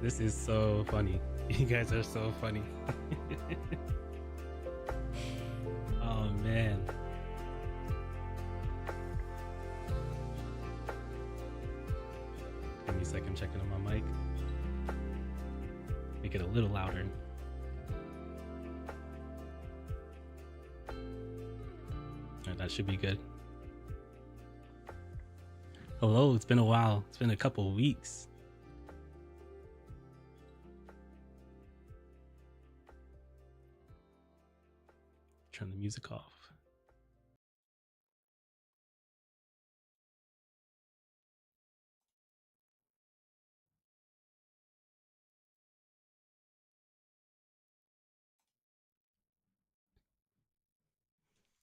This is so funny. You guys are so funny. Oh man. Give me a second, I'm checking on my mic. Make it a little louder. Alright, that should be good. Hello, it's been a while. It's been a couple weeks. Turn the music off.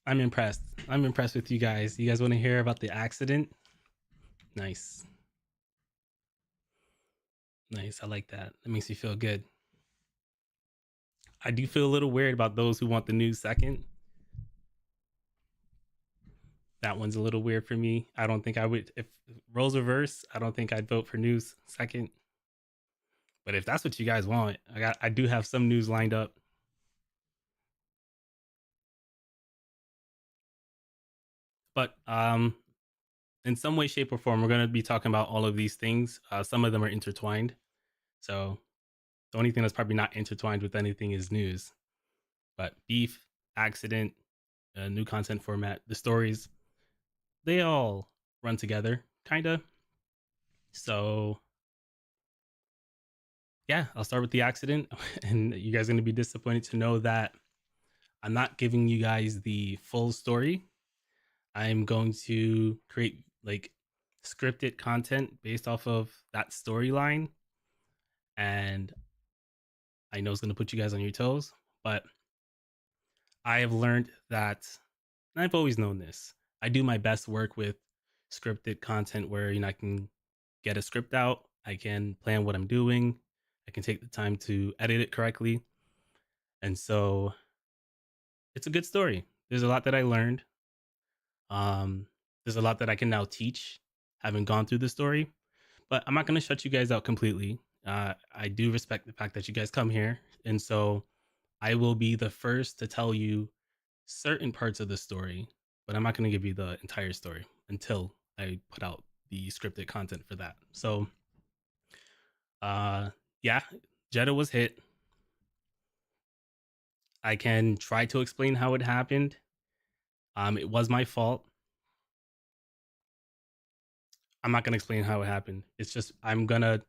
I'm impressed. I'm impressed with you guys. You guys want to hear about the accident? Nice. Nice. I like that. That makes me feel good. I do feel a little weird about those who want the news second. That one's a little weird for me. I don't think I would, if roles reverse, I don't think I'd vote for news second. But if that's what you guys want, I do have some news lined up. But in some way, shape, or form, we're going to be talking about all of these things. Some of them are intertwined. So the only thing that's probably not intertwined with anything is news. But beef, accident, new content format, the stories, they all run together, kind of. So yeah, I'll start with the accident. And you guys are going to be disappointed to know that I'm not giving you guys the full story. I'm going to create like scripted content based off of that storyline. And I know it's going to put you guys on your toes, but I have learned that, and I've always known this, I do my best work with scripted content where, I can get a script out, I can plan what I'm doing, I can take the time to edit it correctly. And so it's a good story. There's a lot that I learned. Um, there's a lot that I can now teach, having gone through the story. But I'm not going to shut you guys out completely. I do respect the fact that you guys come here, and so I will be the first to tell you certain parts of the story, but I'm not going to give you the entire story until I put out the scripted content for that. So, yeah, Jetta was hit. I can try to explain how it happened. It was my fault. I'm not going to explain how it happened. It's just I'm going to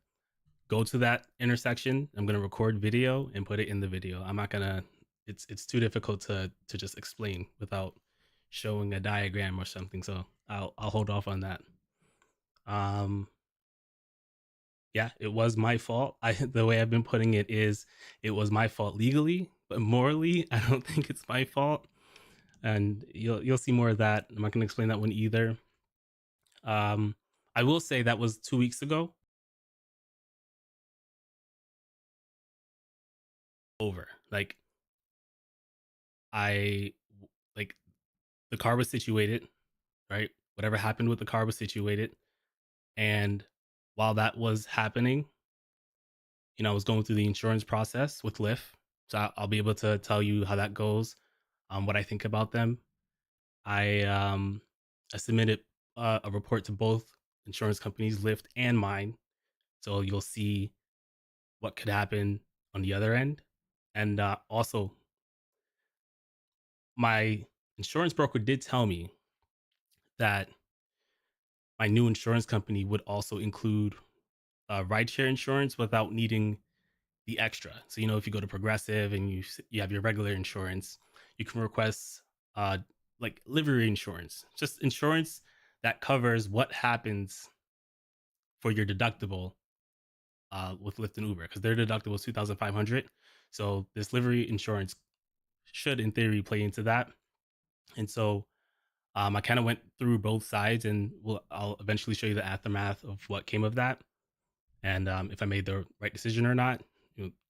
go to that intersection. I'm going to record video and put it in the video. I'm not going to it's too difficult to just explain without showing a diagram or something. So I'll hold off on that. Um yeah, it was my fault. The way I've been putting it is it was my fault legally, but morally, I don't think it's my fault. And you'll see more of that. I'm not going to explain that one either. Um I will say that was 2 weeks ago. Over. I like the car was situated, right? Whatever happened with the car was situated. And while that was happening, I was going through the insurance process with Lyft. So I'll be able to tell you how that goes, what I think about them. I submitted a report to both insurance companies, Lyft and mine. So you'll see what could happen on the other end. And also, my insurance broker did tell me that my new insurance company would also include rideshare insurance without needing the extra. So if you go to Progressive and you have your regular insurance, you can request like livery insurance, just insurance that covers what happens for your deductible with Lyft and Uber, because their deductible is 2,500. So this livery insurance should, in theory, play into that. And so I kind of went through both sides, and I'll eventually show you the aftermath of what came of that, and if I made the right decision or not.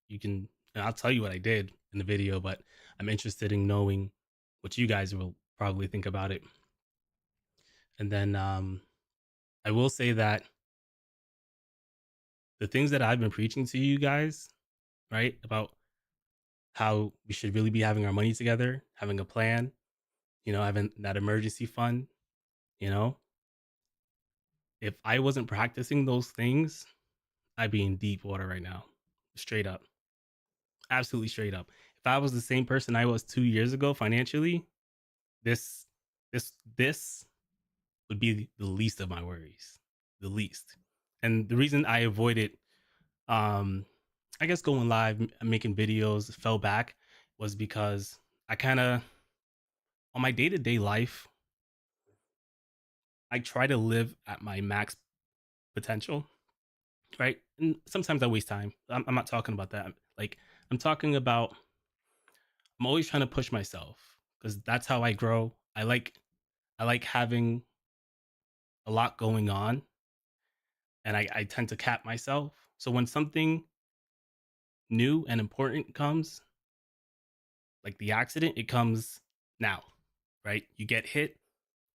You can, and I'll tell you what I did in the video, but I'm interested in knowing what you guys will probably think about it. And then I will say that the things that I've been preaching to you guys, right? About how we should really be having our money together, having a plan, having that emergency fund, you know, if I wasn't practicing those things, I'd be in deep water right now. Straight up. Absolutely straight up. If I was the same person I was 2 years ago financially, this this would be the least of my worries. The least. And the reason I avoided um I guess going live, making videos, fell back was because I kind of on my day-to-day life, I try to live at my max potential, right? And sometimes I waste time. I'm not talking about that. Like I'm talking about I'm always trying to push myself because that's how I grow. I like having a lot going on, and I tend to cap myself. So when something new and important comes, like the accident, it comes now, right? You get hit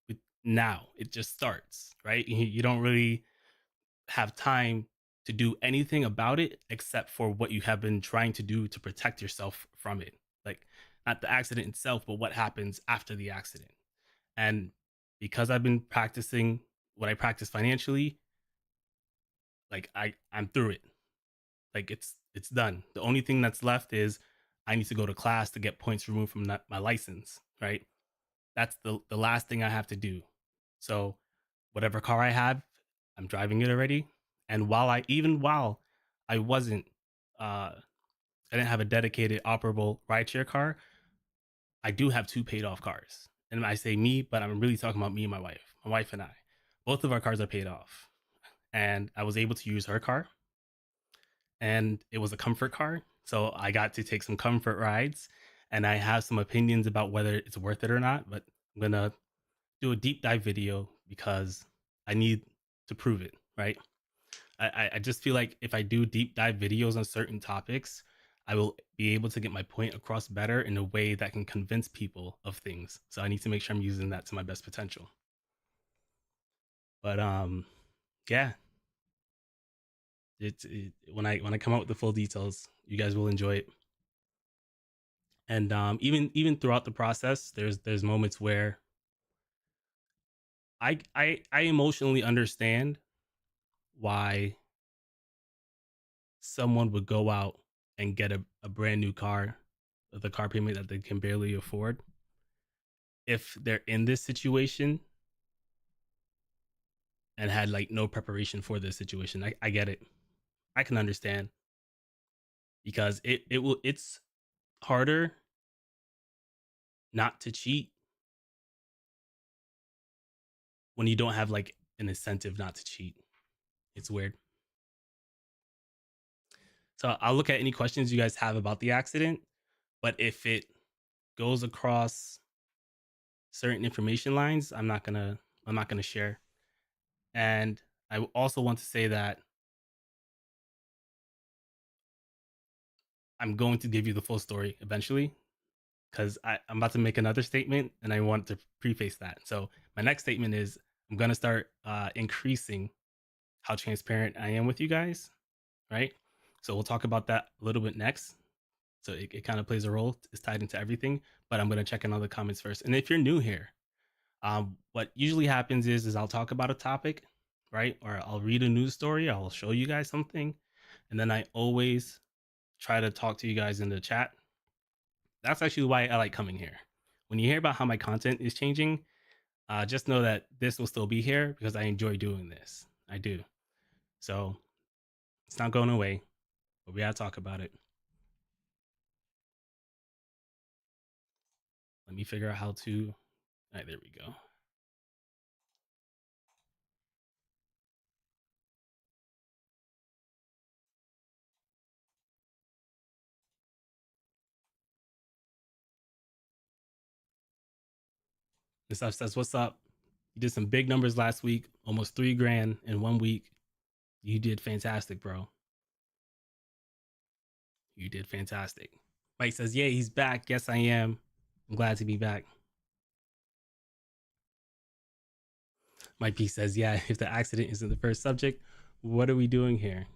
with now. It just starts, right? You don't really have time to do anything about it except for what you have been trying to do to protect yourself from it. Like not the accident itself, but what happens after the accident. And because I've been practicing what I practice financially, like I'm through it. Like it's done. The only thing that's left is I need to go to class to get points removed from my license, right? That's the last thing I have to do. So whatever car I have, I'm driving it already. And while I wasn't I didn't have a dedicated operable rideshare car, I do have two paid off cars. And I say me, but I'm really talking about me and my wife. My wife and I. Both of our cars are paid off. And I was able to use her car. And it was a comfort car. So I got to take some comfort rides. And I have some opinions about whether it's worth it or not. But I'm gonna do a deep dive video because I need to prove it, right? I just feel like if I do deep dive videos on certain topics, I will be able to get my point across better in a way that can convince people of things. So I need to make sure I'm using that to my best potential. But yeah, when I come out with the full details, you guys will enjoy it. And even throughout the process, there's moments where I emotionally understand why someone would go out and get a brand new car with a car payment that they can barely afford if they're in this situation and had like no preparation for this situation. I get it. I can understand because it's harder not to cheat when you don't have like an incentive not to cheat. It's weird. So I'll look at any questions you guys have about the accident, but if it goes across certain information lines, I'm not gonna share. And I also want to say that I'm going to give you the full story eventually because I'm about to make another statement and I want to preface that. So my next statement is I'm going to start increasing how transparent I am with you guys, right? So we'll talk about that a little bit next. So it kind of plays a role. It's tied into everything, but I'm going to check in all the comments first. And if you're new here, what usually happens is I'll talk about a topic, right? Or I'll read a news story. I'll show you guys something. And then I always try to talk to you guys in the chat. That's actually why I like coming here. When you hear about how my content is changing, just know that this will still be here because I enjoy doing this. I do. So it's not going away, but we gotta talk about it. Let me figure out how to. All right, there we go. And stuff says, "What's up? You did some big numbers last week, almost 3 grand in 1 week. You did fantastic, bro. You did fantastic." Mike says, "Yeah, he's back. Yes, I am. I'm glad to be back." Mike P says, "Yeah, if the accident isn't the first subject, what are we doing here?"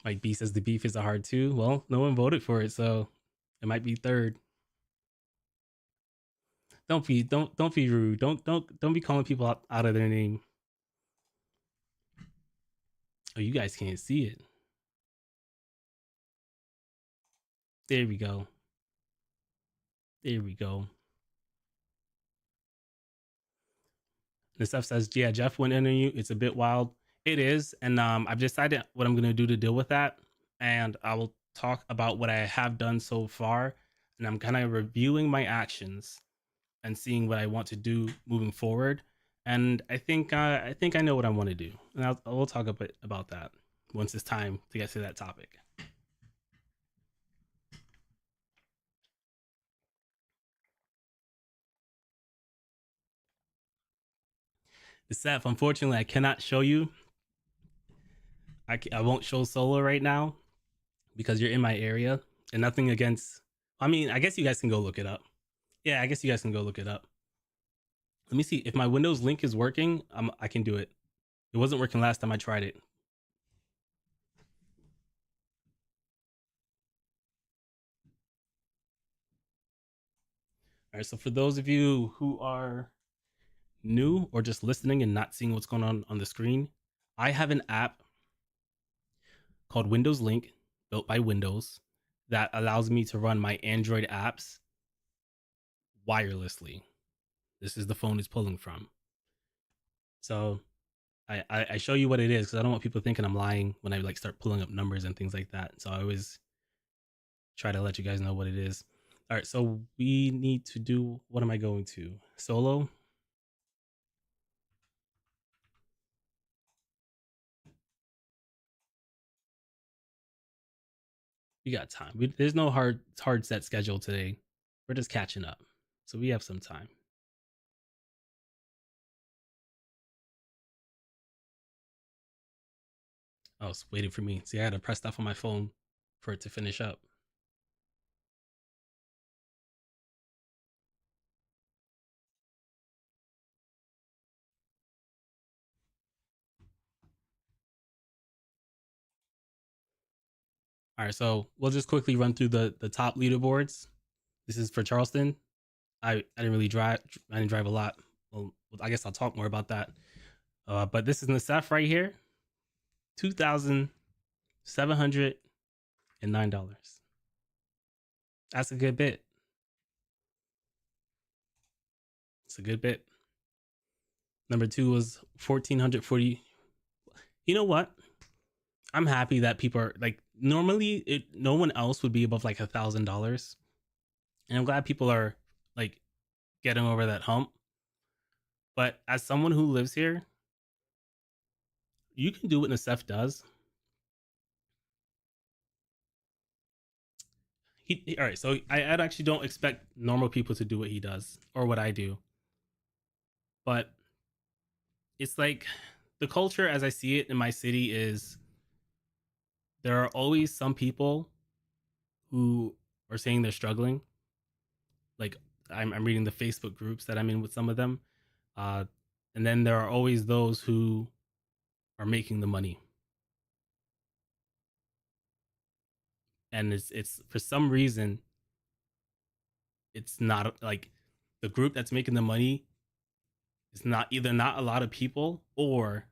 Mike B says the beef is a hard two. Well, no one voted for it, so it might be third. Don't be rude. Don't be calling people out of their name. Oh, you guys can't see it. There we go. There we go. And stuff says, yeah, Jeff went in on you. It's a bit wild. It is, and I've decided what I'm gonna do to deal with that, and I will talk about what I have done so far, and I'm kind of reviewing my actions and seeing what I want to do moving forward. And I think I know what I want to do, and we'll talk a bit about that once it's time to get to that topic. The Seth, unfortunately, I cannot show you. I won't show solo right now because you're in my area, and nothing against. I mean, I guess you guys can go look it up. Yeah, I guess you guys can go look it up. Let me see if my Windows link is working. I can do it. It wasn't working last time I tried it. All right. So for those of you who are new or just listening and not seeing what's going on the screen, I have an app called Windows Link, built by Windows, that allows me to run my Android apps wirelessly. This is the phone it's pulling from. So I show you what it is because I don't want people thinking I'm lying when I like start pulling up numbers and things like that. So I always try to let you guys know what it is. All right, so we need to do, what am I going to? Solo? We got time. There's no hard set schedule today. We're just catching up. So we have some time. Oh, it's waiting for me. See, I had to press stuff on my phone for it to finish up. All right, so we'll just quickly run through the top leaderboards. This is for Charleston. I didn't really drive. I didn't drive a lot. Well, I guess I'll talk more about that. But this is Nasef right here. $2,709. That's a good bit. It's a good bit. Number two was 1,440. You know what? I'm happy that people are like, normally no one else would be above like $1,000, and I'm glad people are like getting over that hump. But as someone who lives here, you can do what Nasef does. All right, so I actually don't expect normal people to do what he does or what I do, but it's like the culture as I see it in my city is there are always some people who are saying they're struggling. Like I'm reading the Facebook groups that I'm in with some of them, uh, and then there are always those who are making the money, and it's for some reason it's not like the group that's making the money is not either not a lot of people or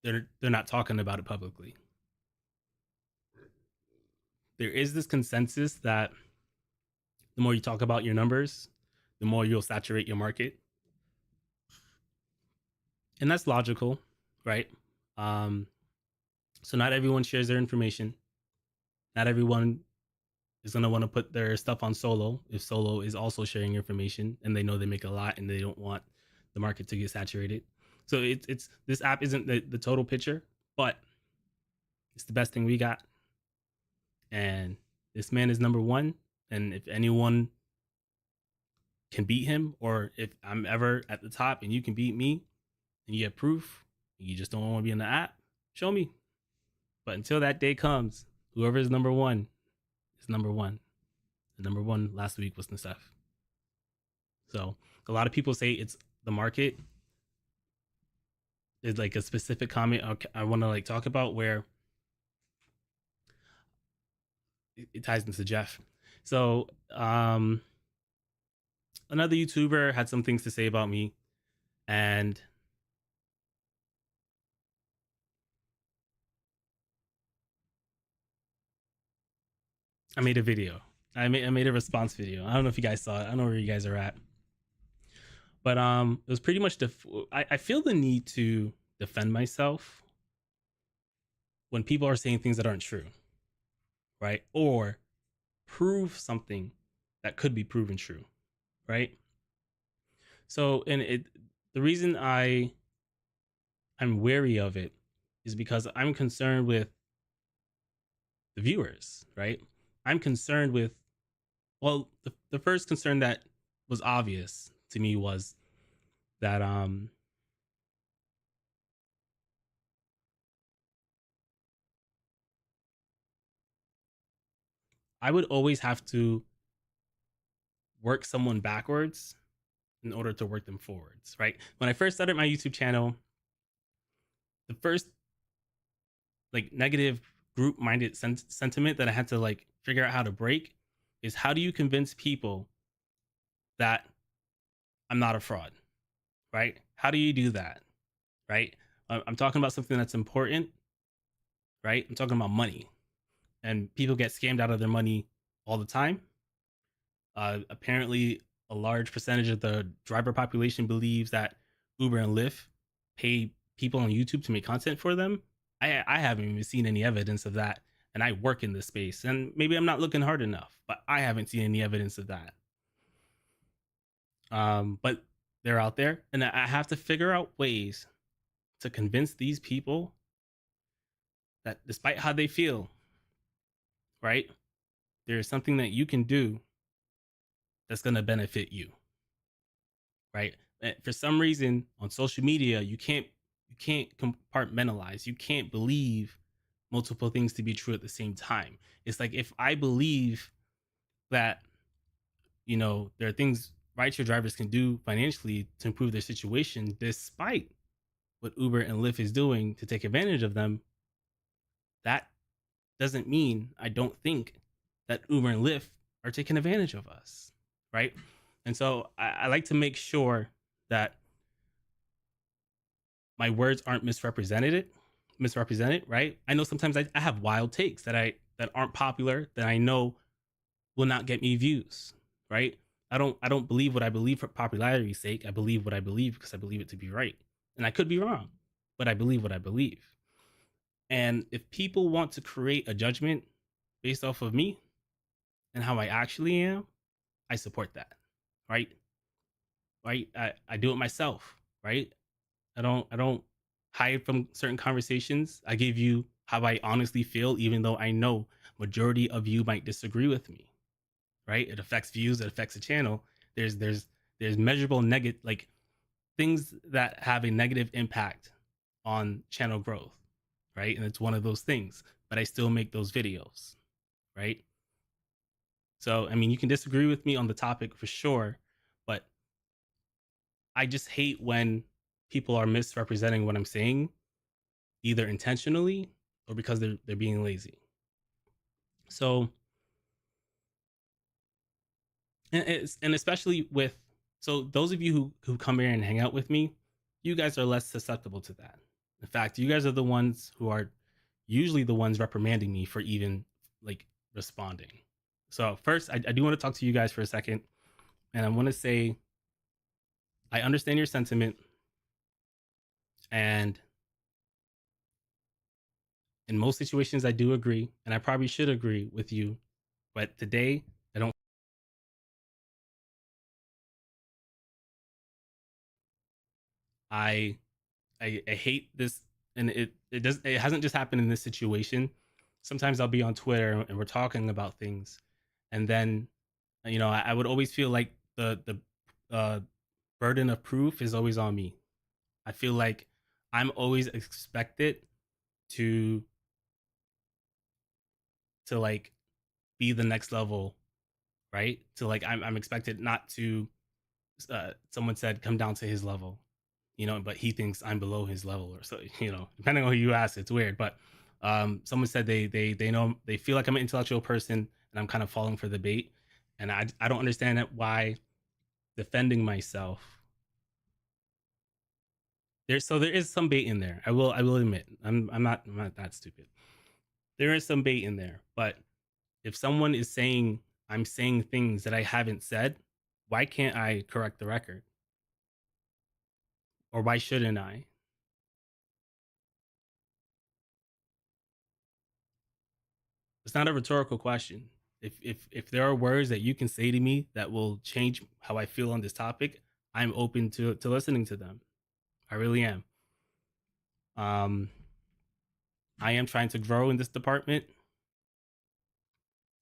they're not talking about it publicly. There is this consensus that the more you talk about your numbers, the more you'll saturate your market, and that's logical, right? Um, so not everyone shares their information. Not everyone is going to want to put their stuff on solo if solo is also sharing information and they know they make a lot and they don't want the market to get saturated. So it's this app isn't the total picture, but it's the best thing we got. And this man is number one. And if anyone can beat him, or if I'm ever at the top and you can beat me and you have proof, you just don't want to be in the app, show me. But until that day comes, whoever is number one is number one. The number one last week was Nasef. So a lot of people say it's the market. There's like a specific comment I want to like talk about where it ties into Jeff. So another YouTuber had some things to say about me, and I made a video. I made a response video. I don't know if you guys saw it. I don't know where you guys are at, but it was pretty much I feel the need to defend myself when people are saying things that aren't true, right? Or prove something that could be proven true, right? So, and the reason I'm wary of it is because I'm concerned with the viewers, right? I'm concerned with, well, the first concern that was obvious to me was that I would always have to work someone backwards in order to work them forwards, right? When I first started my YouTube channel, the first like negative group minded sentiment that I had to like figure out how to break is, how do you convince people that I'm not a fraud, right? How do you do that, right? I'm talking about something that's important, right? I'm talking about money, and people get scammed out of their money all the time. Apparently, a large percentage of the driver population believes that Uber and Lyft pay people on YouTube to make content for them. I haven't even seen any evidence of that, and I work in this space. And maybe I'm not looking hard enough, but I haven't seen any evidence of that. But they're out there, and I have to figure out ways to convince these people that, despite how they feel, right, there is something that you can do that's going to benefit you, right? For some reason on social media, you can't compartmentalize. You can't believe multiple things to be true at the same time. It's like, if I believe that, there are things rideshare drivers can do financially to improve their situation, despite what Uber and Lyft is doing to take advantage of them, that doesn't mean I don't think that Uber and Lyft are taking advantage of us, right? And so I like to make sure that my words aren't misrepresented, right? I know sometimes I have wild takes that aren't popular, that I know will not get me views, right? I don't believe what I believe for popularity's sake. I believe what I believe because I believe it to be right. And I could be wrong, but I believe what I believe. And if people want to create a judgment based off of me and how I actually am, I support that. Right? Right? I do it myself, right? I don't hide from certain conversations. I give you how I honestly feel, even though I know majority of you might disagree with me. Right? It affects views, it affects the channel. There's measurable negative, like, things that have a negative impact on channel growth, right? And it's one of those things. But I still make those videos, right? So I mean, you can disagree with me on the topic for sure, but I just hate when people are misrepresenting what I'm saying, either intentionally or because they're being lazy. So, and especially with, so those of you who come here and hang out with me, you guys are less susceptible to that. In fact, you guys are the ones who are usually the ones reprimanding me for even like responding. So first, I do want to talk to you guys for a second, and I want to say I understand your sentiment, and in most situations I do agree, and I probably should agree with you. But today, I don't. I I hate this, and it hasn't just happened in this situation. Sometimes I'll be on Twitter and we're talking about things, and then I would always feel like the burden of proof is always on me. I feel like I'm always expected to like be the next level, right? To like, I'm expected not to. Someone said come down to his level, but he thinks I'm below his level, or so. Depending on who you ask, it's weird, but Someone said they know they feel like I'm an intellectual person and I'm kind of falling for the bait, and I don't understand why defending myself. There is some bait in there. I will admit I'm not that stupid. There is some bait in there, but if someone is saying I'm saying things that I haven't said, why can't I correct the record? Or why shouldn't I? It's not a rhetorical question. If there are words that you can say to me that will change how I feel on this topic, I'm open to listening to them. I really am. Um, I am trying to grow in this department,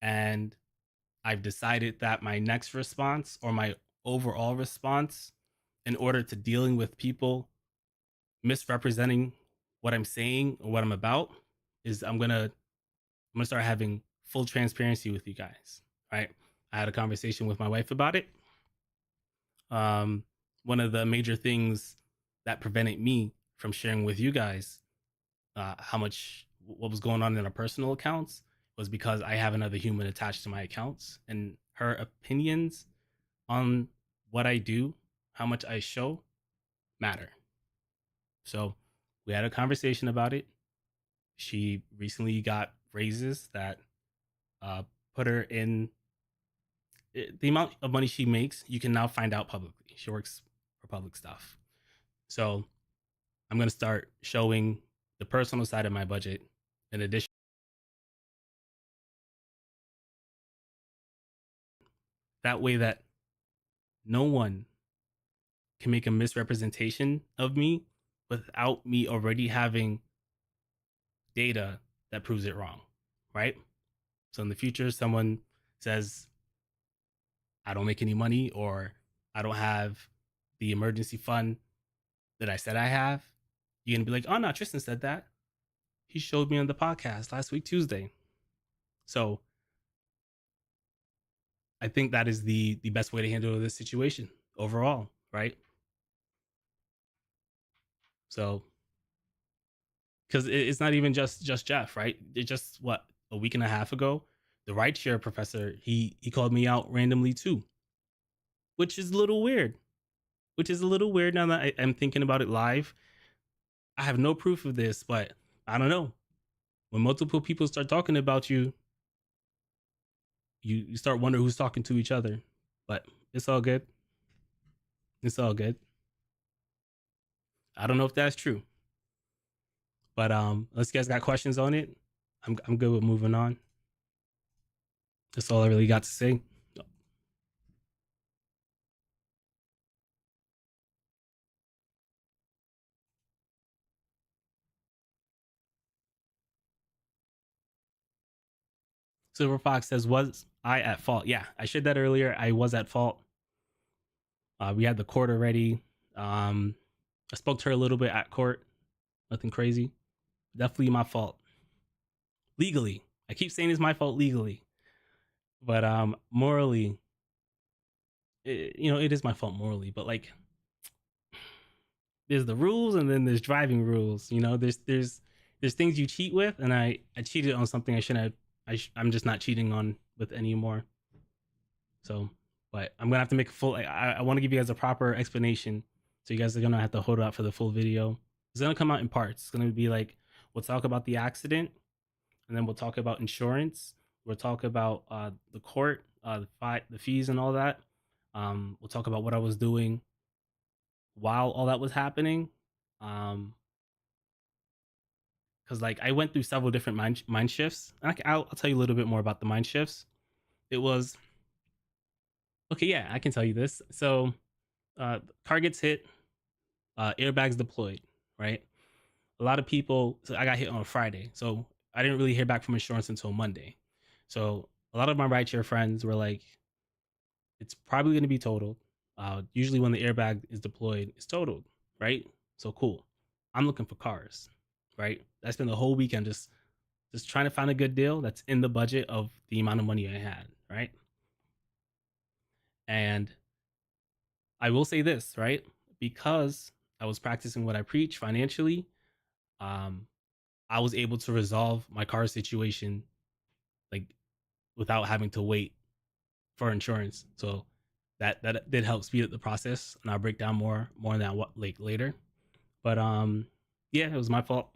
and I've decided that my next response or my overall response, in order to dealing with people misrepresenting what I'm saying or what I'm about, is I'm gonna start having full transparency with you guys. Right? I had a conversation with my wife about it. Um, One of the major things that prevented me from sharing with you guys how much what was going on in our personal accounts was because I have another human attached to my accounts, and her opinions on what I do, how much I show, matter. So we had a conversation about it. She recently got raises that uh, put her in the amount of money she makes. You can now find out publicly. She works for public stuff. So I'm going to start showing the personal side of my budget in addition. That way, that no one can make a misrepresentation of me without me already having data that proves it wrong. Right? So in the future, someone says, I don't make any money, or I don't have the emergency fund that I said I have, you're going to be like, oh, no, Tristan said that. He showed me on the podcast last week, Tuesday. So I think that is the best way to handle this situation overall, right? So because it's not even just Jeff, right? It just what a week and a half ago, the rideshare professor he called me out randomly too, which is a little weird. Which is a little weird now that I'm thinking about it live. I have no proof of this, but I don't know. When multiple people start talking about you, you start wondering who's talking to each other. But it's all good. It's all good. I don't know if that's true, but unless you guys got questions on it, I'm good with moving on. That's all I really got to say. Silver Fox says, "Was I at fault?" Yeah, I shared that earlier. I was at fault. We had the court already. I spoke to her a little bit at court. Nothing crazy. Definitely my fault legally. I keep saying it's my fault legally, but morally, it is my fault morally. But like, there's the rules, and then there's driving rules. There's things you cheat with, and I cheated on something I shouldn't have. I'm just not cheating on with anymore. So, but I'm gonna have to make a full. I want to give you guys a proper explanation, so you guys are gonna have to hold out for the full video. It's gonna come out in parts. It's gonna be like, we'll talk about the accident, and then we'll talk about insurance. We'll talk about the court, the fees, and all that. We'll talk about what I was doing while all that was happening. Because like I went through several different mind shifts. I'll tell you a little bit more about the mind shifts. It was okay. Yeah, I can tell you this. So, car gets hit, airbags deployed, right? A lot of people. So I got hit on a Friday, so I didn't really hear back from insurance until Monday. So a lot of my rideshare friends were like, "It's probably going to be totaled." Usually, when the airbag is deployed, it's totaled, right? So cool. I'm looking for cars, right? I spent the whole weekend just trying to find a good deal that's in the budget of the amount of money I had, right? And I will say this, right? Because I was practicing what I preach financially, um, I was able to resolve my car situation like without having to wait for insurance. So that did help speed up the process, and I'll break down more on that what like later. But yeah, it was my fault.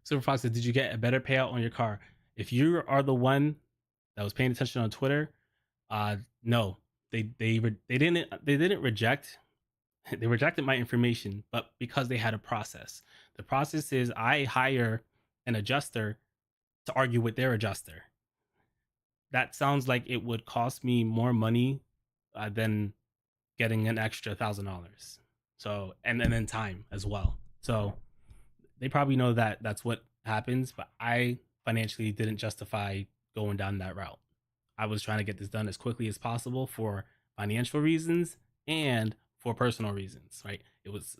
Super Fox said, "Did you get a better payout on your car? If you are the one that was paying attention on Twitter, no, they didn't reject they rejected my information, but because they had a process. The process is I hire an adjuster to argue with their adjuster. That sounds like it would cost me more money than getting an extra $1,000. So and then time as well. So they probably know that that's what happens, but I financially didn't justify going down that route. I was trying to get this done as quickly as possible for financial reasons and for personal reasons, right? It was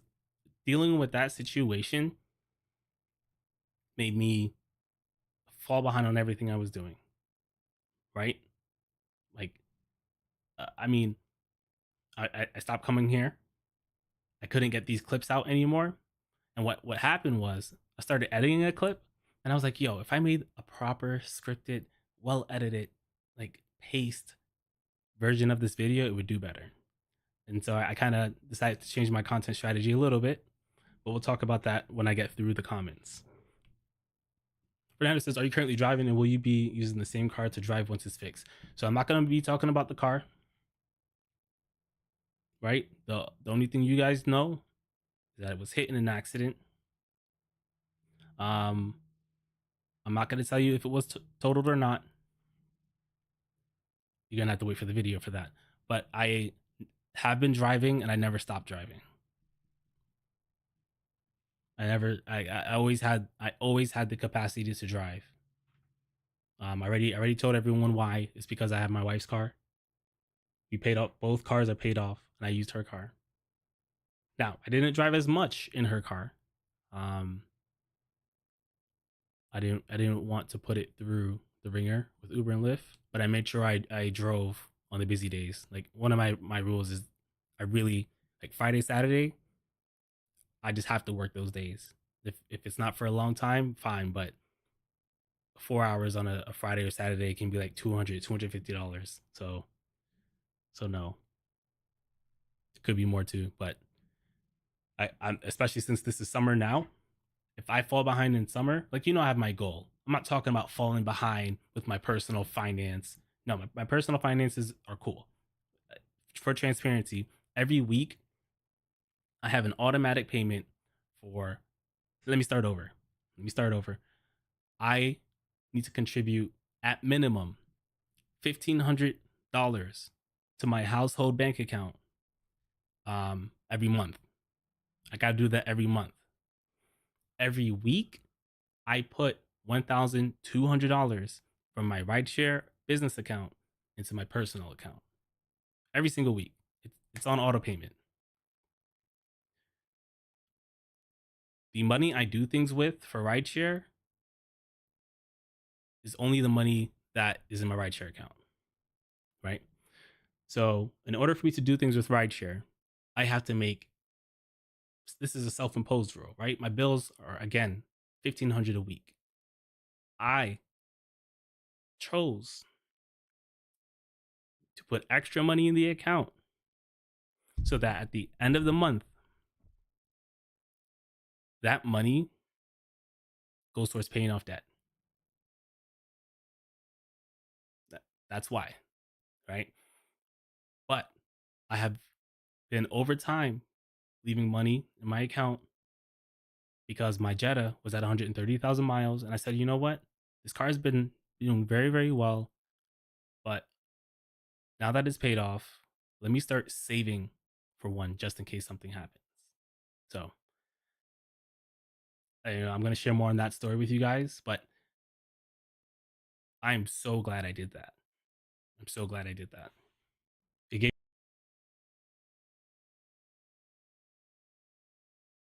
dealing with that situation made me fall behind on everything I was doing, right? Like, I mean, I stopped coming here. I couldn't get these clips out anymore. And what happened was I started editing a clip, and I was like, yo, if I made a proper scripted, well edited, like paste version of this video, it would do better. And so I kind of decided to change my content strategy a little bit, but we'll talk about that when I get through the comments. Fernando says, "Are you currently driving, and will you be using the same car to drive once it's fixed?" So I'm not going to be talking about the car, right? The only thing you guys know is that it was hit in an accident. Um, I'm not going to tell you if it was totaled or not. You're gonna have to wait for the video for that. But I have been driving, and I never stopped driving. I never. I always had the capacity to drive. I already told everyone why. It's because I have my wife's car. We paid off both cars. Are paid off, and I used her car. Now I didn't drive as much in her car. Um, I didn't want to put it through the ringer with Uber and Lyft, but I made sure I drove on the busy days. Like one of my rules is I really like Friday, Saturday. I just have to work those days. If it's not for a long time, fine, but 4 hours on a Friday or Saturday can be like $250. So no, it could be more too. But I'm especially since this is summer now. If I fall behind in summer, like I have my goal. I'm not talking about falling behind with my personal finance. No, my personal finances are cool. For transparency, every week I have an automatic payment for. Let me start over. Let me start over. I need to contribute at minimum $1,500 to my household bank account every month. I gotta do that every month. Every week, I put $1,200 from my Rideshare business account into my personal account every single week. It's on auto payment. The money I do things with for Rideshare is only the money that is in my Rideshare account, right? So, in order for me to do things with Rideshare, I have to make this is a self-imposed rule, right? My bills are again 1,500 a week. I chose to put extra money in the account so that at the end of the month, that money goes towards paying off debt. That's why, right? But I have been over time leaving money in my account because my Jetta was at 130,000 miles. And I said, you know what? This car has been doing very, very well. But now that it's paid off, let me start saving for one just in case something happens. So I'm going to share more on that story with you guys. But I'm so glad I did that. I'm so glad I did that. It gave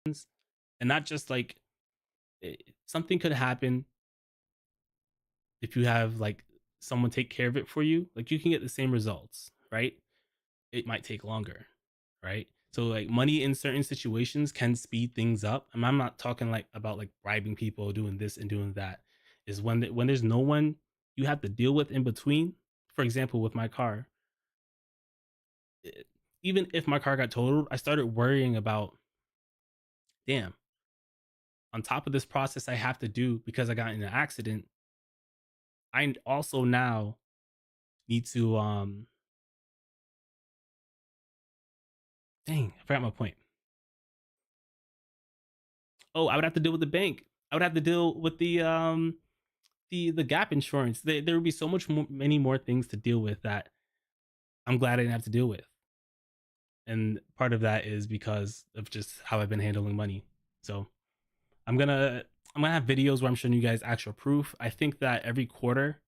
and not just like something could happen if you have like someone take care of it for you. Like you can get the same results, right? It might take longer. right? So like money in certain situations can speed things up. And I'm not talking like about like bribing people, doing this and doing that. Is when there's no one you have to deal with in between. For example, with my car, eh, even if my car got totaled, I started worrying about, damn, on top of this process I have to do because I got in an accident, I also now need to dang, I forgot my point. Oh, I would have to deal with the bank. I would have to deal with the gap insurance. There would be so much more, many more things to deal with that I'm glad I didn't have to deal with. And part of that is because of just how I've been handling money. So I'm gonna I'm gonna have videos where I'm showing you guys actual proof. I think that every quarter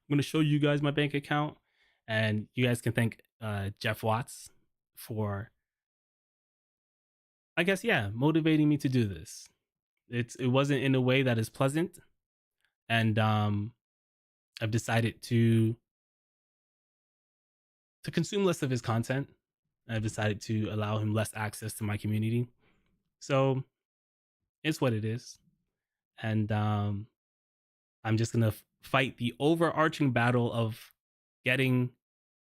I'm gonna show you guys my bank account, and you guys can thank Jeff Watts for, I guess, yeah, motivating me to do this. It wasn't in a way that is pleasant, and I've decided to consume less of his content. I've decided to allow him less access to my community. So it's what it is, and I'm just gonna fight the overarching battle of getting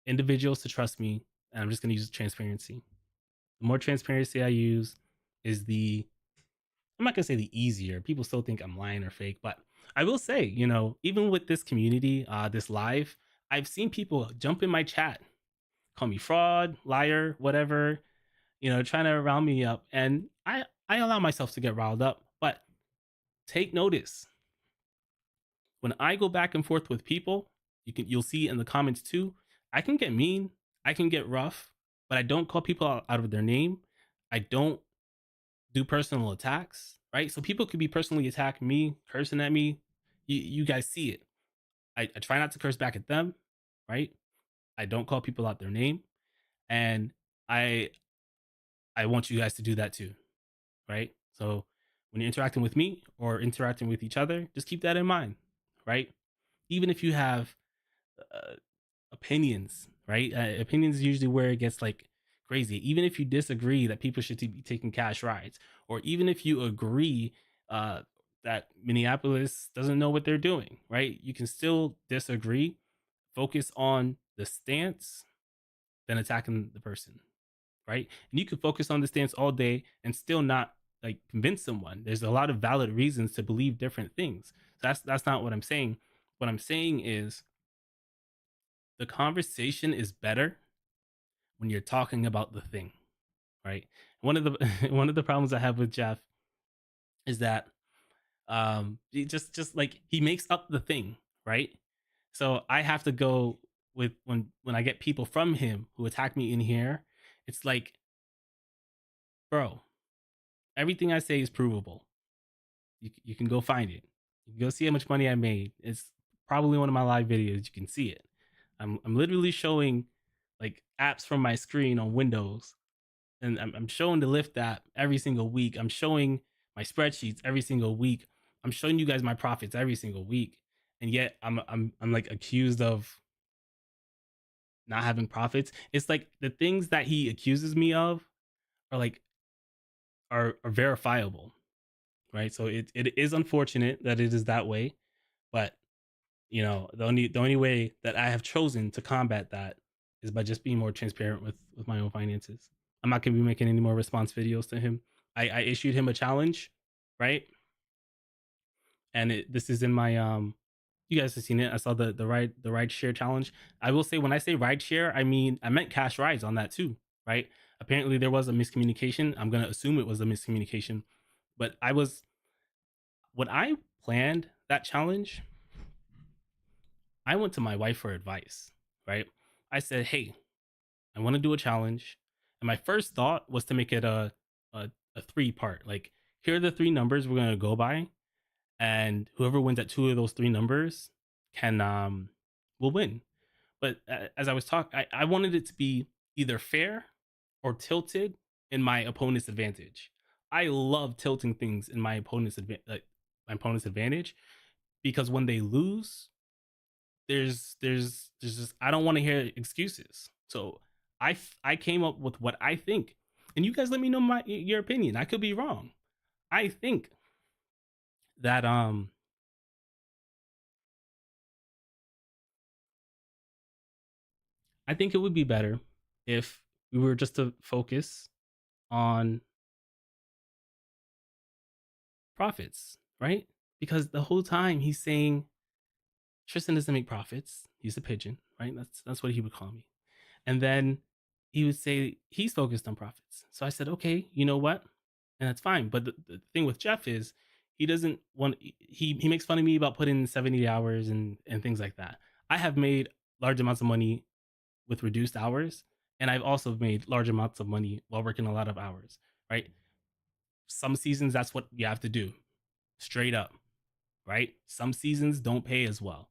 individuals to trust me, and I'm just gonna use transparency. The more transparency I use, is the I'm not gonna say the easier. People still think I'm lying or fake, but I will say, even with this community, this live, I've seen people jump in my chat, call me fraud, liar, whatever, trying to round me up, and I allow myself to get riled up. But take notice, when I go back and forth with people, you'll see in the comments too. I can get mean, I can get rough, but I don't call people out of their name. I don't do personal attacks, right? So people could be personally attacking me, cursing at me. You guys see it. I try not to curse back at them, right? I don't call people out their name, and I I want you guys to do that too, right? So when you're interacting with me or interacting with each other, just keep that in mind, right? Even if you have uh, opinions, right? Opinions is usually where it gets like crazy. Even if you disagree that people should be taking cash rides, or even if you agree uh, that Minneapolis doesn't know what they're doing, right? You can still disagree, focus on the stance, then attacking the person, right? And you can focus on the stance all day and still not like convince someone. There's a lot of valid reasons to believe different things. So that's not what I'm saying. What I'm saying is the conversation is better when you're talking about the thing, right? One of the one of the problems I have with Jeff is that he just like he makes up the thing, right? So I have to go with when I get people from him who attack me in here, it's like, bro, everything I say is provable. You can go find it. You can go see how much money I made. It's probably one of my live videos. You can see it. I'm literally showing like apps from my screen on Windows, and I'm showing the Lyft app every single week. I'm showing my spreadsheets every single week. I'm showing you guys my profits every single week, and yet I'm like accused of not having profits. It's like the things that he accuses me of are like are verifiable, right? So it is unfortunate that it is that way, but the only way that I have chosen to combat that is by just being more transparent with my own finances. I'm not gonna be making any more response videos to him. I issued him a challenge, right? And this is in my you guys have seen it. I saw the ride share challenge. I will say, when I say ride share, I meant cash rides on that too, right? Apparently there was a miscommunication. I'm gonna assume it was a miscommunication, but when I planned that challenge, I went to my wife for advice, right? I said, "Hey, I want to do a challenge," and my first thought was to make it a three part. Like, here are the three numbers we're gonna go by, and whoever wins at two of those three numbers can will win. But as I was talking, I wanted it to be either fair or tilted in my opponent's advantage. I love tilting things in my opponent's advantage, because when they lose, there's just, I don't want to hear excuses. So I came up with what I think, and you guys let me know your opinion. I could be wrong. I think that I think it would be better if we were just to focus on profits, right? Because the whole time he's saying Tristan doesn't make profits. He's a pigeon, right? That's what he would call me. And then he would say he's focused on profits. So I said, okay, you know what? And that's fine. But the thing with Jeff is he doesn't want he makes fun of me about putting in 70 hours and things like that. I have made large amounts of money with reduced hours, and I've also made large amounts of money while working a lot of hours, right? Some seasons that's what you have to do. Straight up, right? Some seasons don't pay as well.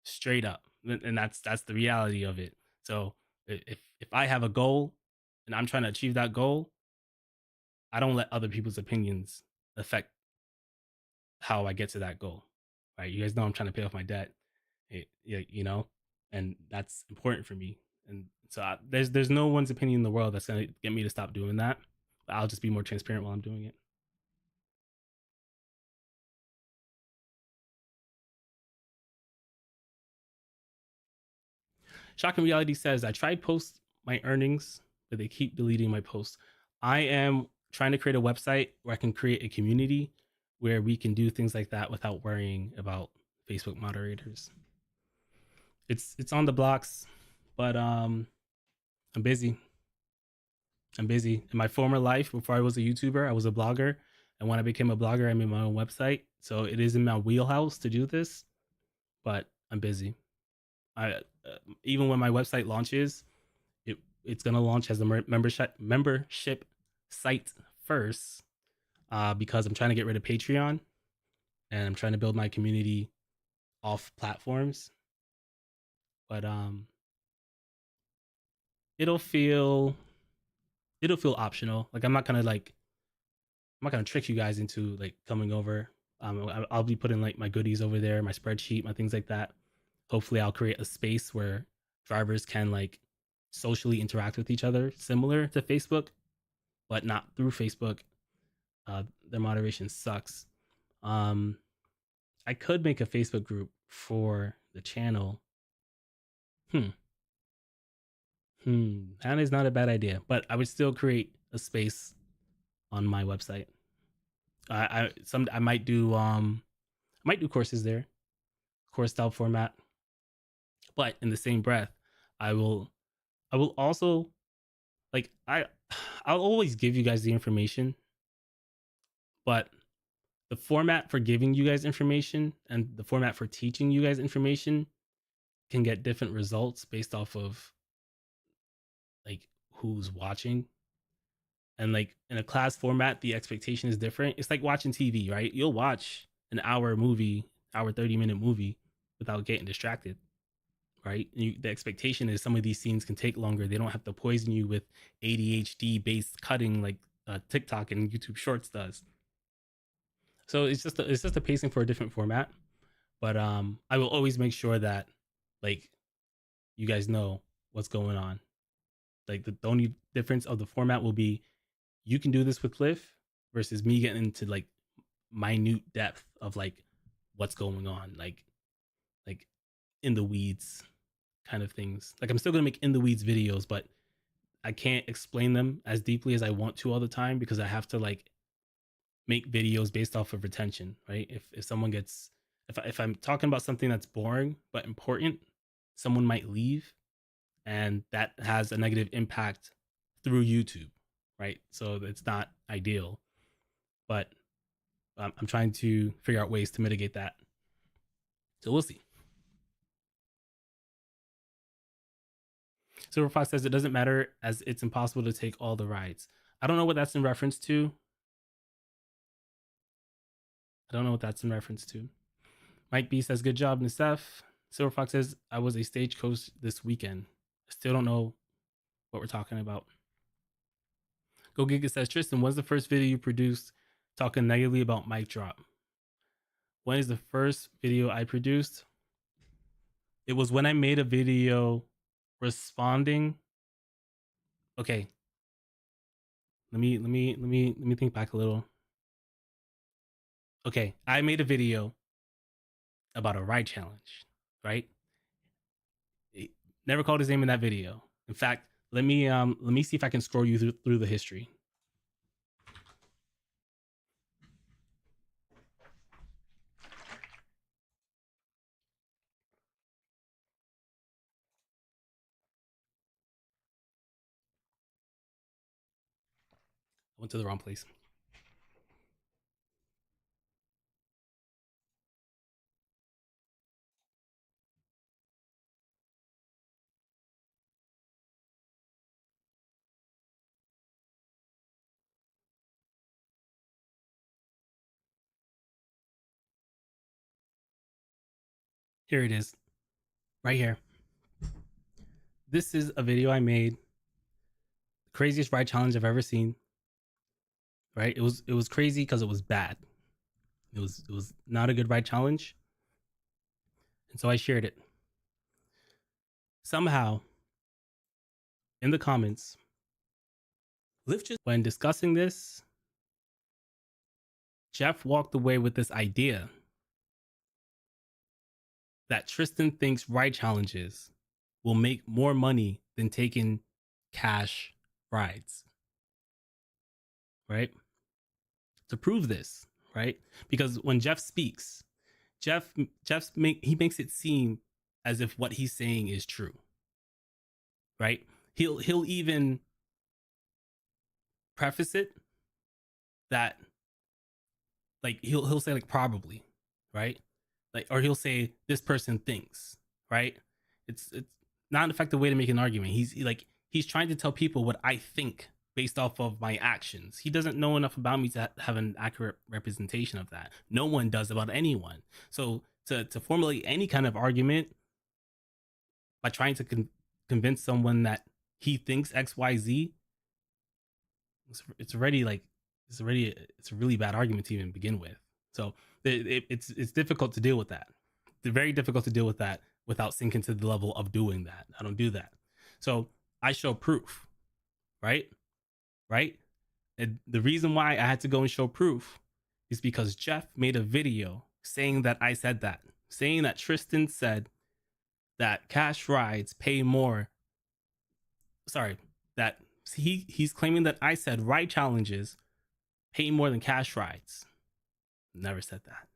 Straight up. And that's the reality of it. So if I have a goal and I'm trying to achieve that goal, I don't let other people's opinions affect how I get to that goal. Right? You guys know I'm trying to pay off my debt. You know, and that's important for me. And so there's no one's opinion in the world that's gonna get me to stop doing that. But I'll just be more transparent while I'm doing it. Shocking Reality says I tried post my earnings, but they keep deleting my posts. I am trying to create a website where I can create a community where we can do things like that without worrying about Facebook moderators. It's on the blocks, but I'm busy. I'm busy. In my former life, before I was a YouTuber, I was a blogger, and when I became a blogger, I made my own website. So it is in my wheelhouse to do this, but I'm busy. I even when my website launches, it's gonna launch as a membership site first, because I'm trying to get rid of Patreon and I'm trying to build my community off platforms. But it'll feel it'll feel optional. Like I'm not gonna trick you guys into like coming over. I'll be putting like my goodies over there, my spreadsheet, my things like that. Hopefully, I'll create a space where drivers can like socially interact with each other, similar to Facebook, but not through Facebook. Their moderation sucks. Um, I could make a Facebook group for the channel. Hmm. That is not a bad idea, but I would still create a space on my website. I might do courses there, course style format, but in the same breath, I will I will also like I'll always give you guys the information, but the format for giving you guys information and the format for teaching you guys information can get different results based off of like who's watching. And like in a class format, the expectation is different. It's like watching TV, right? You'll watch an hour movie, hour 30-minute movie without getting distracted, right? The expectation is some of these scenes can take longer. They don't have to poison you with ADHD based cutting like TikTok and YouTube Shorts does. So it's just a pacing for a different format. But I will always make sure that like you guys know what's going on. Like the only difference of the format will be you can do this with Cliff versus me getting into like minute depth of like what's going on, like in the weeds kind of things. Like I'm still gonna make in the weeds videos, but I can't explain them as deeply as I want to all the time because I have to like make videos based off of retention, right? If someone gets if I'm talking about something that's boring but important, someone might leave and that has a negative impact through YouTube, right? So it's not ideal, but I'm trying to figure out ways to mitigate that. So we'll see. Silver Fox says it doesn't matter as it's impossible to take all the rides. I don't know what that's in reference to. I don't know what that's in reference to. Mike B says, good job, Nisef. Silver Fox says, I was a stagecoach this weekend. I still don't know what we're talking about. Go Giga says, Tristan, when's the first video you produced talking negatively about mic drop? When is the first video I produced? It was when I made a video responding Okay, let me think back a little. Okay, I made a video about a ride challenge, right? It never called his name in that video. In fact, let me see if I can scroll you through the history. I went to the wrong place. Here it is, right here. This is a video I made. The craziest ride challenge I've ever seen. Right? It was crazy because it was bad. It was not a good ride challenge, and so I shared it. Somehow, in the comments, Lyft just when discussing this, Jeff walked away with this idea that Tristan thinks ride challenges will make more money than taking cash rides, right? To prove this, right? Because when Jeff speaks, he makes it seem as if what he's saying is true, right? He'll even preface it that like he'll say like probably, right? Like or he'll say this person thinks, right? It's not an effective way to make an argument. He's trying to tell people what I think based off of my actions. He doesn't know enough about me to have an accurate representation of that. No one does about anyone. So to formulate any kind of argument by trying to convince someone that he thinks XYZ, it's already like it's a really bad argument to even begin with. So it's difficult to deal with that. It's very difficult to deal with that without sinking to the level of doing that. I don't do that. So I show proof, right? Right? And the reason why I had to go and show proof is because Jeff made a video saying that I said that, saying that Tristan said that cash rides pay more. Sorry, that he's claiming that I said ride challenges pay more than cash rides. Never said that,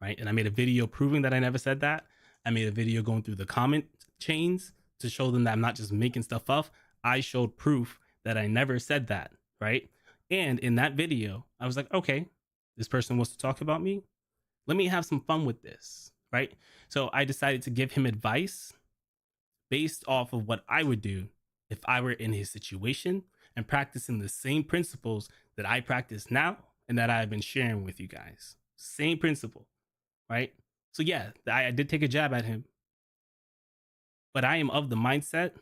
right? And I made a video proving that I never said that. I made a video going through the comment chains to show them that I'm not just making stuff up. I showed proof that I never said that, right? And in that video, I was like, okay, this person wants to talk about me. Let me have some fun with this, right? So I decided to give him advice based off of what I would do if I were in his situation and practicing the same principles that I practice now and that I've been sharing with you guys. Same principle, right? So yeah, I did take a jab at him, but I am of the mindset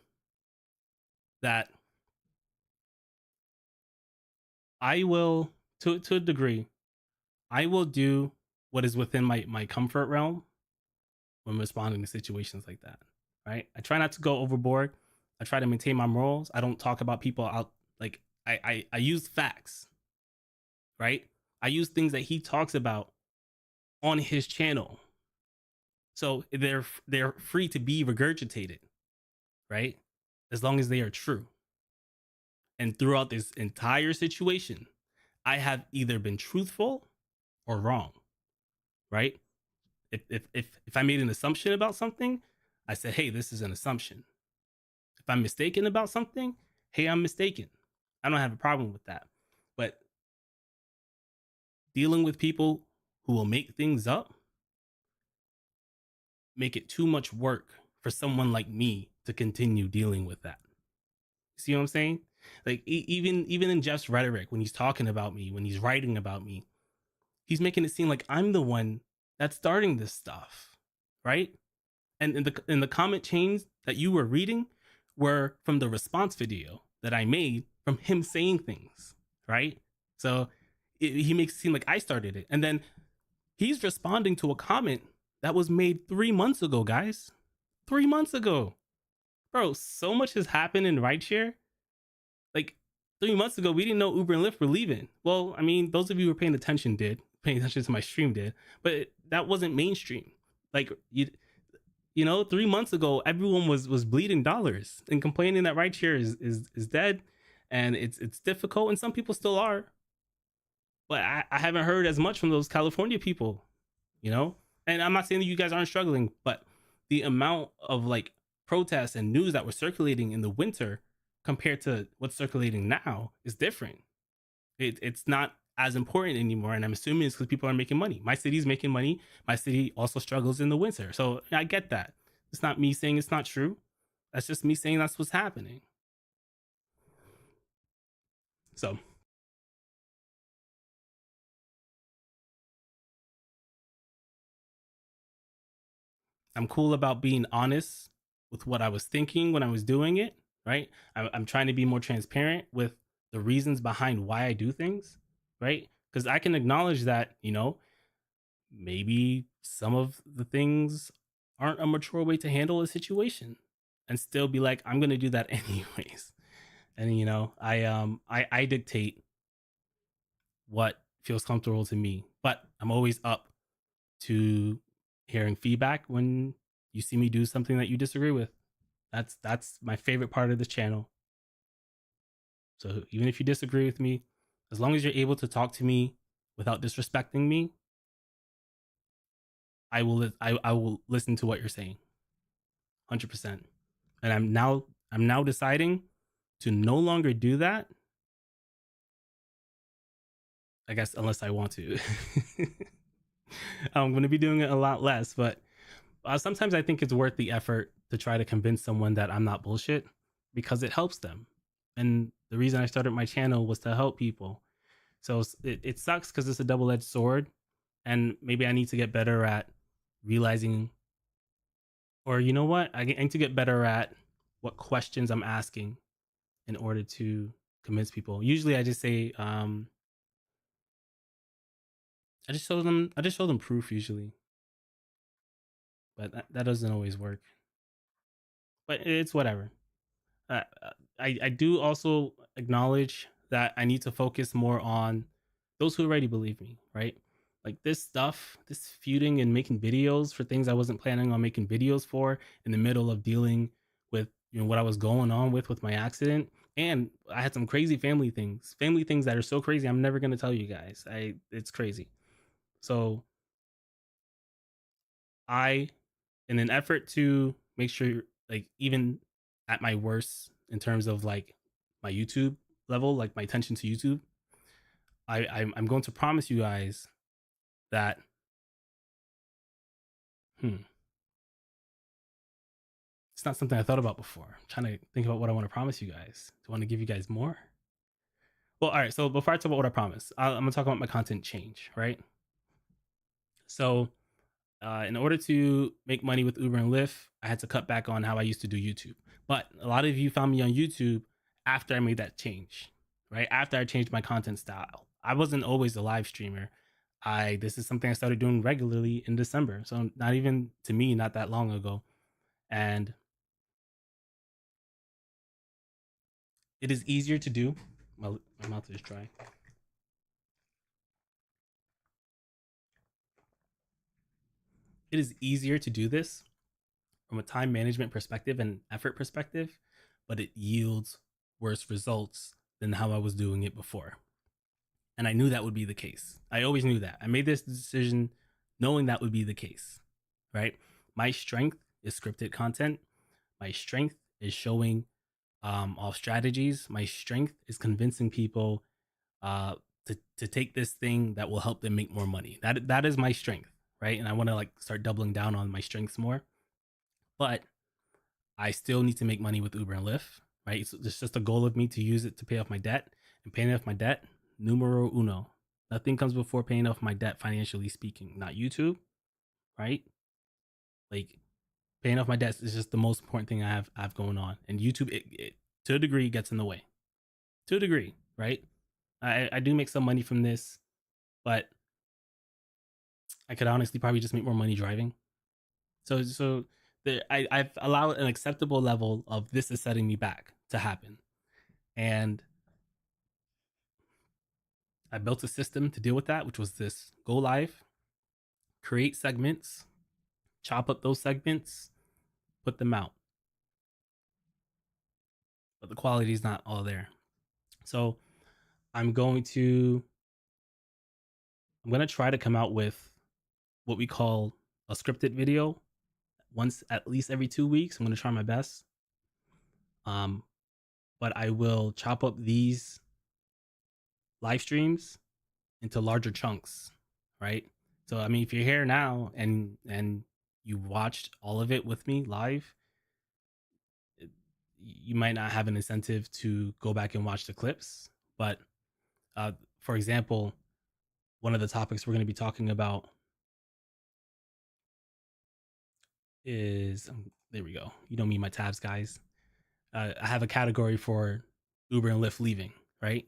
that I will, to a degree, I will do what is within my comfort realm when responding to situations like that, right? I try not to go overboard. I try to maintain my morals. I don't talk about people out like I use facts, right? I use things that he talks about on his channel. So they're free to be regurgitated, right? As long as they are true. And throughout this entire situation, I have either been truthful or wrong, right? If I made an assumption about something, I said, hey, this is an assumption. If I'm mistaken about something, hey, I'm mistaken. I don't have a problem with that. But dealing with people who will make things up, make it too much work for someone like me to continue dealing with that. See what I'm saying? Like even in Jeff's rhetoric, when he's talking about me, when he's writing about me, he's making it seem like I'm the one that's starting this stuff, right? And in the comment chains that you were reading were from the response video that I made from him saying things, right? So he makes it seem like I started it, and then he's responding to a comment that was made 3 months ago, guys. 3 months ago, bro. So much has happened in Rideshare Like 3 months ago, we didn't know Uber and Lyft were leaving. Well, I mean, those of you who were paying attention paying attention to my stream did, but that wasn't mainstream. Like you know, 3 months ago, everyone was bleeding dollars and complaining that rideshare is dead, and it's difficult, and some people still are. But I haven't heard as much from those California people, you know. And I'm not saying that you guys aren't struggling, but the amount of like protests and news that were circulating in the winter compared to what's circulating now is different. It's not as important anymore, and I'm assuming it's because people are making money. My city's making money. My city also struggles in the winter, so I get that. It's not me saying it's not true. That's just me saying that's what's happening. So I'm cool about being honest with what I was thinking when I was doing it, right? I'm trying to be more transparent with the reasons behind why I do things, right? Because I can acknowledge that, you know, maybe some of the things aren't a mature way to handle a situation and still be like, I'm going to do that anyways. And, you know, I dictate what feels comfortable to me, but I'm always up to hearing feedback when you see me do something that you disagree with. That's my favorite part of this channel. So even if you disagree with me, as long as you're able to talk to me without disrespecting me, I will listen to what you're saying, 100%. And I'm now deciding to no longer do that. I guess unless I want to. I'm going to be doing it a lot less, but sometimes I think it's worth the effort to try to convince someone that I'm not bullshit because it helps them. And the reason I started my channel was to help people. So it sucks because it's a double-edged sword, and maybe I need to get better at realizing, or you know what, I need to get better at what questions I'm asking in order to convince people. Usually, I just say, I just show them proof usually, but that doesn't always work. But it's whatever. uh, I do also acknowledge that I need to focus more on those who already believe me, right? Like this stuff, this feuding and making videos for things I wasn't planning on making videos for in the middle of dealing with, you know, what I was going on with my accident. And I had some crazy family things that are so crazy I'm never going to tell you guys. It's crazy. So I, in an effort to make sure, like, even at my worst in terms of like my YouTube level, like my attention to YouTube, I'm going to promise you guys that, hmm, it's not something I thought about before. I'm trying to think about what I want to promise you guys. Do I want to give you guys more? Well, all right. So before I talk about what I promise, I'm gonna talk about my content change, right? So in order to make money with Uber and Lyft, I had to cut back on how I used to do YouTube. But a lot of you found me on YouTube after I made that change, right? After I changed my content style. I wasn't always a live streamer. This is something I started doing regularly in December. So not even to me, not that long ago. And it is easier to do. My mouth is dry. It is easier to do this from a time management perspective and effort perspective, but it yields worse results than how I was doing it before. And I knew that would be the case. I always knew that. I made this decision knowing that would be the case, right? My strength is scripted content. My strength is showing off strategies. My strength is convincing people to take this thing that will help them make more money. That is my strength, right? And I want to like start doubling down on my strengths more. But I still need to make money with Uber and Lyft, right? So it's just a goal of me to use it to pay off my debt, and paying off my debt, numero uno. Nothing comes before paying off my debt, financially speaking. Not YouTube, right? Like paying off my debts is just the most important thing I have going on. And YouTube, it to a degree gets in the way. To a degree, right? I do make some money from this, but I could honestly probably just make more money driving. So I've allowed an acceptable level of this is setting me back to happen. And I built a system to deal with that, which was this: go live, create segments, chop up those segments, put them out. But the quality is not all there. So I'm going to try to come out with what we call a scripted video once at least every 2 weeks. I'm going to try my best. Um, but I will chop up these live streams into larger chunks, right? So I mean, if you're here now and you watched all of it with me live, you might not have an incentive to go back and watch the clips. But uh, for example, one of the topics we're going to be talking about is there we go. You know me, my tabs, guys. I have a category for Uber and Lyft leaving, right?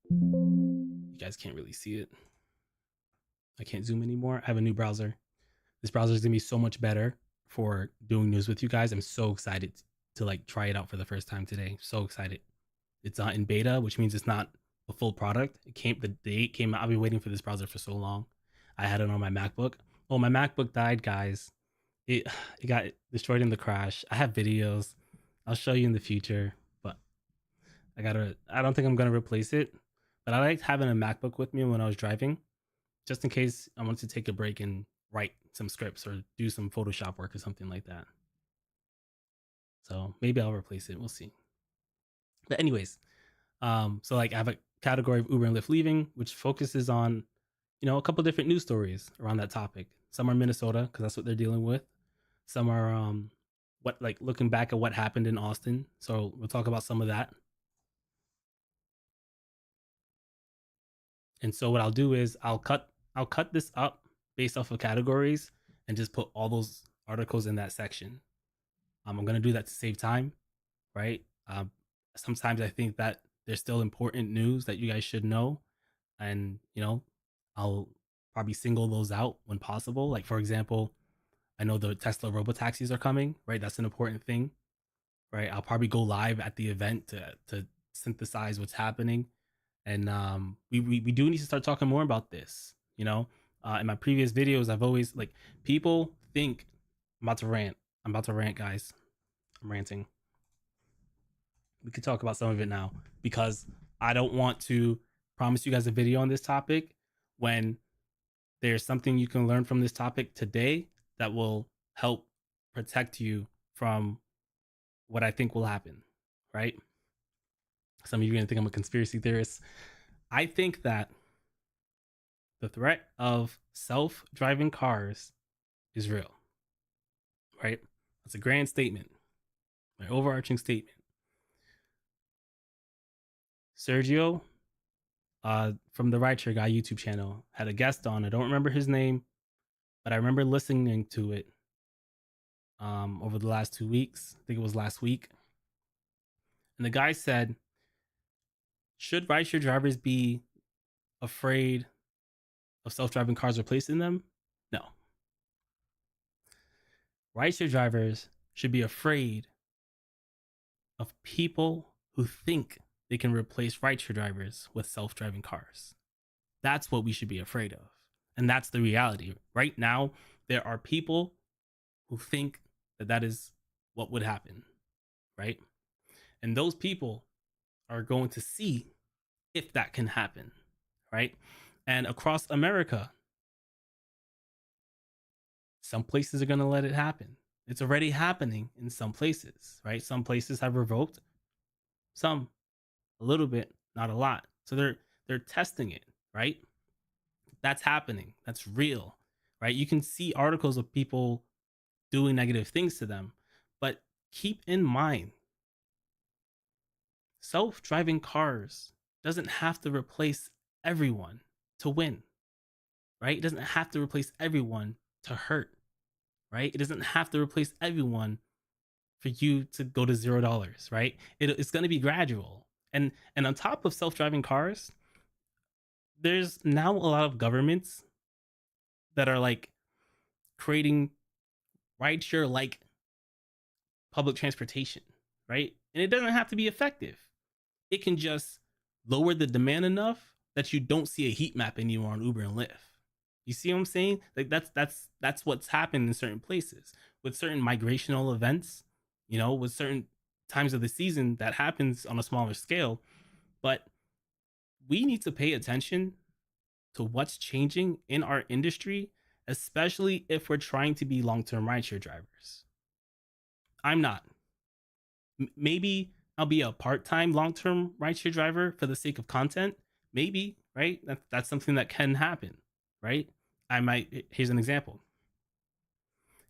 You guys can't really see it. I can't zoom anymore. I have a new browser. This browser is gonna be so much better for doing news with you guys. I'm so excited to like try it out for the first time today. So excited. It's not in beta, which means it's not a full product. It came the date came out. I've been waiting for this browser for so long. I had it on my MacBook. Oh, my MacBook died, guys. It it got destroyed in the crash. I have videos. I'll show you in the future, but I don't think I'm gonna replace it. But I liked having a MacBook with me when I was driving, just in case I wanted to take a break and write some scripts or do some Photoshop work or something like that. So maybe I'll replace it. We'll see. But anyways, so like I have a category of Uber and Lyft leaving, which focuses on, a couple different news stories around that topic. Some are Minnesota because that's what they're dealing with. Some are what like looking back at what happened in Austin. So we'll talk about some of that. And so what I'll do is I'll cut this up based off of categories and just put all those articles in that section. I'm gonna do that to save time, right? Sometimes I think that there's still important news that you guys should know, and I'll probably single those out when possible. Like for example, I know the Tesla robotaxis are coming, right? That's an important thing, right? I'll probably go live at the event to synthesize what's happening, and we do need to start talking more about this. In my previous videos, I've always like people think I'm about to rant. I'm about to rant, guys. I'm ranting. We could talk about some of it now because I don't want to promise you guys a video on this topic when there's something you can learn from this topic today that will help protect you from what I think will happen, right? Some of you are going to think I'm a conspiracy theorist. I think that the threat of self-driving cars is real, right? That's a grand statement, my overarching statement. Sergio, from the Rideshare Guy YouTube channel, had a guest on. I don't remember his name, but I remember listening to it over the last 2 weeks. I think it was last week. And the guy said, should rideshare drivers be afraid of self-driving cars replacing them? No. Rideshare drivers should be afraid of people who think they can replace rideshare drivers with self-driving cars. That's what we should be afraid of. And that's the reality. Right now, there are people who think that that is what would happen, right? And those people are going to see if that can happen, right? And across America, some places are going to let it happen. It's already happening in some places, right? Some places have revoked, some a little bit, not a lot. So they're testing it, right? That's happening. That's real, right? You can see articles of people doing negative things to them, but keep in mind, self-driving cars doesn't have to replace everyone to win, right? It doesn't have to replace everyone to hurt, right? It doesn't have to replace everyone for you to go to $0, right? It's going to be gradual. And on top of self-driving cars, there's now a lot of governments that are like creating rideshare like public transportation, right? And it doesn't have to be effective. it can just lower the demand enough that you don't see a heat map anymore on Uber and Lyft. You see what I'm saying? Like that's what's happened in certain places with certain migrational events, with certain times of the season that happens on a smaller scale. But we need to pay attention to what's changing in our industry, especially if we're trying to be long-term rideshare drivers. I'm not. Maybe I'll be a part-time long-term rideshare driver for the sake of content. Maybe, right? That's something that can happen, right? I might. Here's an example.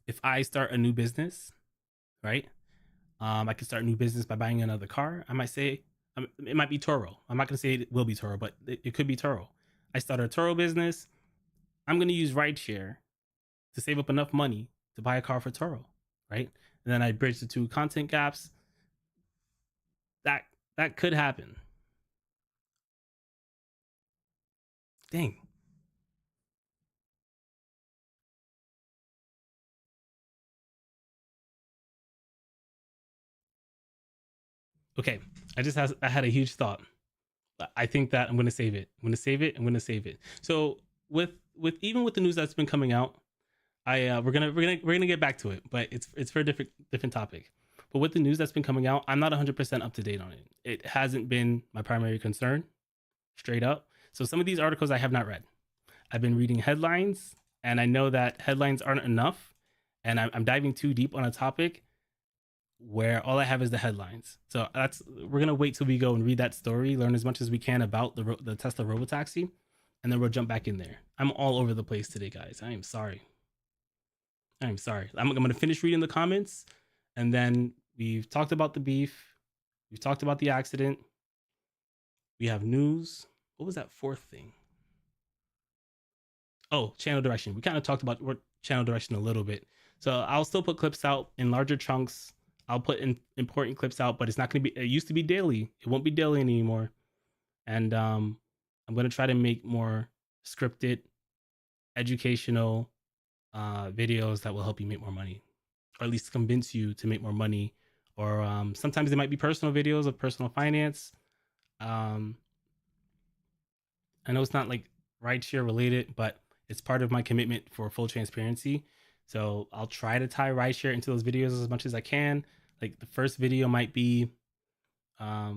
If I start a new business, right? I could start a new business by buying another car. I might say it might be Turo. I'm not going to say it will be Turo, but it could be Turo. I start a Turo business. I'm going to use rideshare to save up enough money to buy a car for Turo, right? And then I bridge the two content gaps. That could happen. Dang. Okay, I had a huge thought. I think that I'm going to save it. I'm going to save it. I'm going to save it. So with even with the news that's been coming out, we're gonna get back to it, but it's for a different topic. But with the news that's been coming out, I'm not 100% up to date on it. It hasn't been my primary concern, straight up. So some of these articles I have not read. I've been reading headlines, and I know that headlines aren't enough, and I'm diving too deep on a topic where all I have is the headlines. So we're gonna wait till we go and read that story, learn as much as we can about the Tesla robotaxi, and then we'll jump back in there. I'm all over the place today, guys. I am sorry. I'm gonna finish reading the comments, and then we've talked about the beef. We've talked about the accident. We have news. What was that fourth thing? Oh, channel direction. We kind of talked about channel direction a little bit. So I'll still put clips out in larger chunks. I'll put in important clips out, but it's not going to be. It used to be daily. It won't be daily anymore. And I'm going to try to make more scripted, educational videos that will help you make more money, or at least convince you to make more money. Or sometimes they might be personal videos of personal finance. I know it's not like rideshare related, but it's part of my commitment for full transparency. So I'll try to tie rideshare into those videos as much as I can. Like the first video might be how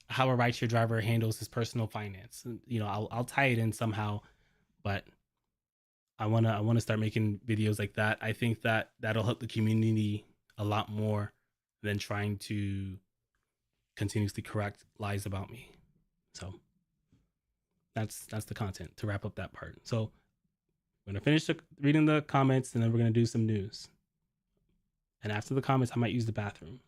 a rideshare driver handles his personal finance. I'll tie it in somehow, but I wanna start making videos like that. I think that that'll help the community a lot more than trying to continuously correct lies about me. So that's the content to wrap up that part. So we're gonna finish reading the comments, and then we're gonna do some news. And after the comments, I might use the bathroom.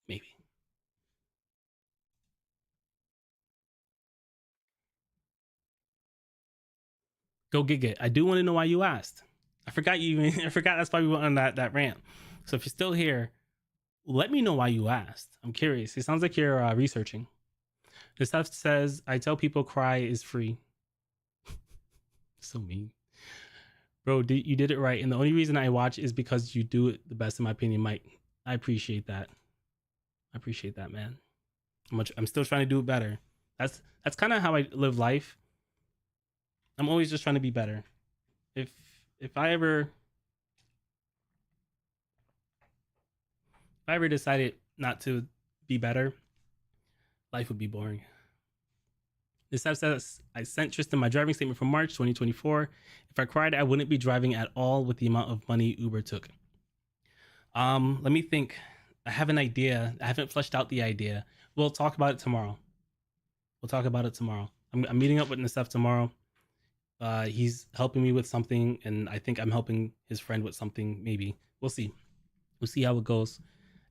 Maybe. Go Gig. I do want to know why you asked. I forgot you even. I forgot that's why we went on that rant. So if you're still here, let me know why you asked. I'm curious. It sounds like you're researching. This stuff says, I tell people cry is free. So mean. Bro, you did it right. And the only reason I watch is because you do it the best, in my opinion, Mike. I appreciate that. I appreciate that, man. I'm still trying to do it better. That's kind of how I live life. I'm always just trying to be better. If if I ever decided not to be better, life would be boring. This app says, I sent Tristan my driving statement from March 2024. If I cried, I wouldn't be driving at all with the amount of money Uber took. Let me think. I have an idea. I haven't fleshed out the idea. We'll talk about it tomorrow. I'm meeting up with Nassef tomorrow. He's helping me with something, and I think I'm helping his friend with something. Maybe we'll see. We'll see how it goes.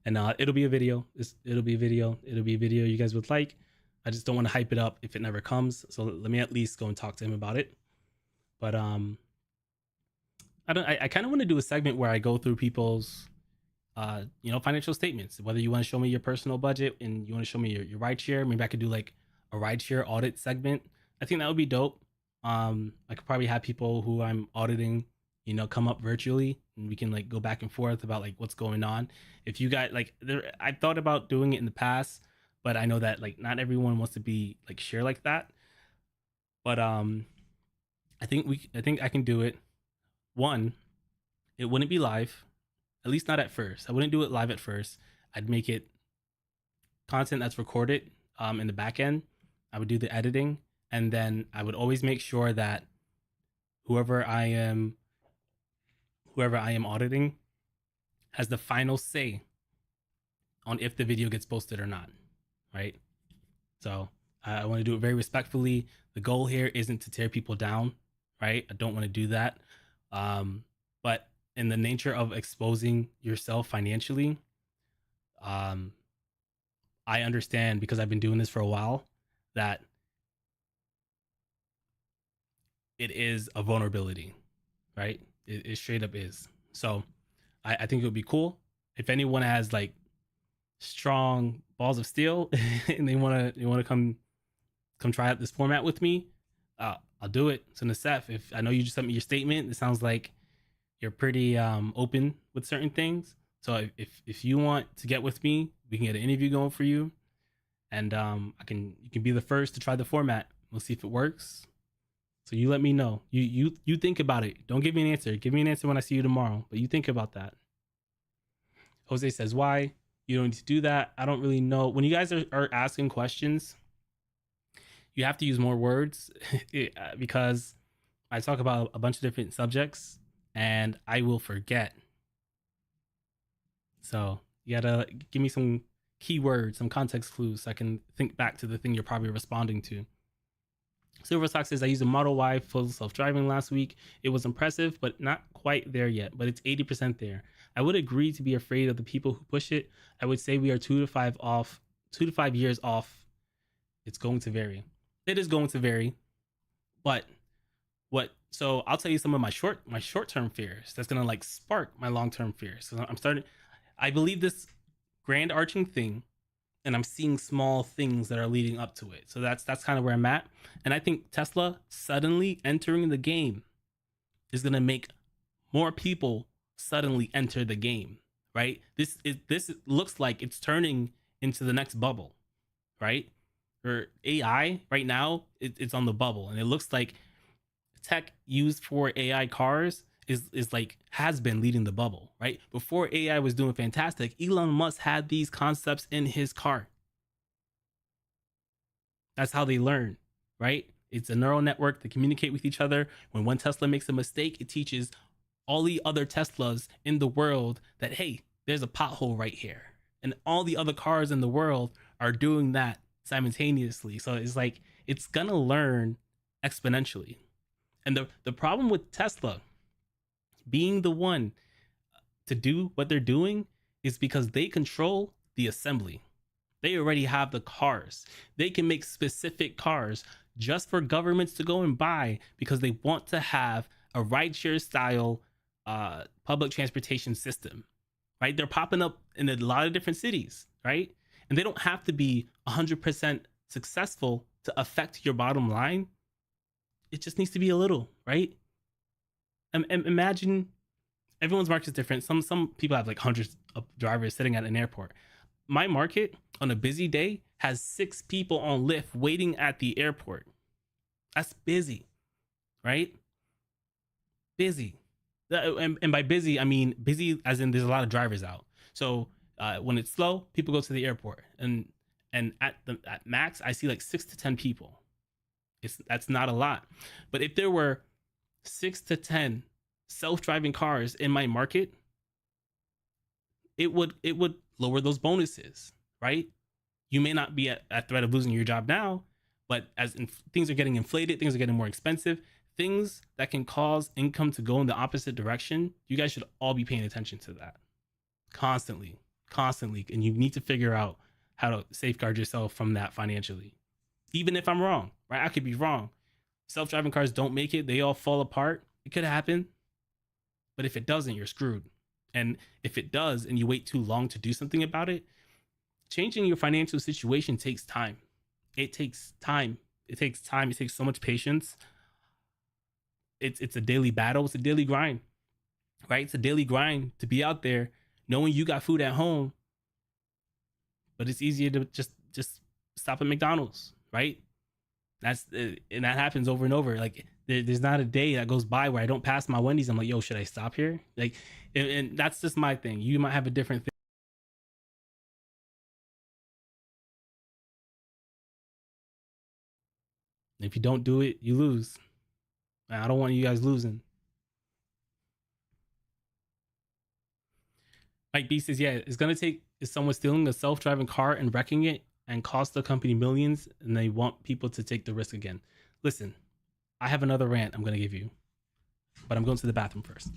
And it'll be a video. It'll be a video. You guys would like. I just don't want to hype it up if it never comes. So let me at least go and talk to him about it. But I kind of want to do a segment where I go through people's financial statements. Whether you want to show me your personal budget and you want to show me your rideshare, maybe I could do like a rideshare audit segment. I think that would be dope. I could probably have people who I'm auditing come up virtually and we can like go back and forth about like what's going on. If you got like I thought about doing it in the past, but I know that like not everyone wants to be like share like that. But I think I can do it. One, it wouldn't be live, at least not at first. I wouldn't do it live at first. I'd make it content that's recorded in the back end. I would do the editing, and then I would always make sure that whoever I am whoever I am auditing has the final say on if the video gets posted or not, right? So I want to do it very respectfully. The goal here isn't to tear people down, right? I don't want to do that. But in the nature of exposing yourself financially, um, I understand because I've been doing this for a while that it is a vulnerability, right? It straight up is. So I think it would be cool if anyone has like strong balls of steel and they wanna come try out this format with me. I'll do it. So Nasef, if I know you just sent me your statement, it sounds like you're pretty open with certain things. So if you want to get with me, we can get an interview going for you, and you can be the first to try the format. We'll see if it works. So you let me know. You think about it. Don't give me an answer. Give me an answer when I see you tomorrow. But you think about that. Jose says, why? You don't need to do that. I don't really know. When you guys are asking questions, you have to use more words because I talk about a bunch of different subjects and I will forget. So you gotta give me some keywords, some context clues so I can think back to the thing you're probably responding to. Silver Sox says, I used a Model Y full self-driving last week. It was impressive, but not quite there yet, but it's 80% there. I would agree to be afraid of the people who push it. I would say we are 2 to 5 years off. It's going to vary. It is going to vary, but so I'll tell you some of my short-term fears that's going to like spark my long-term fears. So I believe this grand arching thing, and I'm seeing small things that are leading up to it. So that's kind of where I'm at. And I think Tesla suddenly entering the game is going to make more people suddenly enter the game, right? This looks like it's turning into the next bubble, right? Or AI right now, it's on the bubble, and it looks like tech used for AI cars is like has been leading the bubble, right? Before AI was doing fantastic, Elon Musk had these concepts in his car. That's how they learn, right? It's a neural network to communicate with each other. When one Tesla makes a mistake, it teaches all the other Teslas in the world that, hey, there's a pothole right here. And all the other cars in the world are doing that simultaneously. So it's like, it's gonna learn exponentially. And the problem with Tesla being the one to do what they're doing is because they control the assembly. They already have the cars. They can make specific cars just for governments to go and buy because they want to have a rideshare style public transportation system, right? They're popping up in a lot of different cities, right? And they don't have to be 100% successful to affect your bottom line. It just needs to be a little, right? And imagine everyone's market is different. Some people have like hundreds of drivers sitting at an airport. My market on a busy day has 6 people on Lyft waiting at the airport. That's busy, right? Busy. And by busy, I mean busy as in there's a lot of drivers out. So when it's slow, people go to the airport, and at max, I see like 6 to 10 people. That's not a lot. But if there were 6 to 10 self-driving cars in my market, it would lower those bonuses, right? You may not be at threat of losing your job now, but as things are getting inflated, things are getting more expensive, things that can cause income to go in the opposite direction, you guys should all be paying attention to that constantly. And you need to figure out how to safeguard yourself from that financially. Even if I'm wrong, right? I could be wrong. Self-driving cars don't make it. They all fall apart. It could happen. But if it doesn't, you're screwed. And if it does, and you wait too long to do something about it, changing your financial situation takes time. It takes time. It takes so much patience. It's a daily battle. It's a daily grind. right? It's a daily grind to be out there knowing you got food at home, but it's easier to just stop at McDonald's, right? And that happens over and over. Like there's not a day that goes by where I don't pass my Wendy's. I'm like, yo, should I stop here? Like, and that's just my thing. You might have a different thing. If you don't do it, you lose. I don't want you guys losing. Mike B says, yeah, it's gonna take is someone stealing a self-driving car and wrecking it and cost the company millions, and they want people to take the risk again. Listen, I have another rant I'm gonna give you, but I'm going to the bathroom first.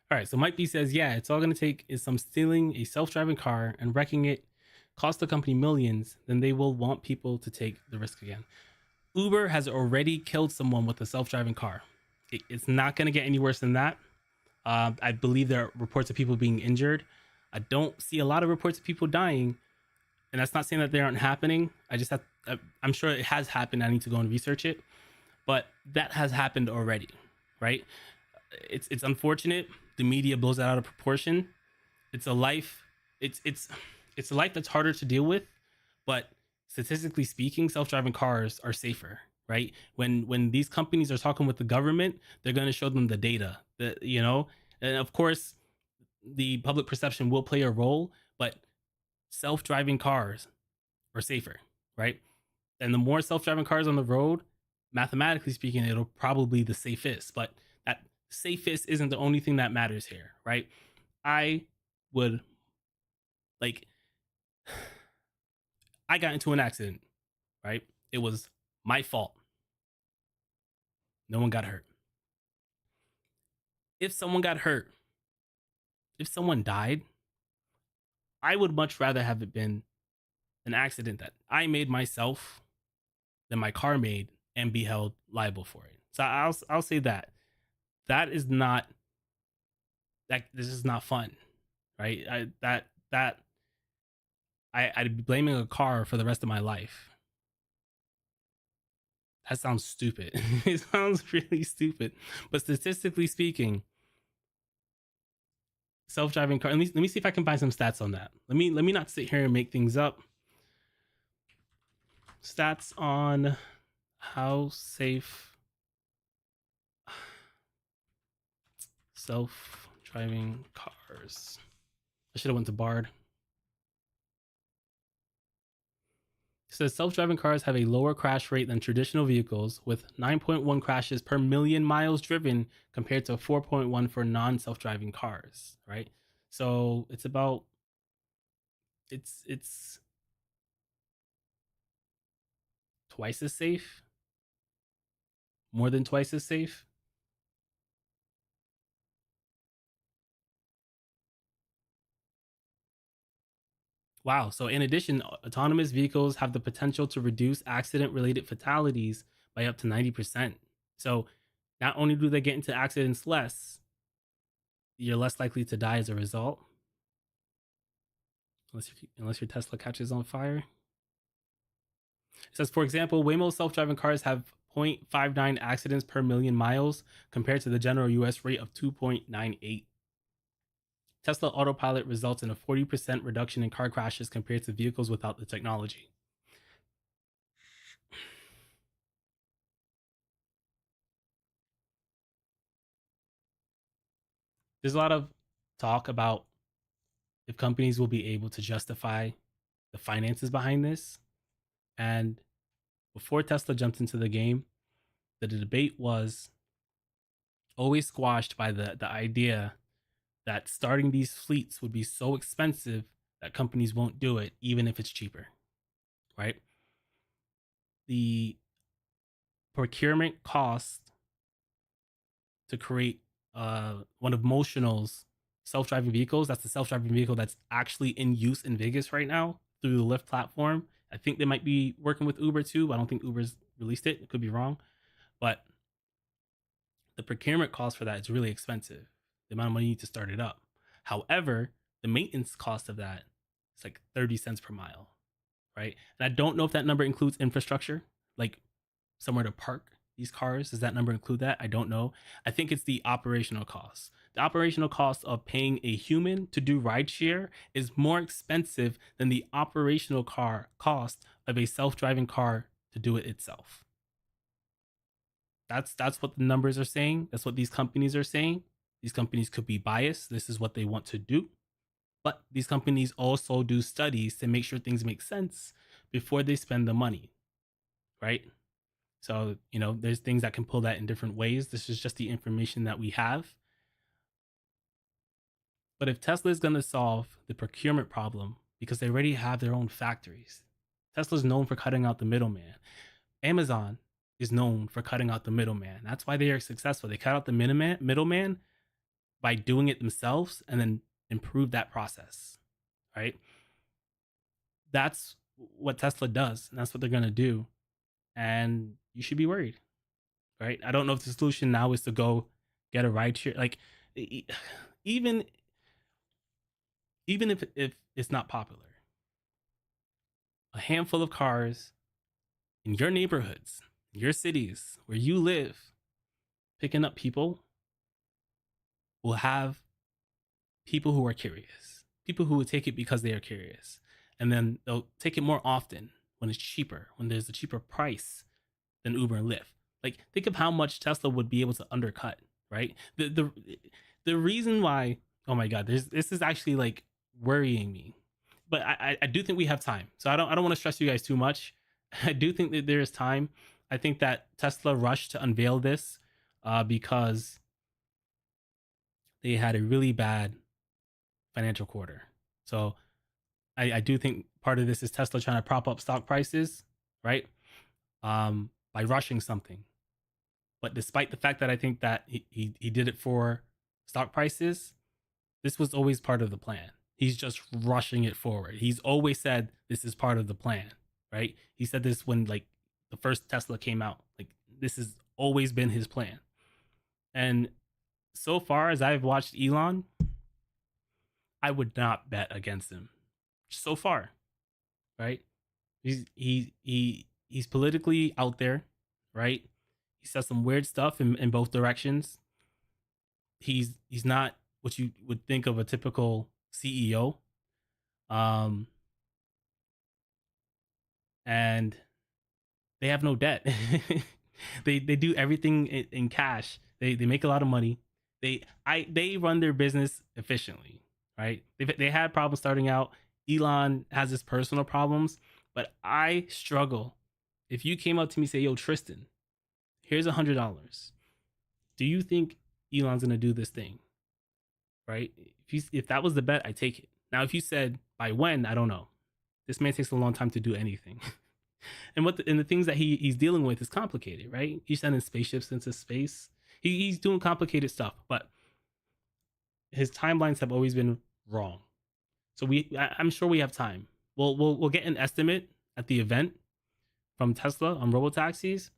All right, so Mike B says, yeah, it's all going to take is some stealing a self-driving car and wrecking it, cost the company millions, then they will want people to take the risk again. Uber has already killed someone with a self-driving car. It's not going to get any worse than that. I believe there are reports of people being injured. I don't see a lot of reports of people dying, and that's not saying that they aren't happening. I'm sure it has happened. I need to go and research it, but that has happened already, right? It's unfortunate. The media blows that out of proportion. It's a life. It's a life that's harder to deal with, but statistically speaking, self-driving cars are safer, right? When these companies are talking with the government, they're going to show them the data, and of course, the public perception will play a role, but self-driving cars are safer, right? And the more self-driving cars on the road, mathematically speaking, it'll probably be the safest. But that safest isn't the only thing that matters here, right? I would like I got into an accident, right? It was my fault. No one got hurt. If someone got hurt, if someone died, I would much rather have it been an accident that I made myself than my car made and be held liable for it. So I'll say that that is not that this is not fun, right? I'd be blaming a car for the rest of my life. That sounds stupid. It sounds really stupid. But statistically speaking, self-driving car. Let me see if I can find some stats on that. Let me not sit here and make things up. Stats on how safe self-driving cars. I should have went to Bard. It says self-driving cars have a lower crash rate than traditional vehicles, with 9.1 crashes per million miles driven compared to 4.1 for non-self-driving cars. Right, so it's twice as safe, more than twice as safe. Wow. So, in addition, autonomous vehicles have the potential to reduce accident related fatalities by up to 90%. So, not only do they get into accidents less, you're less likely to die as a result, unless your Tesla catches on fire. It says, for example, Waymo's self driving cars have 0.59 accidents per million miles compared to the general US rate of 2.98. Tesla Autopilot results in a 40% reduction in car crashes compared to vehicles without the technology. There's a lot of talk about if companies will be able to justify the finances behind this. And before Tesla jumped into the game, the debate was always squashed by the idea that starting these fleets would be so expensive that companies won't do it, even if it's cheaper, right? The procurement cost to create one of Motional's self-driving vehicles, that's the self-driving vehicle that's actually in use in Vegas right now through the Lyft platform. I think they might be working with Uber too, but I don't think Uber's released it. It could be wrong. But the procurement cost for that is really expensive. The amount of money you need to start it up. However, the maintenance cost of that is like 30 cents per mile, right? And I don't know if that number includes infrastructure, like somewhere to park these cars. Does that number include that? I don't know. I think it's the operational costs. The operational cost of paying a human to do rideshare is more expensive than the operational car cost of a self-driving car to do it itself. That's what the numbers are saying. That's what these companies are saying. These companies could be biased. This is what they want to do. But these companies also do studies to make sure things make sense before they spend the money, right? So, there's things that can pull that in different ways. This is just the information that we have. But if Tesla is going to solve the procurement problem because they already have their own factories, Tesla's known for cutting out the middleman. Amazon is known for cutting out the middleman. That's why they are successful. They cut out the middleman by doing it themselves and then improve that process, right? That's what Tesla does, and that's what they're going to do. And you should be worried, right? I don't know if the solution now is to go get a rideshare. Like, even if it's not popular, a handful of cars in your neighborhoods, your cities, where you live, picking up people will have people who are curious, people who will take it because they are curious. And then they'll take it more often when it's cheaper, when there's a cheaper price than Uber and Lyft. Like, think of how much Tesla would be able to undercut, right? The reason why, oh my God, this is actually like worrying me. But I do think we have time. So I don't want to stress you guys too much. I do think that there is time. I think that Tesla rushed to unveil this because they had a really bad financial quarter. So I do think part of this is Tesla trying to prop up stock prices, right? By rushing something. But despite the fact that I think that he did it for stock prices, this was always part of the plan. He's just rushing it forward. He's always said this is part of the plan, right? He said this when like the first Tesla came out. Like, this has always been his plan. And so far as I've watched Elon, I would not bet against him. So far, right? He's politically out there, right? He says some weird stuff in both directions. He's not what you would think of a typical CEO. And they have no debt. they do everything in cash. They make a lot of money. They run their business efficiently, right? They had problems starting out. Elon has his personal problems, but I struggle. If you came up to me and say, "Yo, Tristan, here's $100. Do you think Elon's gonna do this thing?" Right? If that was the bet, I take it. Now, if you said by when, I don't know. This man takes a long time to do anything. And the things that he's dealing with is complicated, right? He's sending spaceships into space. He's doing complicated stuff, but his timelines have always been wrong. So I'm sure we have time. We'll get an estimate at the event from Tesla on robotaxis,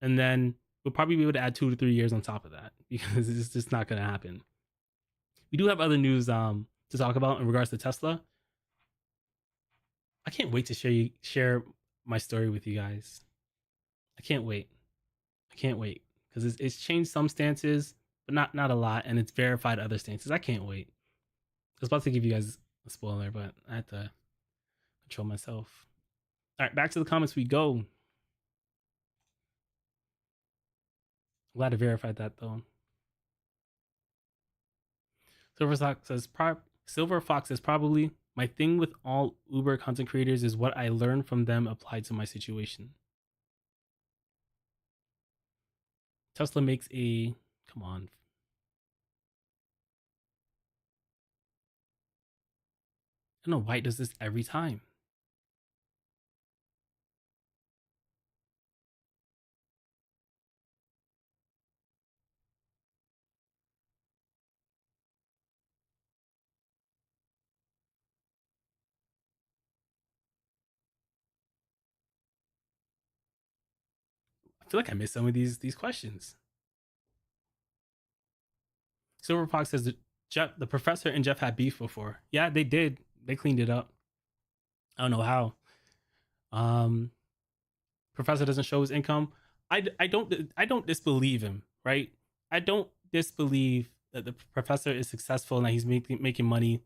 and then we'll probably be able to add 2 to 3 years on top of that because it's just not going to happen. We do have other news to talk about in regards to Tesla. I can't wait to share my story with you guys. I can't wait. can't wait because it's changed some stances, but not a lot, and it's verified other stances. I can't wait. I was about to give you guys a spoiler, but I had to control myself. All right, back to the comments we go. Glad I verified that though. Silver Fox says probably my thing with all Uber content creators is what I learn from them applied to my situation. Tesla makes a come on. I don't know why it does this every time. I feel like I missed some of these questions. Silver Fox says that the professor and Jeff had beef before. Yeah, they did. They cleaned it up. I don't know how. Um, Professor doesn't show his income. I don't disbelieve him, right? I don't disbelieve that the professor is successful and that he's making money.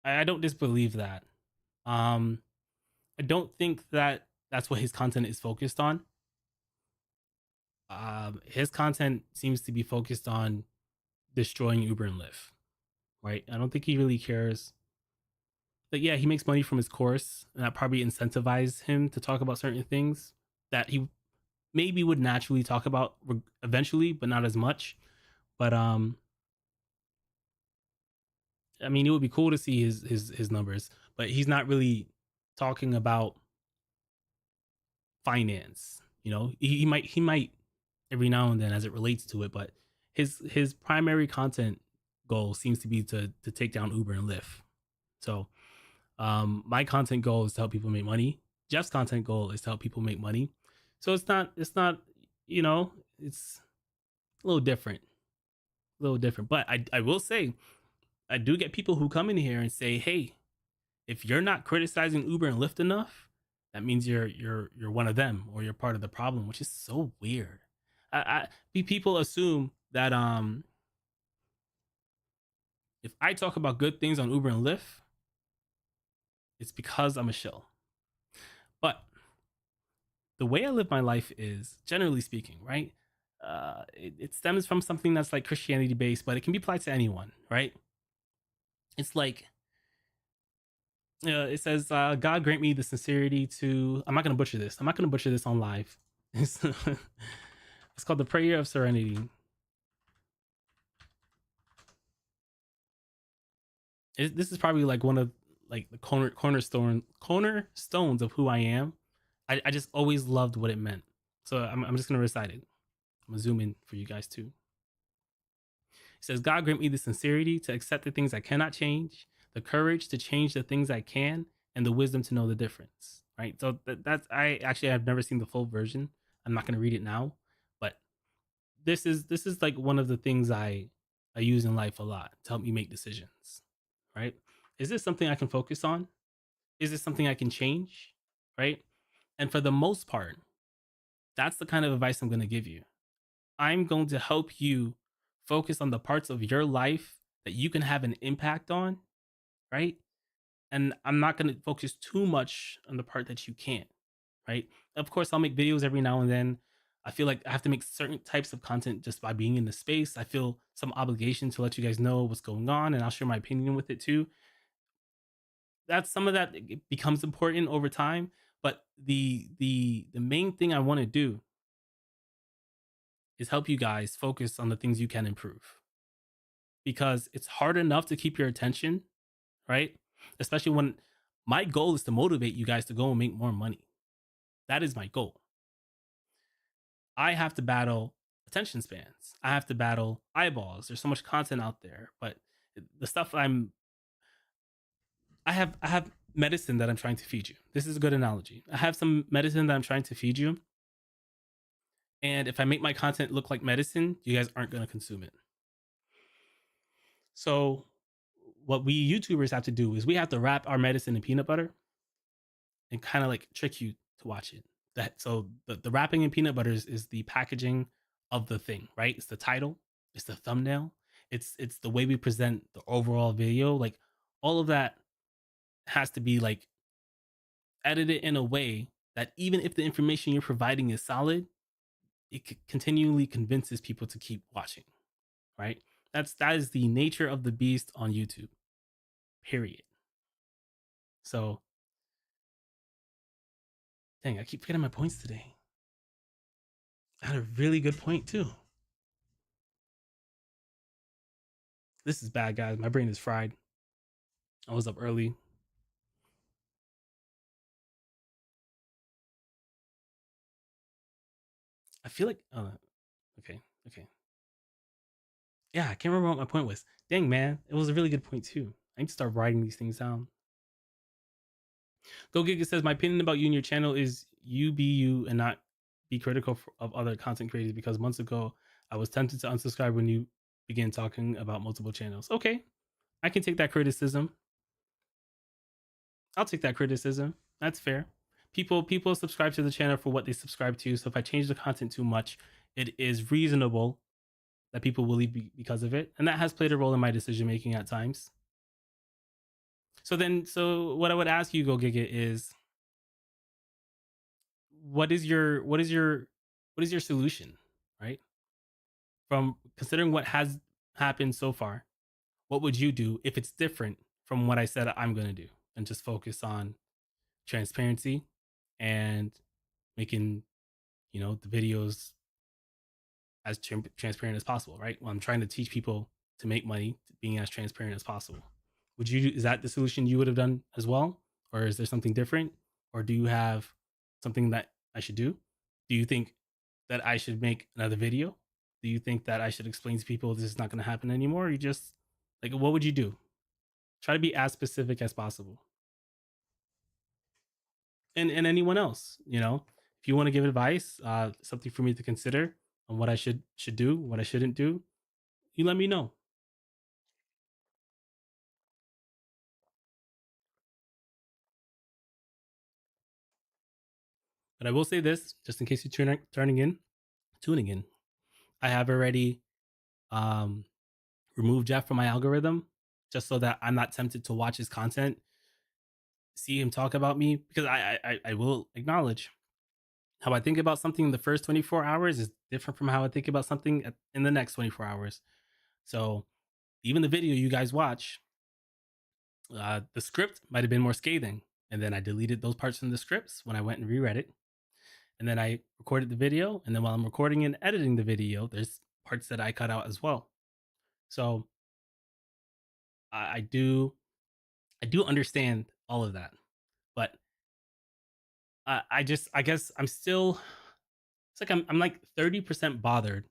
I don't disbelieve that. Um, I don't think that that's what his content is focused on. His content seems to be focused on destroying Uber and Lyft, right? I don't think he really cares. But yeah, he makes money from his course, and that probably incentivizes him to talk about certain things that he maybe would naturally talk about eventually, but not as much. But I mean, it would be cool to see his numbers, but he's not really talking about finance. You know, he might every now and then as it relates to it, but his primary content goal seems to be to take down Uber and Lyft. So my content goal is to help people make money. Jeff's content goal is to help people make money. So it's not you know it's a little different, a little different. But I will say I do get people who come in here and say, hey, if you're not criticizing Uber and Lyft enough, that means you're one of them or you're part of the problem, which is so weird. People assume that if I talk about good things on Uber and Lyft, it's because I'm a shill. But the way I live my life is, generally speaking, right? It stems from something that's like Christianity based, but it can be applied to anyone, right? It's like it says, God grant me the sincerity to. I'm not going to butcher this. I'm not going to butcher this on live. It's called the Prayer of Serenity. This is probably like one of like the cornerstones of who I am. I just always loved what it meant. So I'm just going to recite it. I'm going to zoom in for you guys too. It says, God grant me the sincerity to accept the things I cannot change, the courage to change the things I can, and the wisdom to know the difference. Right. So that's I actually have never seen the full version. I'm not going to read it now, but this is like one of the things I use in life a lot to help me make decisions. Right. Is this something I can focus on? Is this something I can change? Right. And for the most part, that's the kind of advice I'm going to give you. I'm going to help you focus on the parts of your life that you can have an impact on, right? And I'm not going to focus too much on the part that you can't, right? Of course, I'll make videos every now and then. I feel like I have to make certain types of content just by being in the space. I feel some obligation to let you guys know what's going on, and I'll share my opinion with it too. That's some of that it becomes important over time, but the main thing I want to do is help you guys focus on the things you can improve, because it's hard enough to keep your attention, right? Especially when my goal is to motivate you guys to go and make more money. That is my goal. I have to battle attention spans. I have to battle eyeballs. There's so much content out there, but the stuff I have medicine that I'm trying to feed you. This is a good analogy. I have some medicine that I'm trying to feed you, and if I make my content look like medicine, you guys aren't going to consume it. So what we YouTubers have to do is we have to wrap our medicine in peanut butter and kind of like trick you to watch it. that so the wrapping in peanut butter is the packaging of the thing, right? It's the title, it's the thumbnail, it's the way we present the overall video. Like all of that has to be like edited in a way that even if the information you're providing is solid, it continually convinces people to keep watching, right? That is the nature of the beast on YouTube. Period. So, dang, I keep forgetting my points today. I had a really good point too. This is bad, guys. My brain is fried. I was up early. I feel like, okay, okay. Yeah, I can't remember what my point was. Dang, man, it was a really good point too. I need to start writing these things down. Go Giga says, my opinion about you and your channel is you be you and not be critical of other content creators, because months ago I was tempted to unsubscribe when you began talking about multiple channels. Okay, I can take that criticism. I'll take that criticism. That's fair. People subscribe to the channel for what they subscribe to. So if I change the content too much, it is reasonable that people will leave because of it, and that has played a role in my decision making at times. So what I would ask you, Go Giga, is what is your solution, right? From considering what has happened so far, what would you do if it's different from what I said I'm going to do, and just focus on transparency and making, the videos as transparent as possible, right? Well, I'm trying to teach people to make money, being as transparent as possible. Is that the solution you would have done as well? Or is there something different? Or do you have something that I should do? Do you think that I should make another video? Do you think that I should explain to people this is not going to happen anymore? Or you just, like, what would you do? Try to be as specific as possible. And anyone else, if you want to give advice, something for me to consider on what I should do, what I shouldn't do, you let me know. But I will say this, just in case you're tuning in, I have already um, removed Jeff from my algorithm, just so that I'm not tempted to watch his content, see him talk about me, because I will acknowledge how I think about something in the first 24 hours is different from how I think about something in the next 24 hours. So even the video you guys watch, the script might have been more scathing, and then I deleted those parts from the scripts when I went and reread it, and then I recorded the video, and then while I'm recording and editing the video, there's parts that I cut out as well. So I do understand all of that, but I guess I'm still, it's like I'm like 30% bothered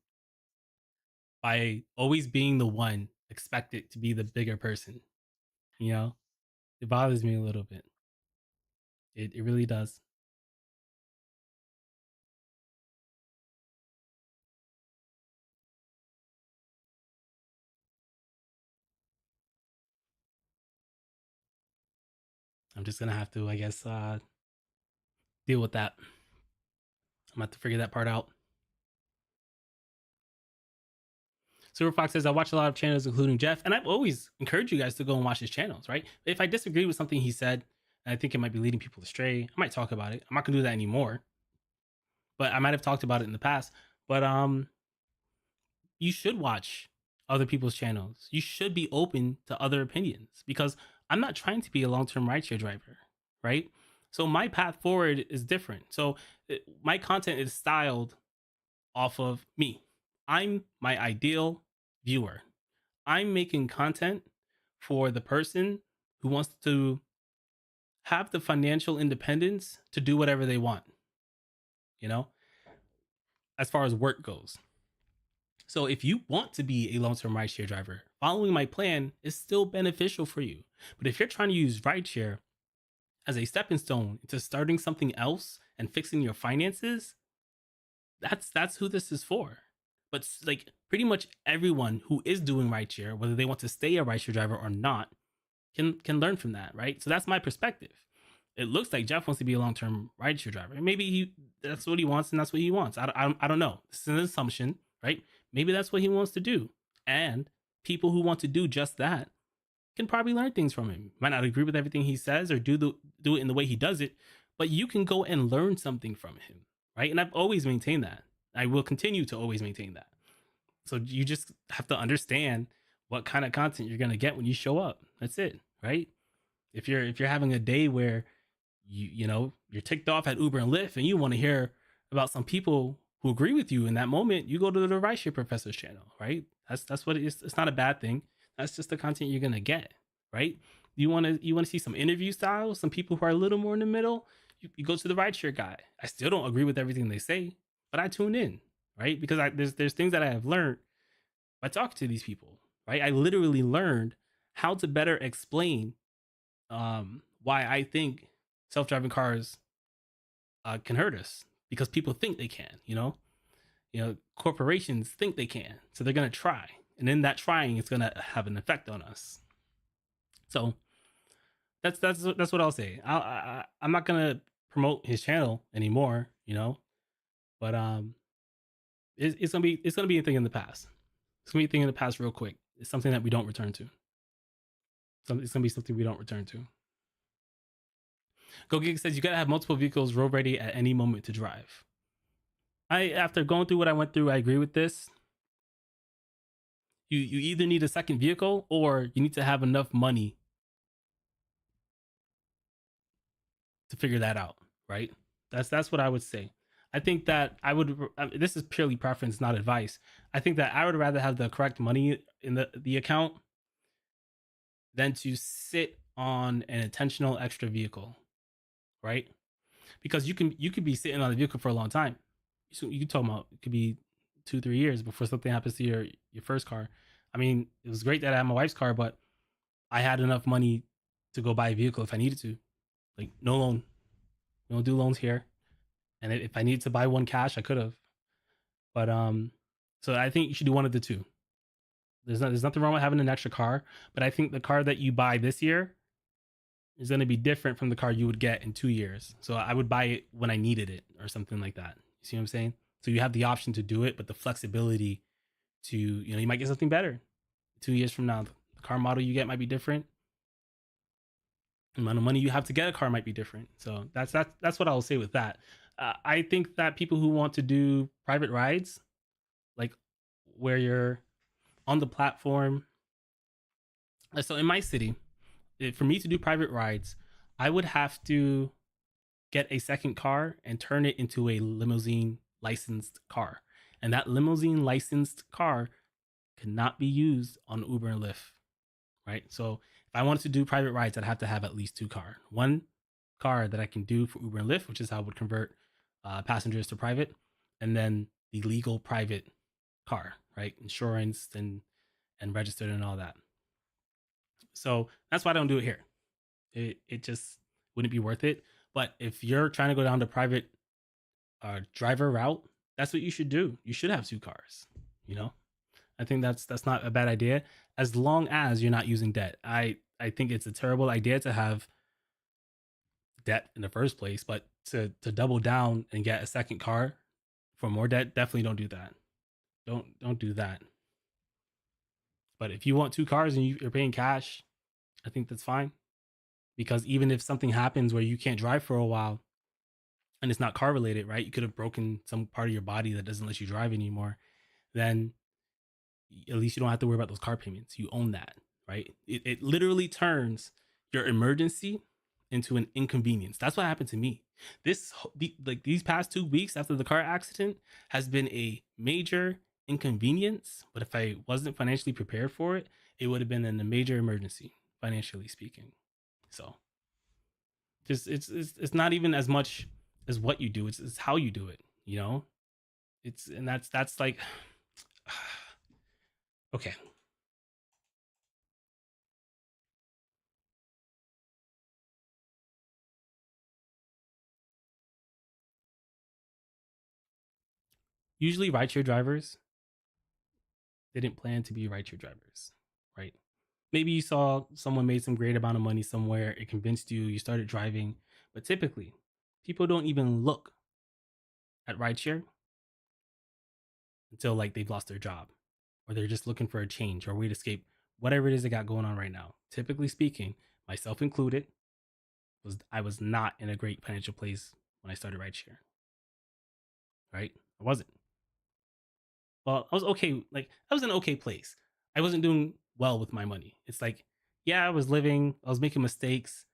by always being the one expected to be the bigger person. You know, it bothers me a little bit. It really does. I'm just gonna have to, I guess, deal with that. I'm gonna have to figure that part out. Silver Fox says, I watch a lot of channels, including Jeff, and I've always encouraged you guys to go and watch his channels, right? If I disagree with something he said, and I think it might be leading people astray, I might talk about it. I'm not gonna do that anymore, but I might have talked about it in the past. But you should watch other people's channels. You should be open to other opinions, because I'm not trying to be a long-term rideshare driver, right? So my path forward is different. So my content is styled off of me. I'm my ideal viewer. I'm making content for the person who wants to have the financial independence to do whatever they want, you know, as far as work goes. So if you want to be a long-term rideshare driver, following my plan is still beneficial for you. But if you're trying to use rideshare as a stepping stone to starting something else and fixing your finances, that's who this is for. But like pretty much everyone who is doing rideshare, whether they want to stay a rideshare driver or not, can learn from that, right? So that's my perspective. it looks like Jeff wants to be a long-term rideshare driver. Maybe that's what he wants, and that's what he wants. I don't know. This is an assumption, right? Maybe that's what he wants to do. And people who want to do just that can probably learn things from him. Might not agree with everything he says or do it in the way he does it, but you can go and learn something from him, right? And I've always maintained that. I will continue to always maintain that. So you just have to understand what kind of content you're gonna get when you show up. That's it, right? If you're having a day where you're ticked off at Uber and Lyft and you want to hear about some people who agree with you in that moment, you go to the Rideshare Professor's channel, right? That's what it is. It's not a bad thing. That's just the content you're gonna get, right? You want to see some interview styles, some people who are a little more in the middle. You go to the Rideshare guy. I still don't agree with everything they say, but I tune in, right? Because there's things that I have learned by talking to these people, right? I literally learned how to better explain why I think self-driving cars can hurt us because people think they can. Corporations think they can, so they're gonna try, and then that trying is gonna have an effect on us. So that's what I'll say. I'm not gonna promote his channel anymore, but it's gonna be a thing in the past. It's gonna be a thing in the past real quick. It's something that we don't return to. It's gonna be something we don't return to. Go Gig says you gotta have multiple vehicles road ready at any moment to drive. After going through what I went through, I agree with this. You either need a second vehicle or you need to have enough money to figure that out, right? That's what I would say. I think that this is purely preference, not advice. I think that I would rather have the correct money in the account than to sit on an intentional extra vehicle, right? Because you could be sitting on the vehicle for a long time. So you can talk about it could be 2-3 years before something happens to your first car. I mean, it was great that I had my wife's car, but I had enough money to go buy a vehicle if I needed to. Like no loan, we don't do loans here. And if I needed to buy one cash, I could have. But so I think you should do one of the two. There's nothing wrong with having an extra car, but I think the car that you buy this year is going to be different from the car you would get in 2 years. So I would buy it when I needed it or something like that. You see what I'm saying? So you have the option to do it, but the flexibility to, you might get something better 2 years from now. The car model you get might be different. The amount of money you have to get a car might be different. So that's what I'll say with that. I think that people who want to do private rides, like where you're on the platform. So in my city, for me to do private rides, I would have to get a second car and turn it into a limousine licensed car. And that limousine licensed car cannot be used on Uber and Lyft, right? So if I wanted to do private rides, I'd have to have at least two cars. One car that I can do for Uber and Lyft, which is how I would convert passengers to private, and then the legal private car, right? Insurance and registered and all that. So that's why I don't do it here. It just wouldn't be worth it. But if you're trying to go down the private driver route, that's what you should do. You should have two cars. I think that's not a bad idea, as long as you're not using debt. I think it's a terrible idea to have debt in the first place, but to double down and get a second car for more debt, definitely don't do that. Don't do that. But if you want two cars and you're paying cash, I think that's fine. Because even if something happens where you can't drive for a while and it's not car related, right? You could have broken some part of your body that doesn't let you drive anymore. Then at least you don't have to worry about those car payments. You own that, right? It literally turns your emergency into an inconvenience. That's what happened to me. These past 2 weeks after the car accident has been a major inconvenience. But if I wasn't financially prepared for it, it would have been a major emergency, financially speaking. So just it's not even as much as what you do, it's how you do it. That's like okay. Usually rideshare drivers didn't plan to be rideshare drivers, right? Maybe you saw someone made some great amount of money somewhere, it convinced you, you started driving, But typically, people don't even look at rideshare until like they've lost their job or they're just looking for a change or a way to escape whatever it is they got going on right now. Typically speaking, myself included, I was not in a great financial place when I started rideshare. Right? I wasn't. Well, I was okay. Like I was in an okay place. I wasn't doing well with my money. It's like, yeah, I was living. I was making mistakes,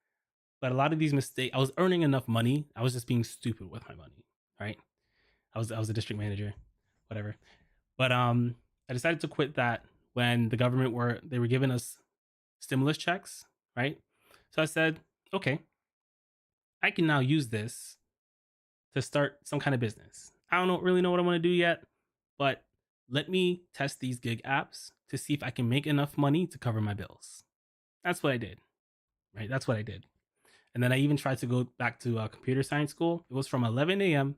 but a lot of these mistakes, I was earning enough money. I was just being stupid with my money. Right? I was a district manager, whatever. But I decided to quit that when the government were giving us stimulus checks, right? So I said, okay, I can now use this to start some kind of business. I don't really know what I want to do yet, but let me test these gig apps to see if I can make enough money to cover my bills. That's what I did, right? That's what I did. And then I even tried to go back to computer science school. It was from 11 a.m.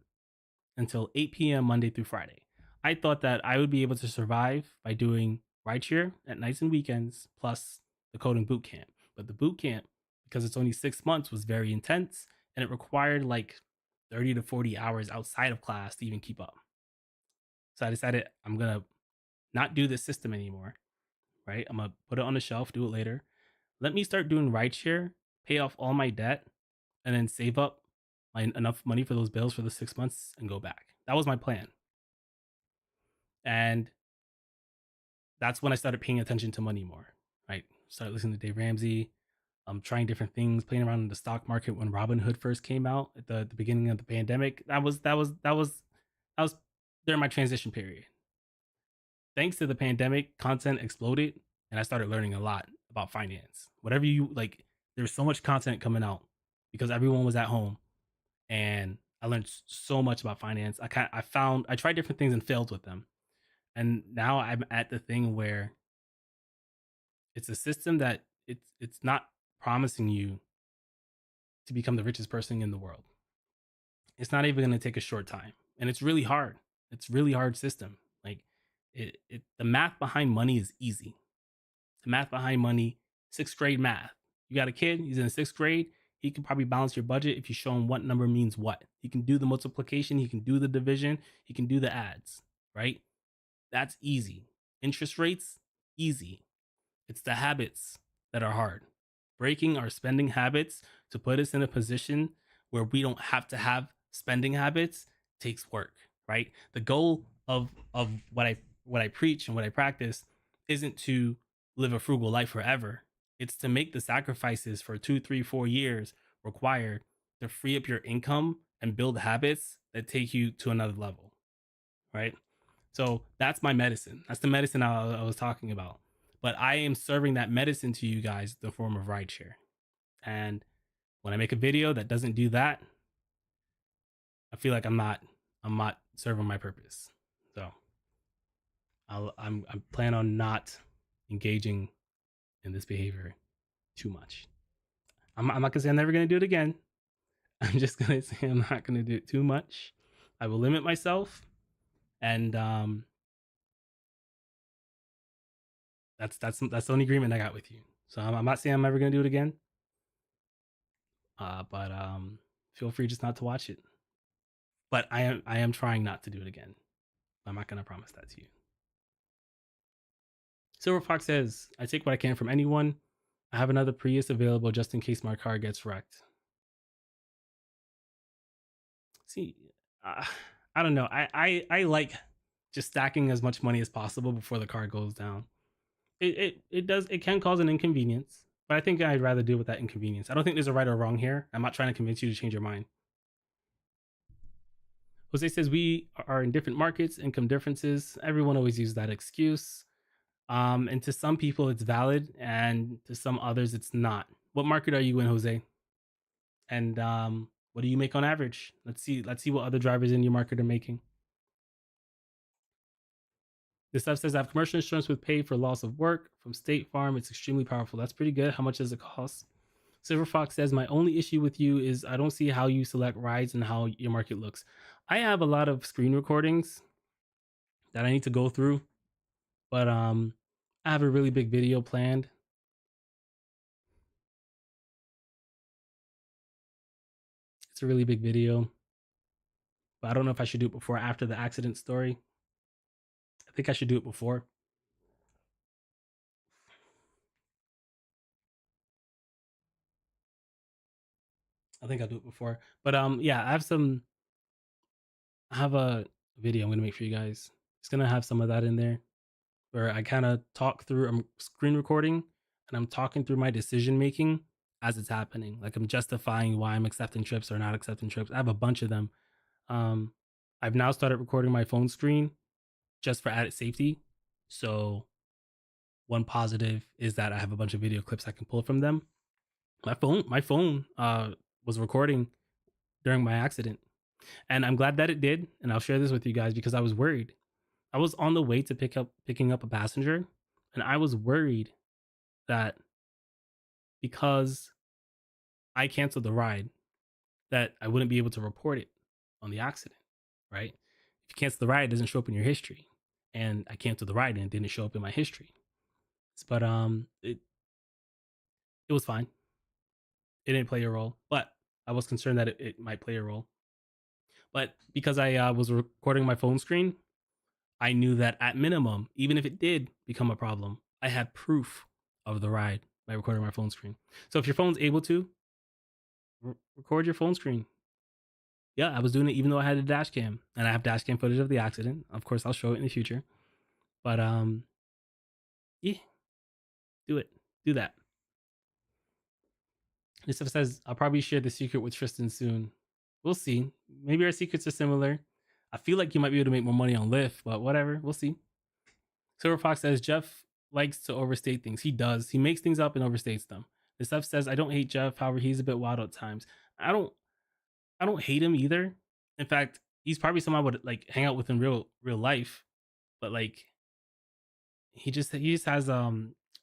until 8 p.m. Monday through Friday. I thought that I would be able to survive by doing rideshare at nights and weekends, plus the coding boot camp. But the boot camp, because it's only 6 months, was very intense and it required like 30 to 40 hours outside of class to even keep up. So I decided I'm going to not do this system anymore, right? I'm going to put it on the shelf, do it later. Let me start doing rideshare, pay off all my debt, and then save up enough money for those bills for the 6 months and go back. That was my plan. And that's when I started paying attention to money more, right? Started listening to Dave Ramsey, trying different things, playing around in the stock market when Robinhood first came out at the beginning of the pandemic. That was during my transition period. Thanks to the pandemic, content exploded, and I started learning a lot about finance. Whatever you like, there's so much content coming out because everyone was at home, and I learned so much about finance. I tried different things and failed with them, and now I'm at the thing where it's a system that it's not promising you to become the richest person in the world. It's not even going to take a short time, and it's really hard. It's really hard system. Like the math behind money is easy. The math behind money, sixth grade math. You got a kid, he's in sixth grade. He can probably balance your budget if you show him what number means what. He can do the multiplication, he can do the division, he can do the adds, right? That's easy. Interest rates, easy. It's the habits that are hard. Breaking our spending habits to put us in a position where we don't have to have spending habits takes work, right? The goal of what I preach and what I practice isn't to live a frugal life forever. It's to make the sacrifices for 2, 3, 4 years required to free up your income and build habits that take you to another level, right? So that's my medicine. That's the medicine I was talking about. But I am serving that medicine to you guys in the form of rideshare. And when I make a video that doesn't do that, I feel like I'm not serving my purpose. So I'm plan on not engaging in this behavior too much. I'm not gonna say I'm never gonna do it again. I'm just gonna say I'm not gonna do it too much. I will limit myself, and that's the only agreement I got with you. So I'm not saying I'm ever gonna do it again, but feel free just not to watch it. But I am trying not to do it again. I'm not gonna promise that to you. Silver Fox says, I take what I can from anyone. I have another Prius available just in case my car gets wrecked. See, uh, I don't know. I like just stacking as much money as possible before the car goes down. It can cause an inconvenience, but I think I'd rather deal with that inconvenience. I don't think there's a right or wrong here. I'm not trying to convince you to change your mind. Jose says we are in different markets, income differences. Everyone always uses that excuse. And to some people it's valid, and to some others it's not. What market are you in, Jose? And what do you make on average? Let's see what other drivers in your market are making. This stuff says I have commercial insurance with pay for loss of work from State Farm. It's extremely powerful. That's pretty good. How much does it cost? Silver Fox says my only issue with you is I don't see how you select rides and how your market looks. I have a lot of screen recordings that I need to go through, but I have a really big video planned. It's a really big video, but I don't know if I should do it before or after the accident story. I think I should do it before. I think I'll do it before. But yeah, I have a video I'm gonna make for you guys. It's gonna have some of that in there where I kind of talk through. I'm screen recording and I'm talking through my decision making as it's happening. Like I'm justifying why I'm accepting trips or not accepting trips. I have a bunch of them. Um, I've now started recording my phone screen just for added safety. So one positive is that I have a bunch of video clips I can pull from them. My phone was recording during my accident, and I'm glad that it did. And I'll share this with you guys because I was worried. I was on the way to picking up a passenger, and I was worried that because I canceled the ride, that I wouldn't be able to report it on the accident. Right? If you cancel the ride, it doesn't show up in your history, and I canceled the ride and it didn't show up in my history. But it was fine. It didn't play a role, but I was concerned that it might play a role. But because I was recording my phone screen, I knew that at minimum, even if it did become a problem, I had proof of the ride by recording my phone screen. So if your phone's able to record your phone screen, yeah, I was doing it even though I had a dash cam and I have dash cam footage of the accident. Of course, I'll show it in the future. But yeah, do it. Do that. This stuff says I'll probably share the secret with Tristan soon. We'll see. Maybe our secrets are similar. I feel like you might be able to make more money on Lyft, but whatever. We'll see. Silver Fox says Jeff likes to overstate things. He does. He makes things up and overstates them. This stuff says I don't hate Jeff. However, he's a bit wild at times. I don't. I don't hate him either. In fact, he's probably someone I would like hang out with in real life. But like, he just has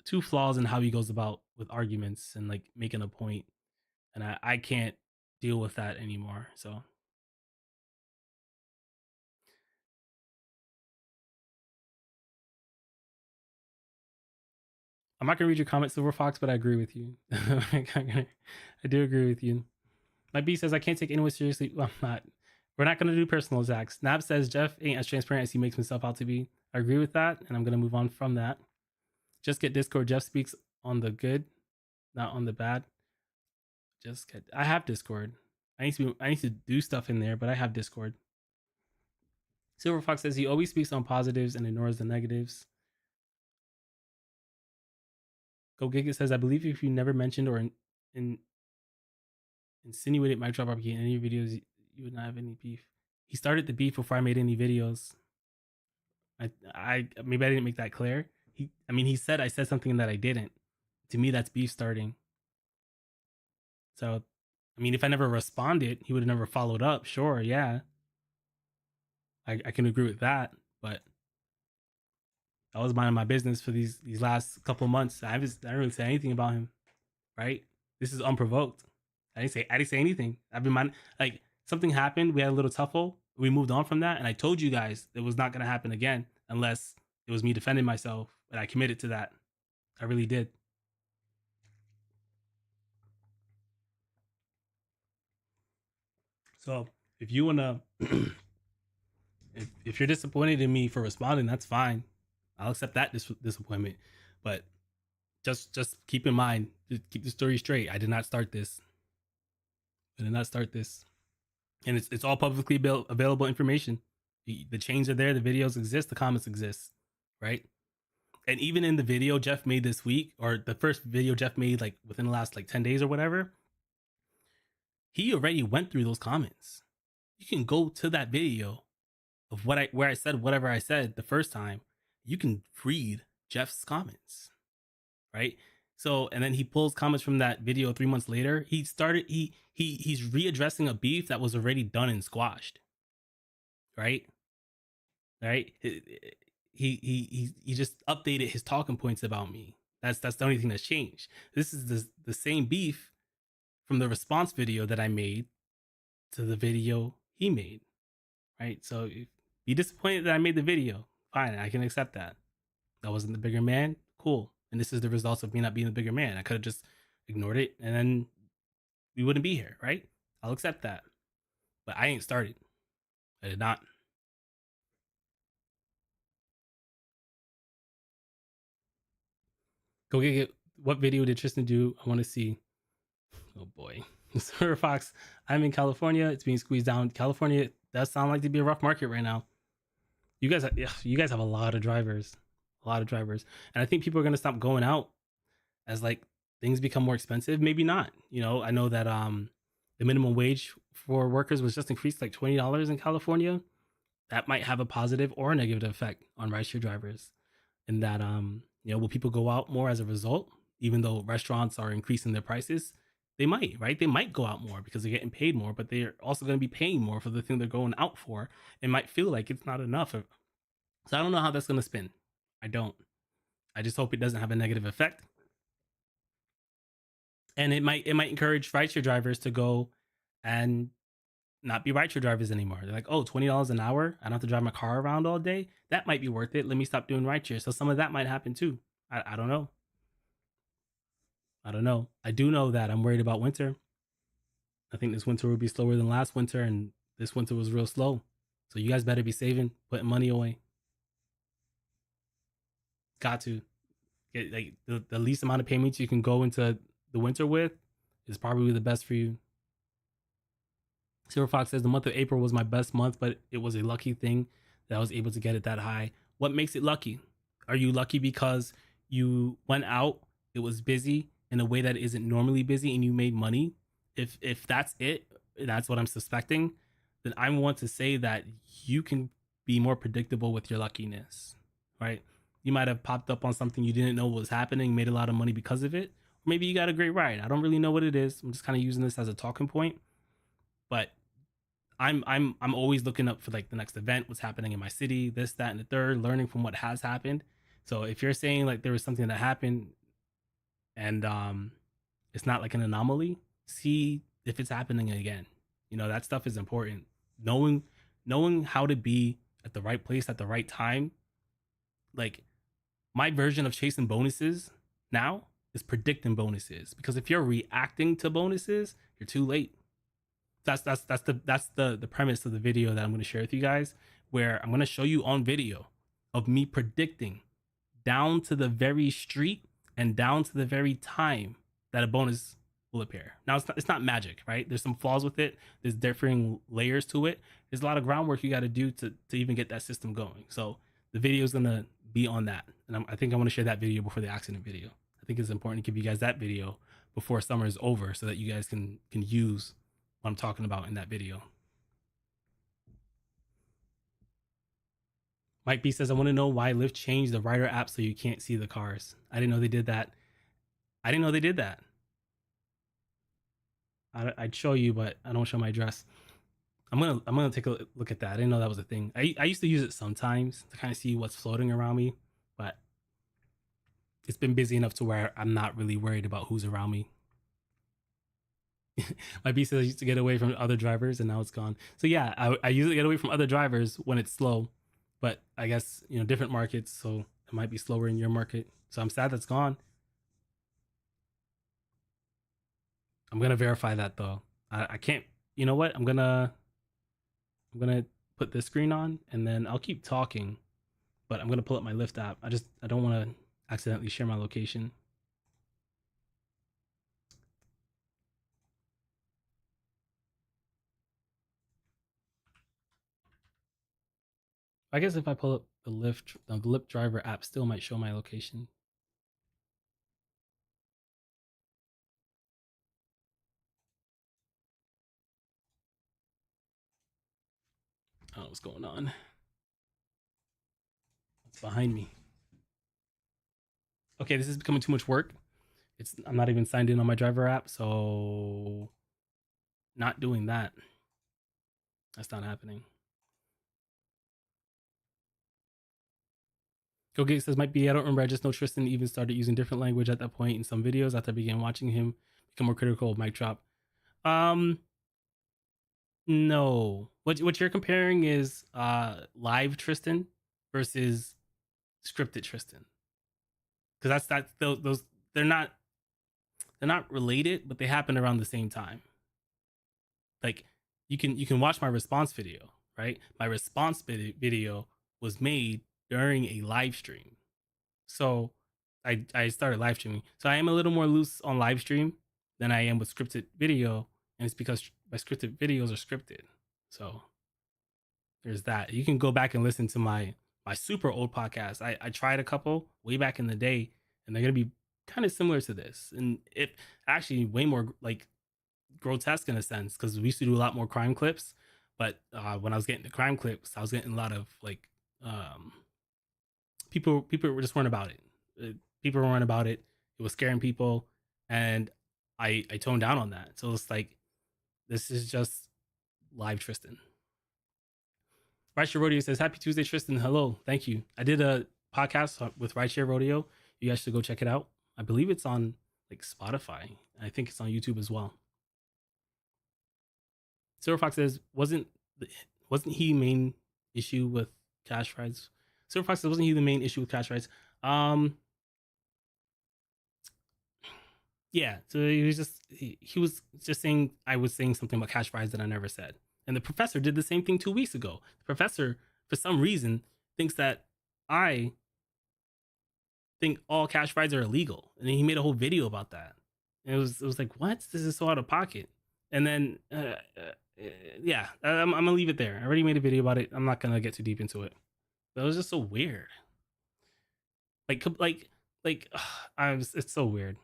two flaws in how he goes about with arguments and like making a point, and I can't deal with that anymore. So I'm not gonna read your comment, Silver Fox, but I agree with you. I do agree with you. My B says I can't take anyone seriously. Well, I'm not. We're not gonna do personal attacks. Nab says Jeff ain't as transparent as he makes himself out to be. I agree with that, and I'm gonna move on from that. Just get Discord. Jeff speaks on the good, not on the bad. Just get. I have Discord. I need to do stuff in there, but I have Discord. Silver Fox says he always speaks on positives and ignores the negatives. Go Giga says I believe if you never mentioned or in insinuated my drop barbecue in any videos, you would not have any beef. He started the beef before I made any videos. I maybe I didn't make that clear. He said I said something that I didn't. To me, that's beef starting. So, if I never responded, he would have never followed up. Sure, yeah, I can agree with that. But I was minding my business for these last couple of months. I didn't really say anything about him, right? This is unprovoked. I didn't say anything. I've been mind like something happened. We had a little tuffle. We moved on from that, and I told you guys it was not going to happen again unless it was me defending myself. And I committed to that. I really did. So if you wanna, if you're disappointed in me for responding, that's fine. I'll accept that disappointment. But just keep in mind, keep the story straight. I did not start this. I did not start this, and it's all publicly available information. The chains are there. The videos exist. The comments exist, right? And even in the video Jeff made this week, or the first video Jeff made like within the last like 10 days or whatever, he already went through those comments. You can go to that video of where I said whatever I said the first time. You can read Jeff's comments, right? So, and then he pulls comments from that video 3 months later. He's readdressing a beef that was already done and squashed, right? Right? He just updated his talking points about me. That's the only thing that's changed. This is the same beef from the response video that I made to the video he made, right? So if be disappointed that I made the video, fine, I can accept that. I wasn't the bigger man, cool. And this is the results of me not being the bigger man. I could have just ignored it and then we wouldn't be here, right? I'll accept that. But I ain't started. I did not. Go get what video did Tristan do? I want to see. Oh boy. Sir Fox, I'm in California. It's being squeezed down. California does sound like to be a rough market right now. You guys have a lot of drivers. A lot of drivers. And I think people are gonna stop going out as like things become more expensive. Maybe not. You know, I know that the minimum wage for workers was just increased like $20 in California. That might have a positive or a negative effect on rideshare drivers. And that you know, will people go out more as a result? Even though restaurants are increasing their prices, they might, right? They might go out more because they're getting paid more, but they're also going to be paying more for the thing they're going out for. It might feel like it's not enough. So I don't know how that's going to spin. I don't. I just hope it doesn't have a negative effect. And it might encourage rideshare drivers to go and not be rideshare drivers anymore. They're like, oh, $20 an hour. I don't have to drive my car around all day. That might be worth it. Let me stop doing rideshare. So some of that might happen too. I don't know. I don't know. I do know that I'm worried about winter. I think this winter will be slower than last winter, and this winter was real slow. So you guys better be saving, putting money away. Got to get like the least amount of payments you can go into the winter with is probably the best for you. Silver Fox says the month of April was my best month, but it was a lucky thing that I was able to get it that high. What makes it lucky? Are you lucky because you went out, it was busy in a way that isn't normally busy, and you made money? If that's it, that's what I'm suspecting. Then I want to say that you can be more predictable with your luckiness, right? You might have popped up on something you didn't know was happening, made a lot of money because of it. Or maybe you got a great ride. I don't really know what it is. I'm just kind of using this as a talking point. But I'm always looking up for like the next event, what's happening in my city, this, that, and the third, learning from what has happened. So if you're saying like there was something that happened and it's not like an anomaly, see if it's happening again. You know, that stuff is important. Knowing knowing how to be at the right place at the right time. Like my version of chasing bonuses now is predicting bonuses, because if you're reacting to bonuses, you're too late. That's the premise of the video that I'm going to share with you guys, where I'm going to show you on video of me predicting down to the very street and down to the very time that a bonus will appear. Now it's not magic, right? There's some flaws with it. There's differing layers to it. There's a lot of groundwork you got to do to even get that system going. So the video is gonna be on that, and I think I want to share that video before the accident video. I think it's important to give you guys that video before summer is over, so that you guys can use what I'm talking about in that video. Mike B says, I want to know why Lyft changed the rider app so you can't see the cars. I didn't know they did that. I didn't know they did that. I'd show you, but I don't show my address. I'm gonna take a look at that. I didn't know that was a thing. I used to use it sometimes to kind of see what's floating around me, but it's been busy enough to where I'm not really worried about who's around me. My B says I used to get away from other drivers and now it's gone. So yeah, I usually get away from other drivers when it's slow, but I guess, you know, different markets, so it might be slower in your market. So I'm sad that's gone. I'm gonna verify that though. I can't. You know what? I'm gonna put this screen on and then I'll keep talking, but I'm gonna pull up my Lyft app. I don't want to accidentally share my location. I guess if I pull up the Lyft driver app still might show my location. I don't know what's going on. It's behind me. Okay, this is becoming too much work. I'm not even signed in on my driver app, so not doing that. That's not happening. Okay, says might be. I don't remember. I just know Tristan even started using different language at that point in some videos after I began watching him become more critical of mic drop. Um, no. What you're comparing is live Tristan versus scripted Tristan, because that's those they're not related, but they happen around the same time. Like you can watch my response video, right? My response video was made during a live stream. So I started live streaming. So I am a little more loose on live stream than I am with scripted video, and it's because my scripted videos are scripted. So there's that. You can go back and listen to my super old podcast. I tried a couple way back in the day, and they're gonna be kind of similar to this, and it actually way more like grotesque in a sense because we used to do a lot more crime clips. But when I was getting the crime clips, I was getting a lot of like um, people were just weren't about it. People weren't about it. It was scaring people, and I toned down on that. So it's like this is just live Tristan. Rideshare Rodeo says, Happy Tuesday, Tristan. Hello. Thank you. I did a podcast with Rideshare Rodeo. You guys should go check it out. I believe it's on like Spotify. I think it's on YouTube as well. Silver Fox says, wasn't he main issue with cash rides? Silver Fox says, wasn't he the main issue with cash rides? Yeah, so he was just saying I was saying something about cash rides that I never said. And the professor did the same thing 2 weeks ago. The professor, for some reason, thinks that I think all cash rides are illegal, and he made a whole video about that. And it was like, what? This is so out of pocket. And then, yeah, I'm gonna leave it there. I already made a video about it. I'm not gonna get too deep into it. But it was just so weird. Like, it's so weird.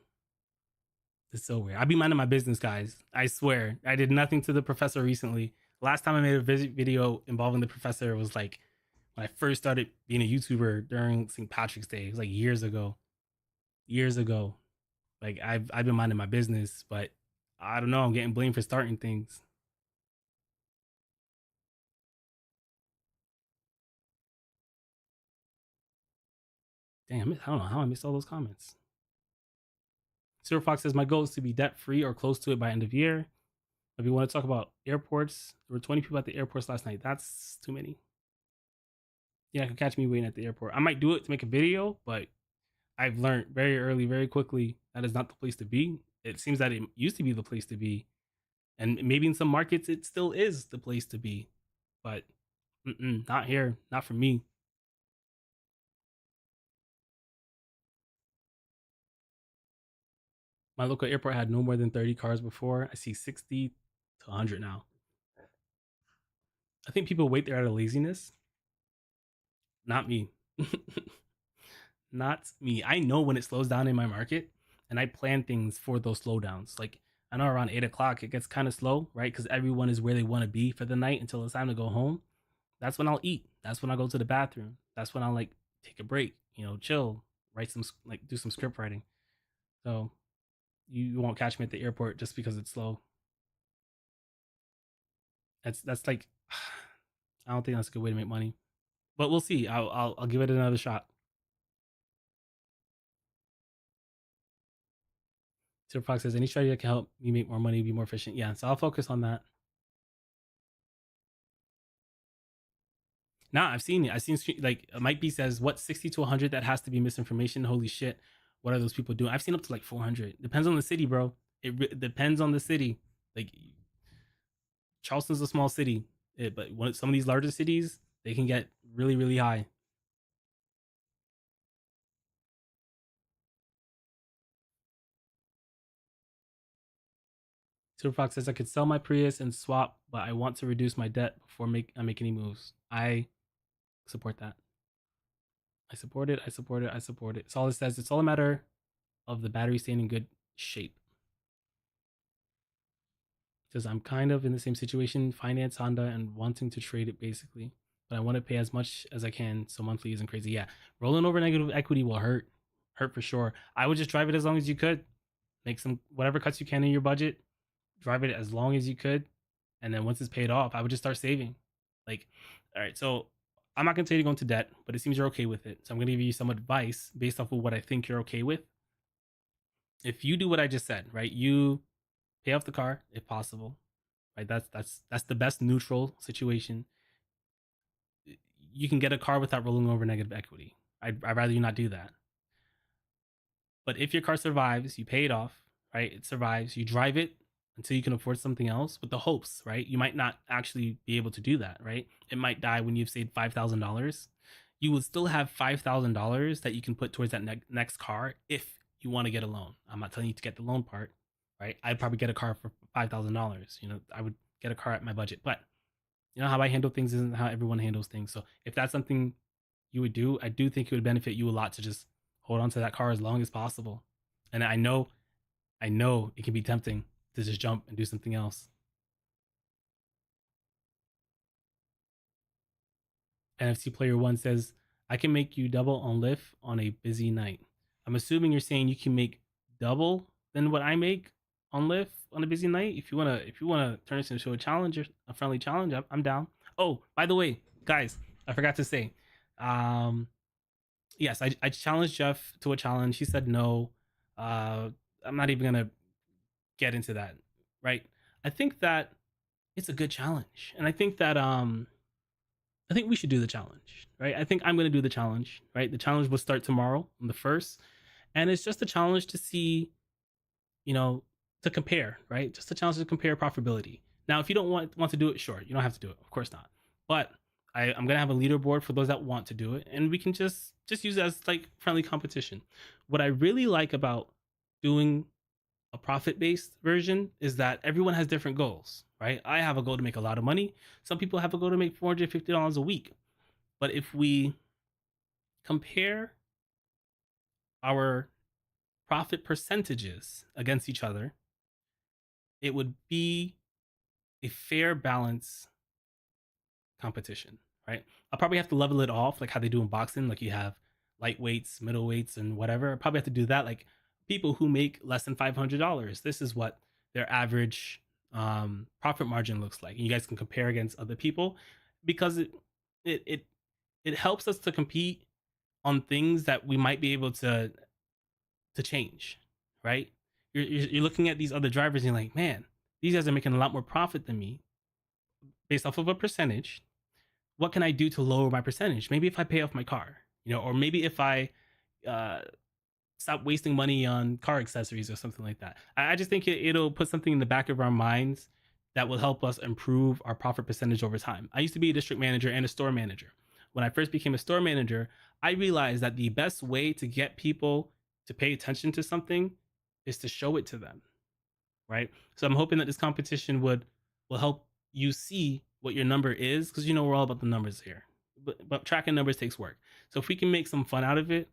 It's so weird. I be minding my business, guys. I swear. I did nothing to the professor recently. Last time I made a video involving the professor was like when I first started being a YouTuber during St. Patrick's Day. It was like years ago. Years ago. Like I've been minding my business, but I don't know. I'm getting blamed for starting things. Damn, I don't know how I missed all those comments. Silver Fox says my goal is to be debt free or close to it by end of year. If you want to talk about airports, there were 20 people at the airports last night. That's too many. Yeah, I could catch me waiting at the airport. I might do it to make a video, but I've learned very early, very quickly that is not the place to be. It seems that it used to be the place to be, and maybe in some markets it still is the place to be, but not here, not for me. My local airport had no more than 30 cars before. I see 60 to 100 now. I think people wait there out of laziness. Not me. Not me. I know when it slows down in my market, and I plan things for those slowdowns. Like I know around 8 o'clock it gets kind of slow, right? Because everyone is where they want to be for the night until it's time to go home. That's when I'll eat. That's when I'll go to the bathroom. That's when I'll like take a break, chill, write some like do some script writing. So you won't catch me at the airport just because it's slow. That's like I don't think that's a good way to make money. But we'll see. I'll give it another shot. Silver Fox says any strategy that can help me make more money, be more efficient. Yeah, so I'll focus on that. Nah, I've seen it. I've seen like Mike B says what 60 to 100 that has to be misinformation. Holy shit, what are those people doing? I've seen up to like 400. Depends on the city, bro. It depends on the city. Like Charleston's a small city, but some of these larger cities they can get really really high. Silver Fox says I could sell my Prius and swap, but I want to reduce my debt before I make any moves. I support that. I support it. I support it. I support it. It's all it says. It's all a matter of the battery staying in good shape. Because I'm kind of in the same situation, finance Honda and wanting to trade it basically. But I want to pay as much as I can so monthly isn't crazy. Yeah, rolling over negative equity will hurt for sure. I would just drive it as long as you could, make some whatever cuts you can in your budget, drive it as long as you could, and then once it's paid off, I would just start saving. Like, all right, so I'm not gonna tell you to go into debt, but it seems you're okay with it. So I'm gonna give you some advice based off of what I think you're okay with. If you do what I just said, right, you pay off the car if possible, right? That's the best neutral situation. You can get a car without rolling over negative equity. I'd rather you not do that. But if your car survives, you pay it off, right? It survives. You drive it until you can afford something else with the hopes, right? You might not actually be able to do that, right? It might die when you've saved $5,000. You would still have $5,000 that you can put towards that next car if you want to get a loan. I'm not telling you to get the loan part, right? I'd probably get a car for $5,000. I would get a car at my budget, but how I handle things isn't how everyone handles things. So if that's something you would do, I do think it would benefit you a lot to just hold on to that car as long as possible. And I know it can be tempting to just jump and do something else. NFC Player One says, I can make you double on Lyft on a busy night. I'm assuming you're saying you can make double than what I make on Lyft on a busy night. If you wanna turn this into a challenge, a friendly challenge, I'm down. Oh, by the way, guys, I forgot to say, um, yes, I challenged Jeff to a challenge. He said no. Uh, I'm not even gonna get into that, right? I think that it's a good challenge, and I think we should do the challenge, right? I think I'm going to do the challenge, right? The challenge will start tomorrow on the first, and it's just a challenge to see, you know, to compare, right? Just a challenge to compare profitability. Now, if you don't want to do it, sure, you don't have to do it, of course not. But I'm gonna have a leaderboard for those that want to do it, and we can just use it as like friendly competition. What I really like about doing a profit based version is that everyone has different goals, right? I have a goal to make a lot of money. Some people have a goal to make $450 a week. But if we compare our profit percentages against each other, it would be a fair balance competition, right? I'll probably have to level it off like how they do in boxing. Like you have lightweights, middleweights, and whatever. I'll probably have to do that. Like people who make less than $500, this is what their average profit margin looks like. And you guys can compare against other people because it it it helps us to compete on things that we might be able to change, right? You're looking at these other drivers and you're like, man, these guys are making a lot more profit than me based off of a percentage. What can I do to lower my percentage? Maybe if I pay off my car, or maybe if I uh, stop wasting money on car accessories or something like that. I just think it'll put something in the back of our minds that will help us improve our profit percentage over time. I used to be a district manager and a store manager. When I first became a store manager, I realized that the best way to get people to pay attention to something is to show it to them, right? So I'm hoping that this competition will help you see what your number is, because we're all about the numbers here. But tracking numbers takes work. So if we can make some fun out of it,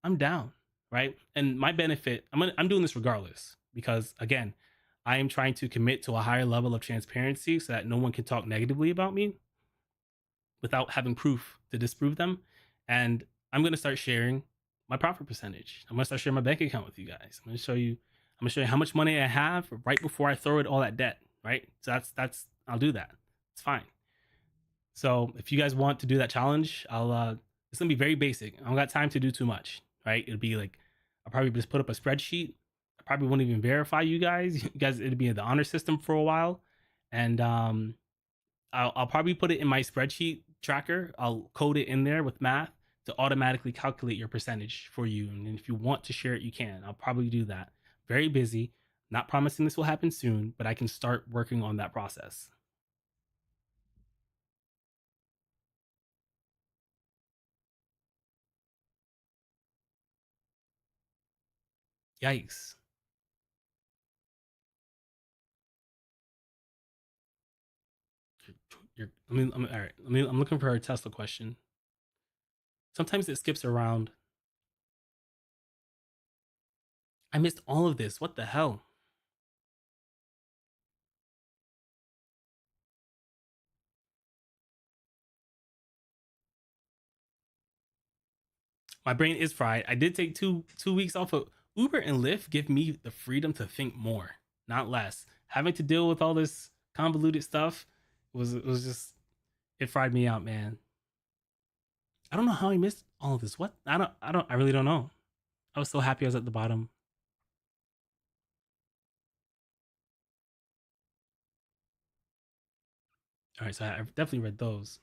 I'm down, right? And my benefit, I'm doing this regardless because again, I am trying to commit to a higher level of transparency so that no one can talk negatively about me without having proof to disprove them. And I'm gonna start sharing my profit percentage. I'm gonna start sharing my bank account with you guys. I'm gonna show you how much money I have right before I throw it all at debt, right? So that's I'll do that. It's fine. So if you guys want to do that challenge, it's gonna be very basic. I don't got time to do too much, right? It'll be like I'll probably just put up a spreadsheet. I probably won't even verify you guys. You guys, it'll be in the honor system for a while, and I'll probably put it in my spreadsheet tracker. I'll code it in there with math to automatically calculate your percentage for you. And if you want to share it, you can. I'll probably do that. Very busy. Not promising this will happen soon, but I can start working on that process. Yikes. All right. I'm looking for a Tesla question. Sometimes it skips around. I missed all of this. What the hell? My brain is fried. I did take two weeks off of Uber and Lyft. Give me the freedom to think more, not less. Having to deal with all this convoluted stuff was just it fried me out, man. I don't know how I missed all of this. What? I really don't know. I was so happy I was at the bottom. All right, so I've definitely read those.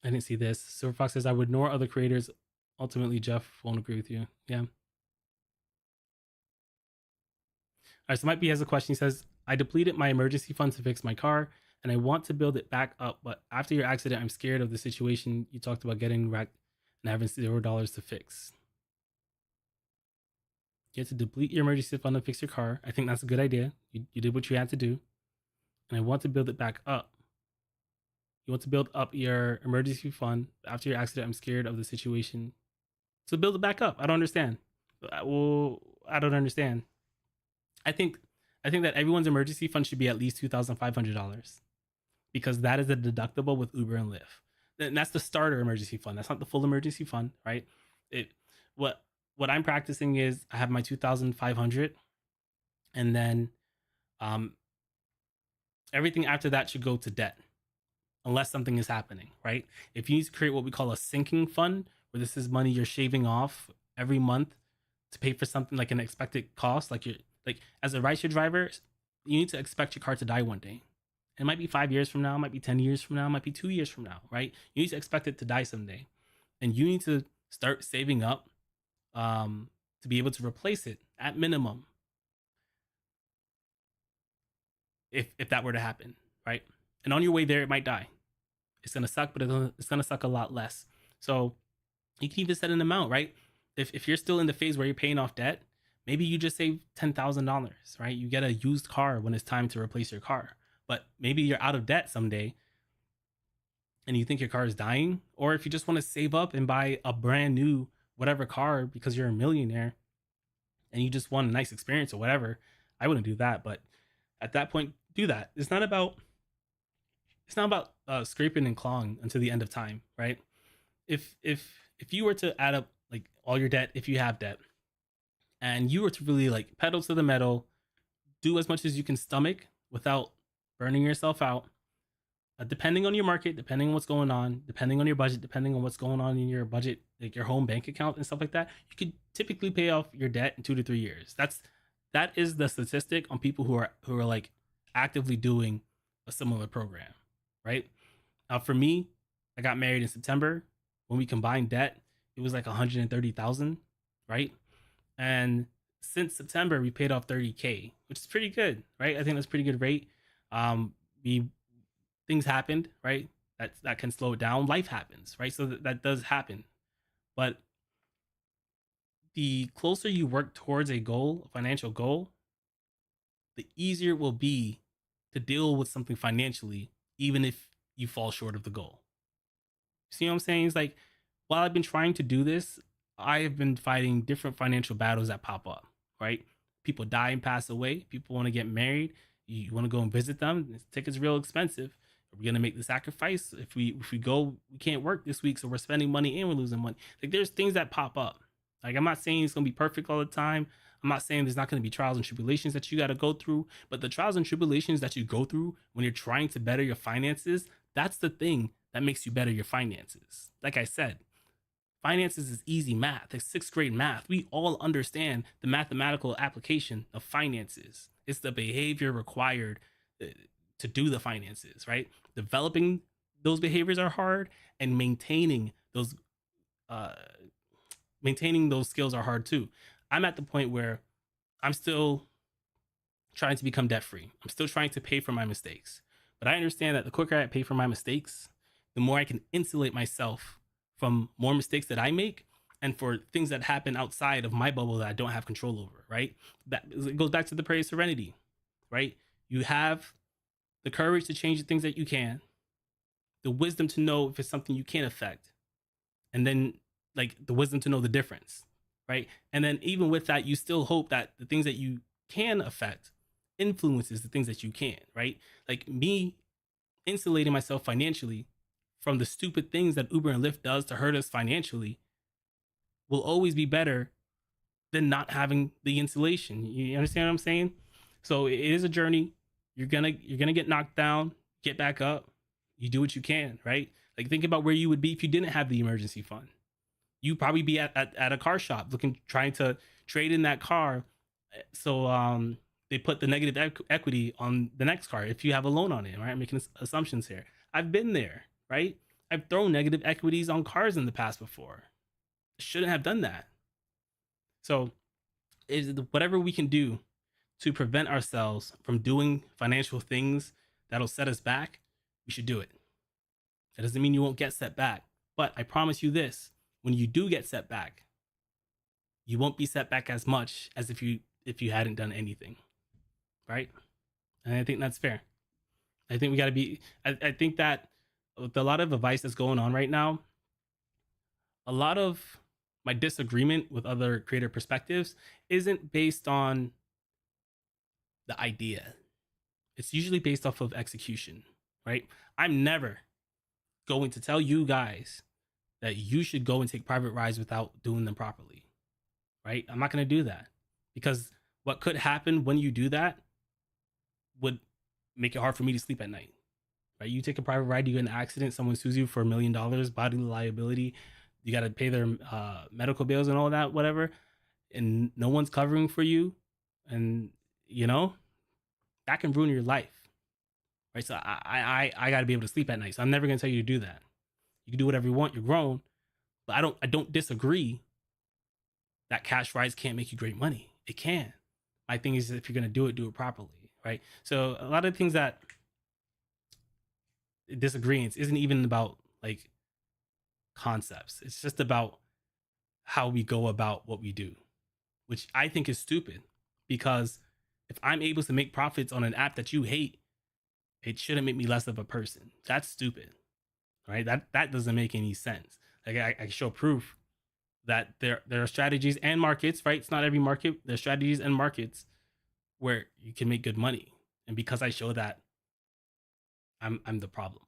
I didn't see this. Silver Fox says, I would ignore other creators. Ultimately, Jeff won't agree with you. Yeah. All right. So Mike B has a question. He says, I depleted my emergency fund to fix my car and I want to build it back up. But after your accident, I'm scared of the situation you talked about getting wrecked and having $0 to fix. You have to deplete your emergency fund to fix your car. I think that's a good idea. You did what you had to do. And I want to build it back up. You want to build up your emergency fund after your accident. I'm scared of the situation. So build it back up. I don't understand. Well, I don't understand. I think I think that everyone's emergency fund should be at least $2,500 because that is the deductible with Uber and Lyft. And that's the starter emergency fund. That's not the full emergency fund, right? It what what I'm practicing is I have my 2,500, and then um, everything after that should go to debt unless something is happening, right? If you need to create what we call a sinking fund, where this is money you're shaving off every month to pay for something like an expected cost, like you're like as a rideshare driver, you need to expect your car to die one day. It might be 5 years from now, it might be 10 years from now, it might be 2 years from now, right? You need to expect it to die someday. And you need to start saving up to be able to replace it at minimum if that were to happen, right? And on your way there, it might die. It's gonna suck, but it's gonna suck a lot less. So you can even set an amount, right? If you're still in the phase where you're paying off debt, maybe you just save $10,000, right? You get a used car when it's time to replace your car. But maybe you're out of debt someday and you think your car is dying, or if you just want to save up and buy a brand new whatever car because you're a millionaire and you just want a nice experience or whatever, I wouldn't do that. But at that point, do that. It's not about scraping and clawing until the end of time, right? If you were to add up like all your debt, if you have debt, and you were to really like pedal to the metal, do as much as you can stomach without burning yourself out, depending on your market, depending on what's going on, depending on your budget, depending on what's going on in your budget, like your home bank account and stuff like that, you could typically pay off your debt in 2 to 3 years. That is the statistic on people who are like actively doing a similar program, right? For me, I got married in September. When we combined debt, it was like 130,000, right? And since September, we paid off 30K, which is pretty good, right? I think that's a pretty good rate. We Things happened, right? That can slow it down. Life happens, right? So that does happen. But the closer you work towards a goal, a financial goal, the easier it will be to deal with something financially, even if you fall short of the goal. See what I'm saying? It's like while I've been trying to do this, I have been fighting different financial battles that pop up, right? People die and pass away. People want to get married. You want to go and visit them. The ticket's real expensive. Are we gonna make the sacrifice? If we go, we can't work this week, so we're spending money and we're losing money. Like there's things that pop up. Like I'm not saying it's gonna be perfect all the time. I'm not saying there's not gonna be trials and tribulations that you gotta go through, but the trials and tribulations that you go through when you're trying to better your finances, that's the thing that makes you better your finances. Like I said, finances is easy math. It's sixth grade math. We all understand the mathematical application of finances. It's the behavior required to do the finances, right? Developing those behaviors are hard, and uh, maintaining those skills are hard too. I'm at the point where I'm still trying to become debt free. I'm still trying to pay for my mistakes, but I understand that the quicker I pay for my mistakes, the more I can insulate myself from more mistakes that I make and for things that happen outside of my bubble that I don't have control over, right? That it goes back to the prayer of serenity, right? You have the courage to change the things that you can, the wisdom to know if it's something you can't affect, and then like the wisdom to know the difference, right? And then even with that, you still hope that the things that you can affect influences the things that you can, right? Like me insulating myself financially from the stupid things that Uber and Lyft does to hurt us financially will always be better than not having the insulation. You understand what I'm saying? So it is a journey. You're gonna get knocked down, get back up. You do what you can, right? Like think about where you would be if you didn't have the emergency fund. You'd probably be at a car shop trying to trade in that car. So they put the negative equity on the next car if you have a loan on it, right? I'm making assumptions here. I've been there, right? I've thrown negative equities on cars in the past before. Shouldn't have done that. So, is whatever we can do to prevent ourselves from doing financial things that'll set us back, we should do it. That doesn't mean you won't get set back, but I promise you this: when you do get set back, you won't be set back as much as if you hadn't done anything, right? And I think that's fair. I think we got to be. I think that with a lot of advice that's going on right now, a lot of my disagreement with other creator perspectives isn't based on the idea. It's usually based off of execution, right? I'm never going to tell you guys that you should go and take private rides without doing them properly, right? I'm not going to do that because what could happen when you do that would make it hard for me to sleep at night, right? You take a private ride, you get in an accident, someone sues you for $1 million, bodily liability, you got to pay their medical bills and all that, whatever, and no one's covering for you, and you know that can ruin your life, right? So I got to be able to sleep at night. So I'm never gonna tell you to do that. You can do whatever you want. You're grown, but I don't disagree that cash rides can't make you great money. It can. My thing is if you're gonna do it properly, right? So a lot of things that disagreements isn't even about like concepts. It's just about how we go about what we do, which I think is stupid because if I'm able to make profits on an app that you hate, it shouldn't make me less of a person. That's stupid, right? That doesn't make any sense. Like I show proof that there are strategies and markets, right? It's not every market. There's strategies and markets where you can make good money, and because I show that, I'm the problem.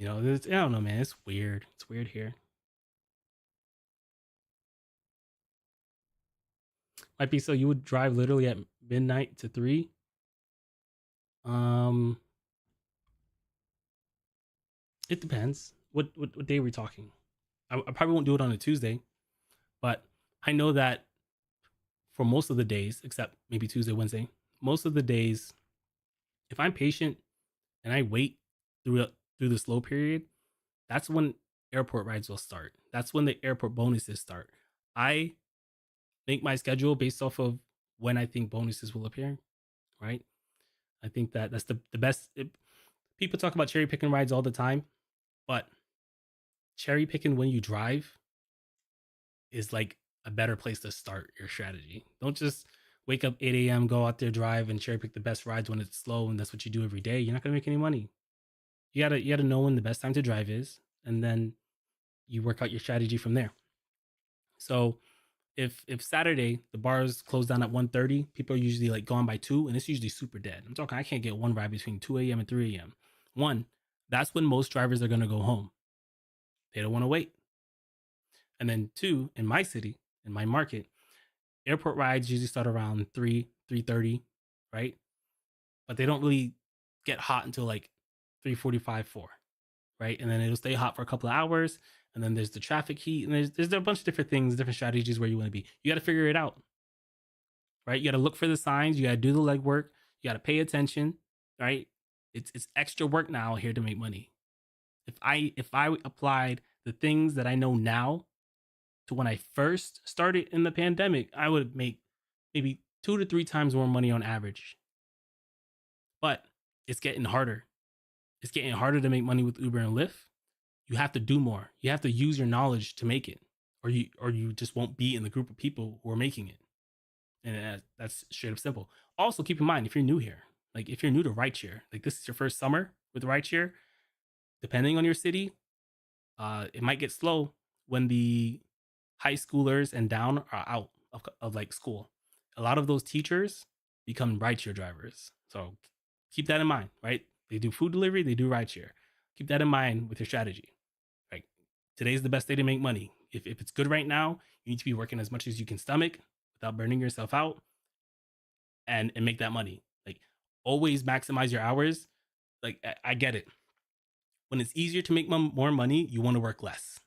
I don't know, man. It's weird. It's weird here. Might be so you would drive literally at midnight to 3. Um, it depends. What day are we talking? I probably won't do it on a Tuesday, but I know that for most of the days, except maybe Tuesday, Wednesday, most of the days, if I'm patient and I wait through the slow period, that's when airport rides will start. That's when the airport bonuses start. I make my schedule based off of when I think bonuses will appear, right? I think that that's the best. People talk about cherry picking rides all the time, but cherry picking when you drive is like a better place to start your strategy. Don't just wake up 8 a.m., go out there, drive, and cherry pick the best rides when it's slow, and that's what you do every day. You're not gonna make any money. You gotta know when the best time to drive is, and then you work out your strategy from there. So if Saturday the bars close down at 1:30, people are usually like gone by 2, and it's usually super dead. I'm talking I can't get one ride between 2 a.m. and 3 a.m. One, that's when most drivers are gonna go home. They don't want to wait. And then two, in my city, in my market, airport rides usually start around 3:30, right? But they don't really get hot until like 3:45, 4, right? And then it'll stay hot for a couple of hours. And then there's the traffic heat, and there's a bunch of different things, different strategies where you want to be. You got to figure it out, right? You got to look for the signs. You got to do the legwork. You got to pay attention, right? It's extra work now here to make money. If I applied the things that I know now to when I first started in the pandemic, I would make maybe 2 to 3 times more money on average. But it's getting harder. It's getting harder to make money with Uber and Lyft. You have to do more. You have to use your knowledge to make it, or you just won't be in the group of people who are making it. And that's straight up simple. Also, keep in mind if you're new here, like if you're new to rideshare, like this is your first summer with rideshare, depending on your city, it might get slow when the high schoolers and down are out of like school. A lot of those teachers become rideshare drivers. So keep that in mind, right? They do food delivery, they do rideshare. Keep that in mind with your strategy. Right? Today's the best day to make money. If it's good right now, you need to be working as much as you can stomach without burning yourself out, and make that money. Like always maximize your hours. Like I get it. When it's easier to make more money, you want to work less.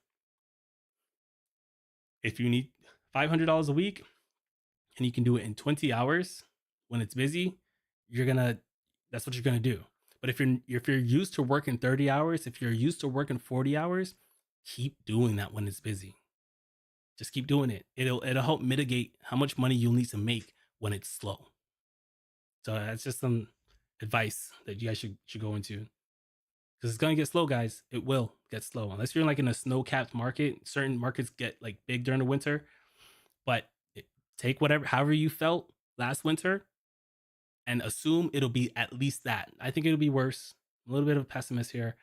If you need $500 a week and you can do it in 20 hours when it's busy, that's what you're gonna do. But if you're used to working 30 hours, if you're used to working 40 hours, keep doing that when it's busy. Just keep doing it. It'll help mitigate how much money you'll need to make when it's slow. So that's just some advice that you guys should go into, because it's gonna get slow, guys. It will get slow unless you're like in a snow capped market. Certain markets get like big during the winter, but take whatever however you felt last winter and assume it'll be at least that. I think it'll be worse. A little bit of a pessimist here,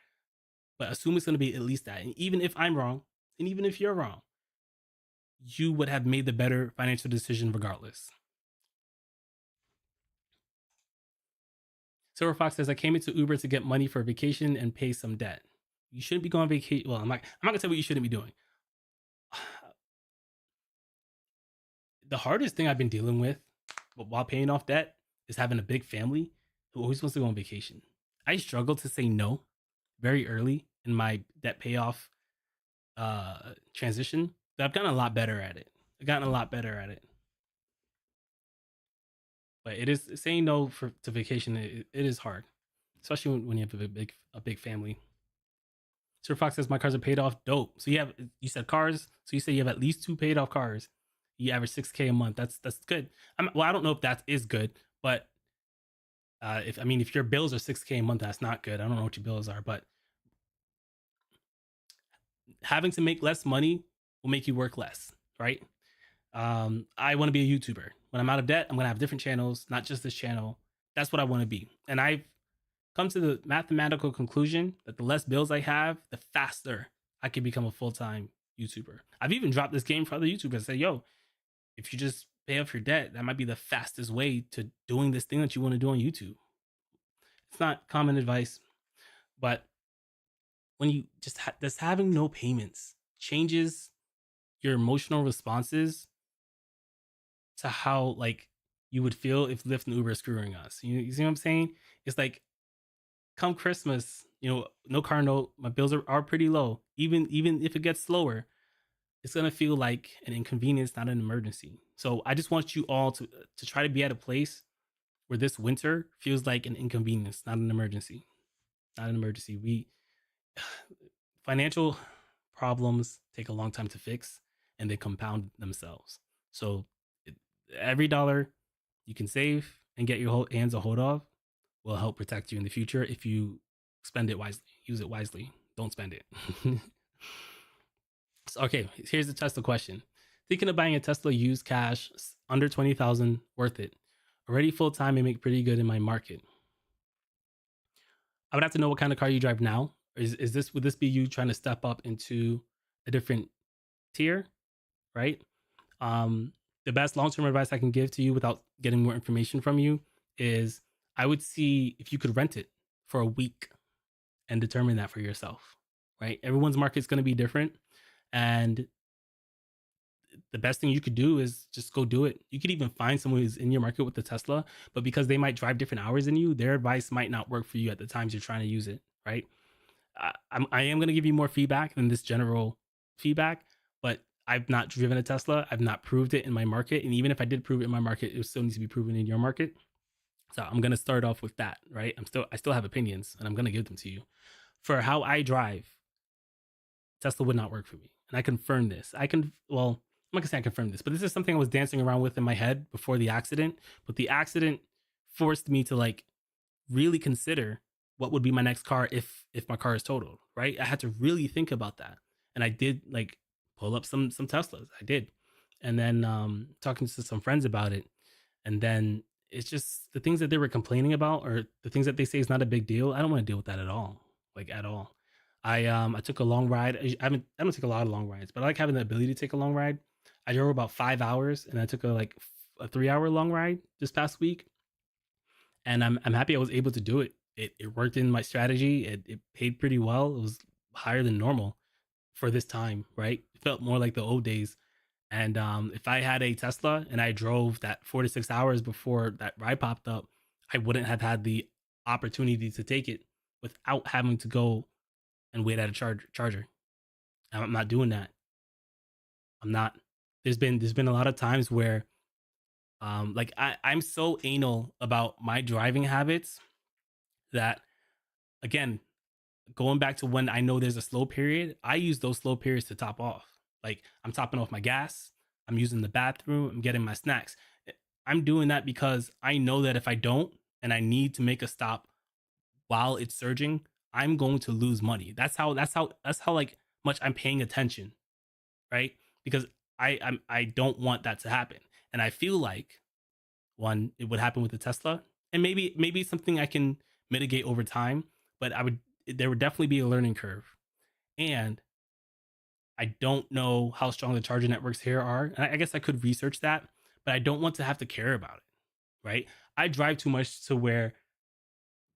but assume it's gonna be at least that. And even if I'm wrong, and even if you're wrong, you would have made the better financial decision regardless. Silver Fox says, I came into Uber to get money for a vacation and pay some debt. You shouldn't be going on vacation. Well, I'm not gonna tell you what you shouldn't be doing. The hardest thing I've been dealing with while paying off debt is having a big family who always wants to go on vacation. I struggle to say no very early in my debt payoff transition, but I've gotten a lot better at it. But it is saying no to vacation. It is hard, especially when you have a big family. Sir Fox says my cars are paid off. Dope. So you said cars. So you say you have at least 2 paid off cars. You average $6K a month. That's good. I don't know if that is good, but if your bills are $6K a month, that's not good. I don't know what your bills are, but having to make less money will make you work less, right? I want to be a YouTuber. When I'm out of debt, I'm gonna have different channels, not just this channel. That's what I want to be. And I've come to the mathematical conclusion that the less bills I have, the faster I can become a full-time YouTuber. I've even dropped this game for other YouTubers. I say, yo, if you just pay off your debt, that might be the fastest way to doing this thing that you want to do on YouTube. It's not common advice, but when you just having no payments changes your emotional responses to how like you would feel if Lyft and Uber are screwing us. You see what I'm saying? It's like come Christmas, no car note, my bills are pretty low. Even if it gets slower, it's gonna feel like an inconvenience, not an emergency. So I just want you all to try to be at a place where this winter feels like an inconvenience, not an emergency. Not an emergency. We financial problems take a long time to fix and they compound themselves. So every dollar you can save and get your hands a hold of will help protect you in the future if you spend it wisely. Use it wisely. Don't spend it. So, okay, here's the Tesla question. Thinking of buying a Tesla used cash under 20,000, worth it. Already full time and make pretty good in my market. I would have to know what kind of car you drive now. Would this be you trying to step up into a different tier, right? The best long-term advice I can give to you without getting more information from you is I would see if you could rent it for a week and determine that for yourself, right? Everyone's market is going to be different. And the best thing you could do is just go do it. You could even find someone who's in your market with the Tesla, but because they might drive different hours than you, their advice might not work for you at the times you're trying to use it, right? I am going to give you more feedback than this general feedback, but I've not driven a Tesla. I've not proved it in my market. And even if I did prove it in my market, it still needs to be proven in your market. So I'm going to start off with that, right? I still have opinions and I'm going to give them to you. For how I drive, Tesla would not work for me. And I confirm this. I'm not gonna say I confirmed this, but this is something I was dancing around with in my head before the accident. But the accident forced me to like really consider what would be my next car if my car is totaled, right? I had to really think about that. And I did like pull up some Teslas. I did. And then talking to some friends about it. And then it's just the things that they were complaining about or the things that they say is not a big deal. I don't want to deal with that at all. Like at all. I took a long ride. I don't take a lot of long rides, but I like having the ability to take a long ride. I drove about 5 hours and I took a 3 hour long ride this past week. And I'm happy I was able to do it. It worked in my strategy. It paid pretty well. It was higher than normal for this time, right? It felt more like the old days. And if I had a Tesla and I drove that 4 to 6 hours before that ride popped up, I wouldn't have had the opportunity to take it without having to go and wait at a charger. I'm not doing that. I'm not. There's been a lot of times where I'm so anal about my driving habits that again, going back to when I know there's a slow period, I use those slow periods to top off. Like I'm topping off my gas, I'm using the bathroom, I'm getting my snacks. I'm doing that because I know that if I don't and I need to make a stop while it's surging, I'm going to lose money. That's how like much I'm paying attention, right? Because I don't want that to happen. And I feel like one, it would happen with the Tesla, and maybe something I can mitigate over time. But there would definitely be a learning curve, and I don't know how strong the charger networks here are. And I guess I could research that, but I don't want to have to care about it, right? I drive too much to where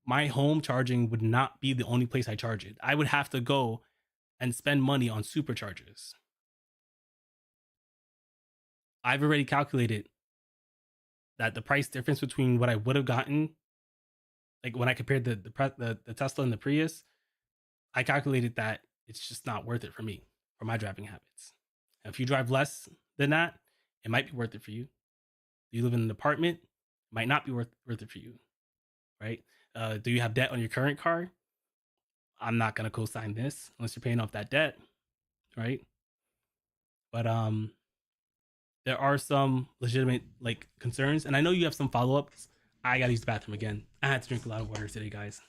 my home charging would not be the only place I charge it. I would have to go and spend money on superchargers. I've already calculated that the price difference between what I would have gotten, like when I compared the Tesla and the Prius, I calculated that it's just not worth it for me for my driving habits. And if you drive less than that, it might be worth it for you. Do you live in an apartment? It might not be worth it for you, right? Do you have debt on your current car? I'm not gonna co-sign this unless you're paying off that debt, right? But there are some legitimate like concerns, and I know you have some follow ups. I gotta use the bathroom again. I had to drink a lot of water today, guys.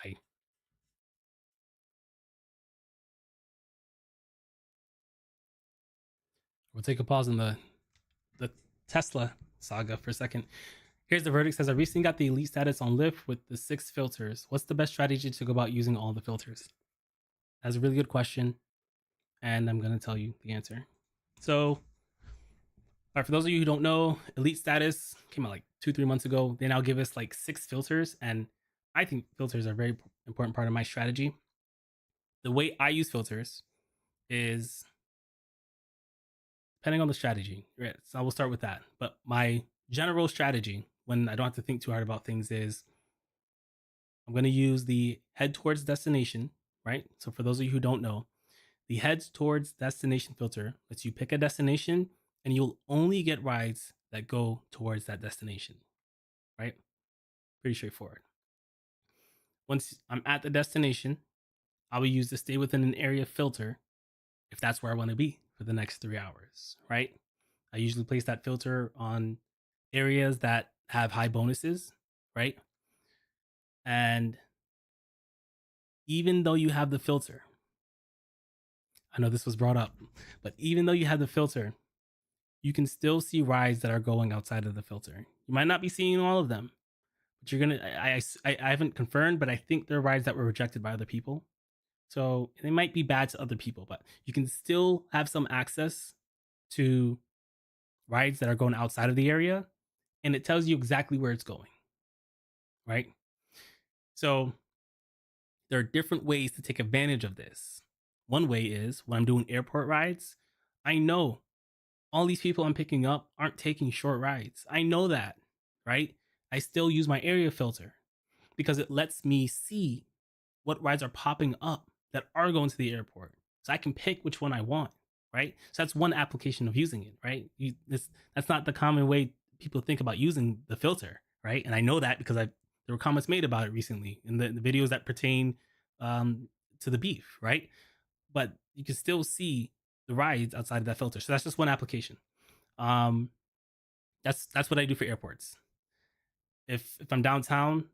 I We'll take a pause in the Tesla saga for a second. Here's the verdict: says I recently got the elite status on Lyft with the 6 filters. What's the best strategy to go about using all the filters? That's a really good question, and I'm gonna tell you the answer. So, for those of you who don't know, elite status came out like 2-3 months ago. They now give us like 6 filters, and I think filters are a very important part of my strategy. The way I use filters is depending on the strategy. Right. So I will start with that. But my general strategy when I don't have to think too hard about things is I'm going to use the head towards destination, right? So for those of you who don't know, the heads towards destination filter lets you pick a destination and you'll only get rides that go towards that destination, right? Pretty straightforward. Once I'm at the destination, I will use the stay within an area filter if that's where I want to be for the next 3 hours, right? I usually place that filter on areas that have high bonuses, right? And even though you have the filter, I know this was brought up, but even though you have the filter, you can still see rides that are going outside of the filter. You might not be seeing all of them, but you're gonna. I haven't confirmed, but I think there are rides that were rejected by other people. So they might be bad to other people, but you can still have some access to rides that are going outside of the area, and it tells you exactly where it's going, right? So there are different ways to take advantage of this. One way is when I'm doing airport rides, I know all these people I'm picking up aren't taking short rides. I know that, right? I still use my area filter because it lets me see what rides are popping up that are going to the airport. So I can pick which one I want. right? So that's one application of using it, right? That's not the common way people think about using the filter, right? And I know that because there were comments made about it recently in the videos that pertain um, to the beef, right? But you can still see the rides outside of that filter. So that's just one application. Um, that's what I do for airports. If I'm downtown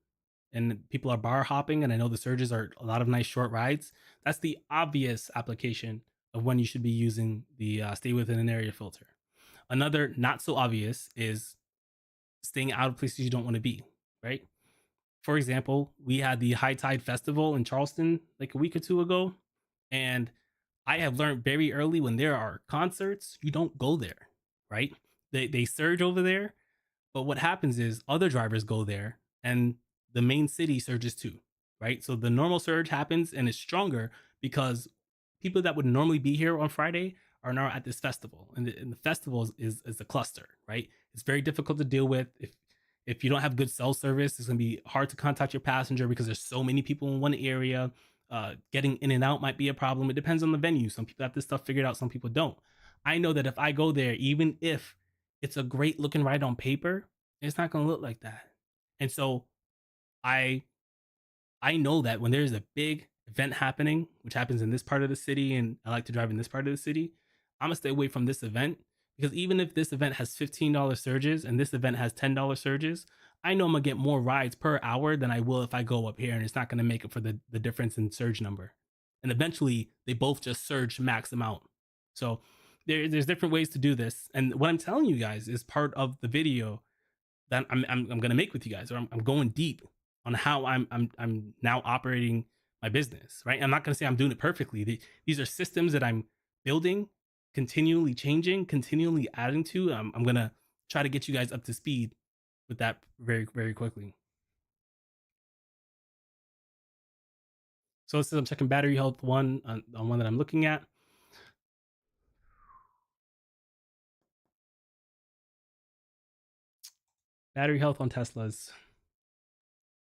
and people are bar hopping and I know the surges are a lot of nice short rides, that's the obvious application of when you should be using the stay within an area filter. Another not so obvious is staying out of places you don't want to be, right? For example, we had the High Tide Festival in Charleston like a week or two ago, and I have learned very early when there are concerts, you don't go there, right? They surge over there, but what happens is other drivers go there and the main city surges too, right? So the normal surge happens and it's stronger because people that would normally be here on Friday are now at this festival. And the festival is a cluster, right? It's very difficult to deal with. If you don't have good cell service, it's going to be hard to contact your passenger because there's so many people in one area. Getting in and out might be a problem. It depends on the venue. Some people have this stuff figured out, some people don't. I know that if I go there, even if it's a great looking ride on paper, it's not going to look like that. And so I I know that when there's a big event happening, which happens in this part of the city, and I like to drive in this part of the city, I'm gonna stay away from this event because even if this event has $15 surges and this event has $10 surges, I know I'm gonna get more rides per hour than I will if I go up here, and it's not gonna make it for the difference in surge number. And eventually, they both just surge max amount. So there's different ways to do this, and what I'm telling you guys is part of the video that I'm gonna make with you guys, or I'm going deep on how I'm now operating my business. Right, I'm not gonna say I'm doing it perfectly. These are systems that I'm building, continually changing, continually adding to. I'm gonna try to get you guys up to speed with that very quickly. So since I'm checking battery health one on one that I'm looking at, battery health on Teslas,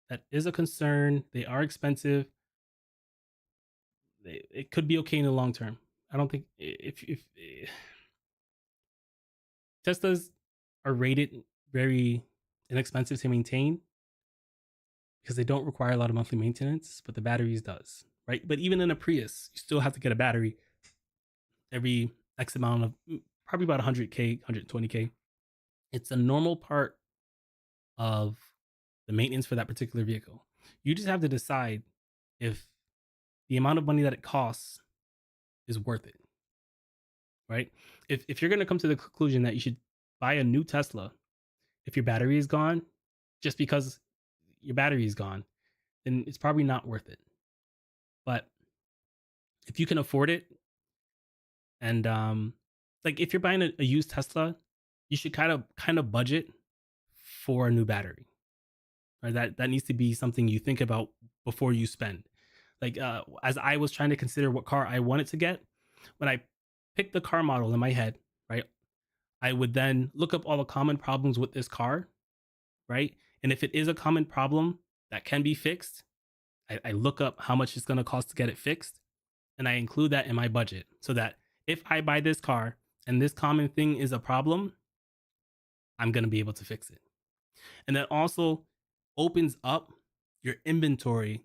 that is a concern. They are expensive. It could be okay in the long term. I don't think if Teslas are rated very inexpensive to maintain because they don't require a lot of monthly maintenance, but the batteries does, right? But even in a Prius, you still have to get a battery every X amount of probably about 100K, 120K. It's a normal part of the maintenance for that particular vehicle. You just have to decide if the amount of money that it costs is worth it, right? If you're going to come to the conclusion that you should buy a new Tesla if your battery is gone, just because your battery is gone, then it's probably not worth it. But if you can afford it, and like if you're buying a used Tesla, you should kind of budget for a new battery. Right? That needs to be something you think about before you spend. Like as I was trying to consider what car I wanted to get, when I picked the car model in my head, right, I would then look up all the common problems with this car, right? And if it is a common problem that can be fixed, I look up how much it's going to cost to get it fixed, and I include that in my budget so that if I buy this car and this common thing is a problem, I'm going to be able to fix it. And that also opens up your inventory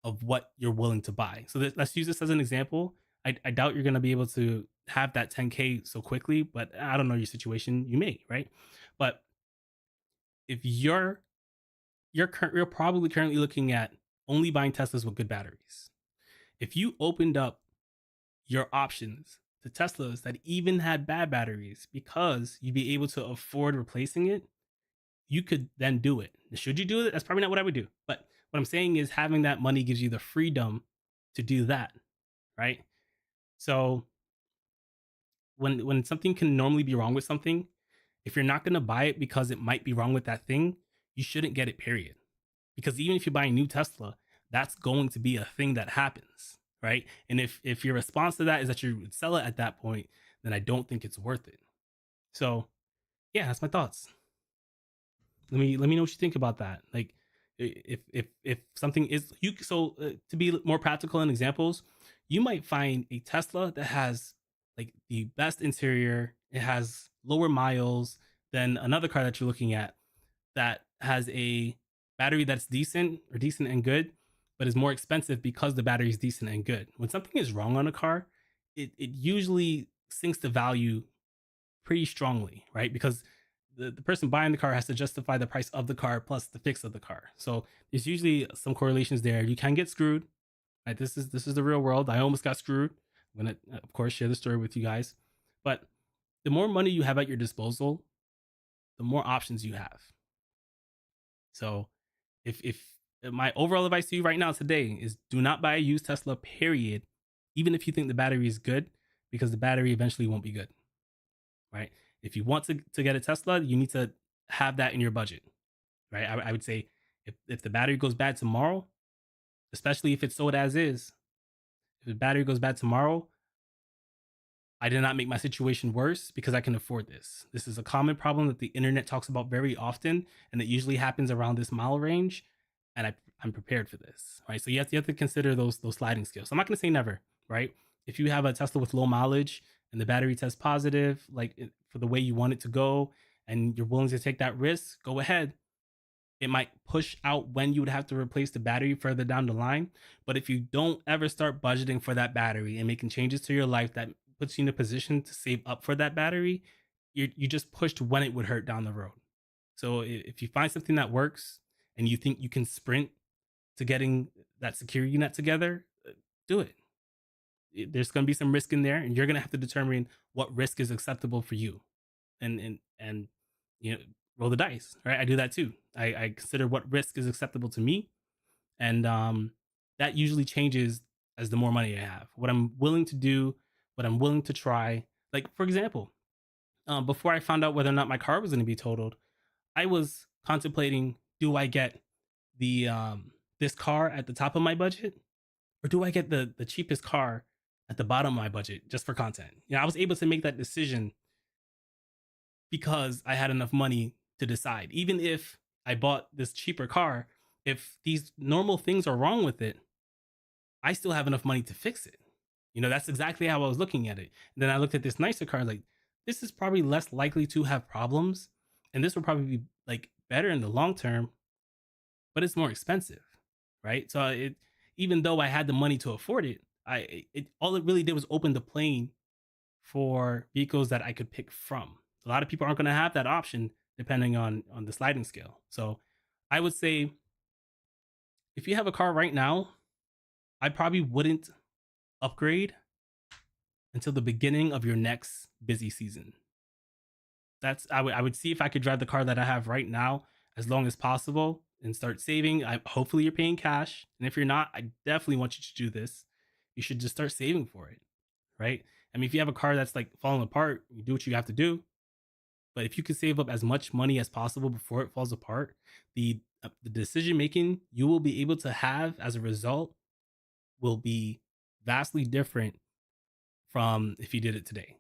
of what you're willing to buy. So let's use this as an example. I doubt you're going to be able to have that 10K so quickly, but I don't know your situation. You may, right? But if you're probably currently looking at only buying Teslas with good batteries. If you opened up your options to Teslas that even had bad batteries because you'd be able to afford replacing it, you could then do it. Should you do it? That's probably not what I would do. But what I'm saying is having that money gives you the freedom to do that, right? So when something can normally be wrong with something, if you're not going to buy it because it might be wrong with that thing, you shouldn't get it, period. Because even if you buy a new Tesla, that's going to be a thing that happens, right? And if your response to that is that you would sell it at that point, then I don't think it's worth it. So yeah, that's my thoughts. Let me know what you think about that. Like if something is to be more practical in examples, you might find a Tesla that has like the best interior. It has lower miles than another car that you're looking at that has a battery that's decent or decent and good, but is more expensive because the battery is decent and good. When something is wrong on a car, it usually sinks the value pretty strongly, right? Because the person buying the car has to justify the price of the car plus the fix of the car. So there's usually some correlations there. You can get screwed. Right? This is the real world. I almost got screwed. I'm gonna of course share the story with you guys. But the more money you have at your disposal, the more options you have. So if my overall advice to you right now today is do not buy a used Tesla, period, even if you think the battery is good, because the battery eventually won't be good, right? If you want to get a Tesla, you need to have that in your budget, right? I would say if the battery goes bad tomorrow, especially if it's sold as is, if the battery goes bad tomorrow, I did not make my situation worse because I can afford this. This is a common problem that the internet talks about very often, and it usually happens around this mile range. And I'm prepared for this, right? So you have to consider those sliding scales. So I'm not going to say never, right? If you have a Tesla with low mileage and the battery tests positive, for the way you want it to go, and you're willing to take that risk, go ahead. It might push out when you would have to replace the battery further down the line. But if you don't ever start budgeting for that battery and making changes to your life that puts you in a position to save up for that battery, you just pushed when it would hurt down the road. So if you find something that works and you think you can sprint to getting that security net together, do it. There's going to be some risk in there, and you're going to have to determine what risk is acceptable for you, and you know, roll the dice. Right? I do that too. I consider what risk is acceptable to me, and that usually changes as the more money I have. What I'm willing to do, what I'm willing to try. Like for example, before I found out whether or not my car was going to be totaled, I was contemplating: do I get the this car at the top of my budget, or do I get the cheapest car at the bottom of my budget just for content? I was able to make that decision because I had enough money to decide. Even if I bought this cheaper car, if these normal things are wrong with it, I still have enough money to fix it. That's exactly how I was looking at it. And then I looked at this nicer car, like, this is probably less likely to have problems, and this will probably be like better in the long term, but it's more expensive, right? So even though I had the money to afford it, all it really did was open the plane for vehicles that I could pick from. A lot of people aren't going to have that option depending on the sliding scale. So I would say if you have a car right now, I probably wouldn't upgrade until the beginning of your next busy season. I would see if I could drive the car that I have right now as long as possible and start saving. Hopefully you're paying cash, and if you're not, I definitely want you to do this. You should just start saving for it, right? I mean, if you have a car that's like falling apart, you do what you have to do. But if you can save up as much money as possible before it falls apart, the decision making you will be able to have as a result will be vastly different from if you did it today.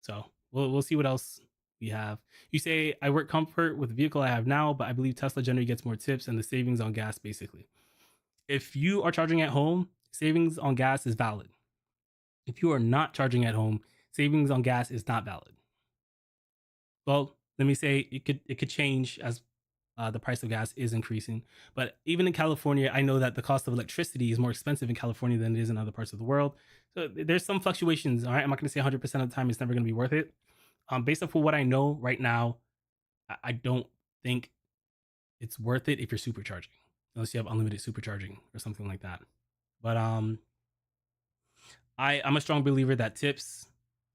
So we'll see what else we have. You say I work comfort with the vehicle I have now, but I believe Tesla generally gets more tips and the savings on gas basically. If you are charging at home, savings on gas is valid. If you are not charging at home, savings on gas is not valid. Well, let me say it could change as the price of gas is increasing. But even in California, I know that the cost of electricity is more expensive in California than it is in other parts of the world. So there's some fluctuations. All right, I'm not going to say 100% of the time it's never going to be worth it. Based off of what I know right now, I don't think it's worth it if you're supercharging, unless you have unlimited supercharging or something like that. But I'm a strong believer that tips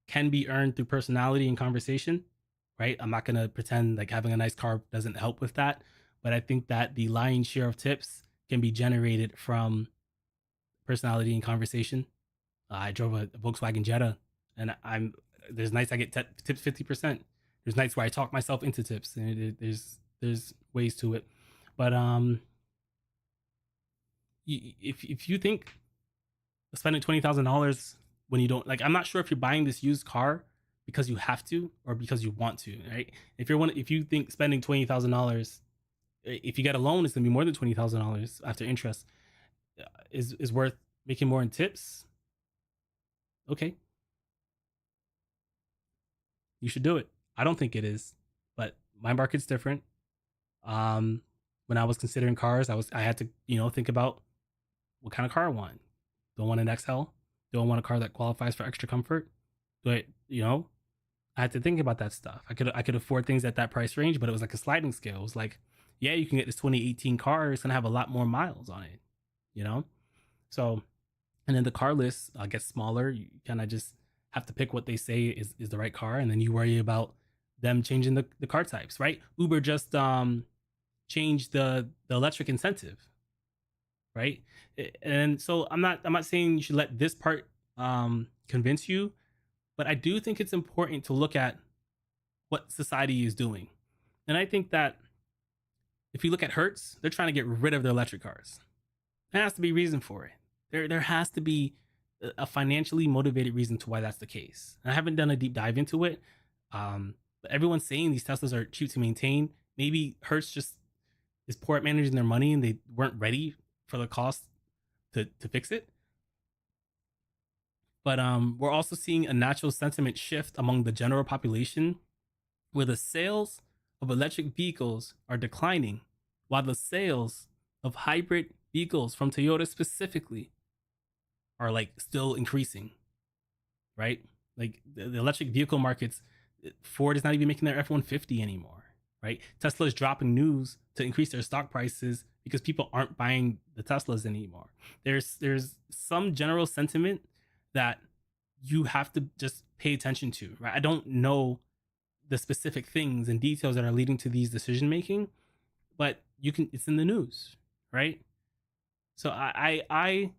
can be earned through personality and conversation, right? I'm not gonna pretend like having a nice car doesn't help with that, but I think that the lion's share of tips can be generated from personality and conversation. I drove a Volkswagen Jetta, and there's nights I get tips 50%. There's nights where I talk myself into tips, and there's ways to it. But if you think spending $20,000 when you don't, like, I'm not sure if you're buying this used car because you have to or because you want to, right? If you think spending $20,000, if you get a loan, it's gonna be more than $20,000 after interest, is worth making more in tips. Okay, you should do it. I don't think it is, but my market's different. Um, when I was considering cars, I had to think about what kind of car I want. Do I want an XL? Do I want a car that qualifies for extra comfort? Do I had to think about that stuff. I could afford things at that price range, but it was like a sliding scale. It was like, yeah, you can get this 2018 car. It's gonna have a lot more miles on it, you know. So, and then the car list gets smaller. You kind of just have to pick what they say is the right car, and then you worry about them changing the car types, right? Uber just changed the electric incentive, right? And so I'm not saying you should let this part convince you, but I do think it's important to look at what society is doing. And I think that if you look at Hertz, they're trying to get rid of their electric cars. There has to be a reason for it. There has to be a financially motivated reason to why that's the case. And I haven't done a deep dive into it, but everyone's saying these Teslas are cheap to maintain. Maybe Hertz just is poor at managing their money and they weren't ready for the cost to fix it. But we're also seeing a natural sentiment shift among the general population where the sales of electric vehicles are declining while the sales of hybrid vehicles from Toyota specifically are like still increasing, right? Like the electric vehicle markets, Ford is not even making their F-150 anymore, right? Tesla is dropping news to increase their stock prices because people aren't buying the Teslas anymore. There's some general sentiment that you have to just pay attention to, right? I don't know the specific things and details that are leading to these decision making, but it's in the news, right? So I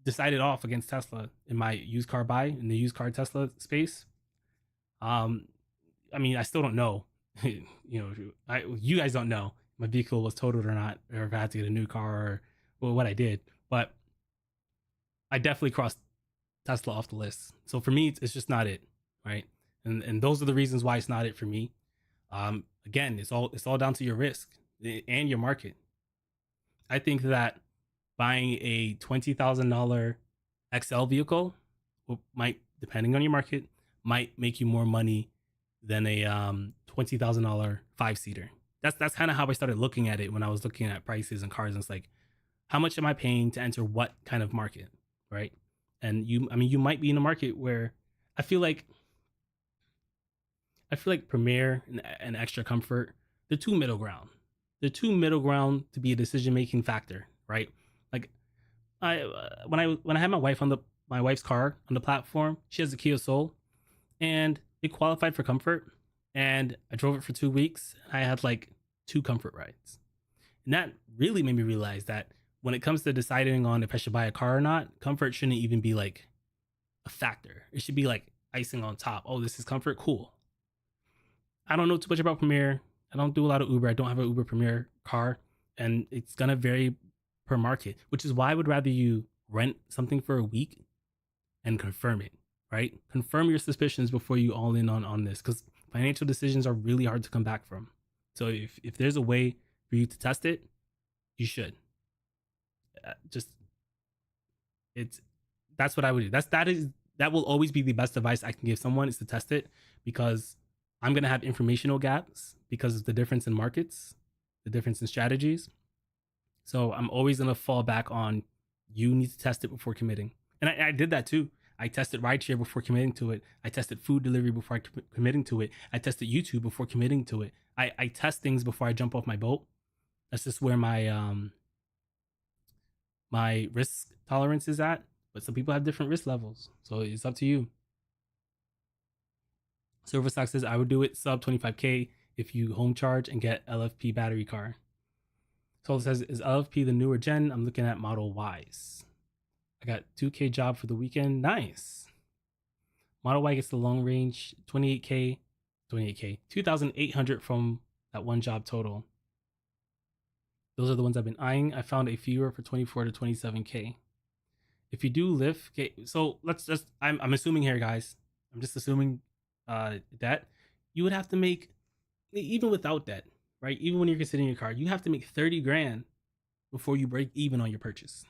decided off against Tesla in my used car buy in the used car Tesla space. Um, I mean, I still don't know. You guys don't know my vehicle was totaled or not, or if I had to get a new car or what I did. But I definitely crossed Tesla off the list. So for me, it's just not it, right? And those are the reasons why it's not it for me. Again, it's all down to your risk and your market. I think that buying a $20,000 XL vehicle might, depending on your market, might make you more money than a $20,000 5-seater. That's kind of how I started looking at it when I was looking at prices and cars. And it's like, how much am I paying to enter what kind of market, right? And you might be in a market where I feel like Premier and Extra Comfort, they're too middle ground. They're too middle ground to be a decision making factor, right? Like when I had my wife's car on the platform, she has a Kia Soul, and it qualified for comfort, and I drove it for 2 weeks. And I had like 2 comfort rides, and that really made me realize that when it comes to deciding on if I should buy a car or not, comfort shouldn't even be like a factor. It should be like icing on top. Oh, this is comfort, cool. I don't know too much about Premier. I don't do a lot of Uber. I don't have an Uber Premier car, and it's gonna vary per market, which is why I would rather you rent something for a week and confirm it, right? Confirm your suspicions before you all in on this, because financial decisions are really hard to come back from. So if there's a way for you to test it, you should. Just it's that's what I would do. That will always be the best advice I can give someone, is to test it, because I'm gonna have informational gaps because of the difference in markets, the difference in strategies. So I'm always gonna fall back on, you need to test it before committing. And I did that too. I tested rideshare before committing to it. I tested food delivery before committing to it. I tested YouTube before committing to it. I test things before I jump off my boat. That's just where my risk tolerance is at. But some people have different risk levels, so it's up to you. Silverstock says I would do it sub 25K if you home charge and get LFP battery car. So it says, is LFP the newer gen? I'm looking at Model Ys. I got 2K job for the weekend. Nice. Model Y gets the long range, 28K, 2,800 from that one job total. Those are the ones I've been eyeing. I found a fewer for 24 to 27K. If you do Lyft, okay, so let's just, I'm assuming here, guys. I'm just assuming that you would have to make, even without debt, right? Even when you're considering your car, you have to make 30 grand before you break even on your purchase.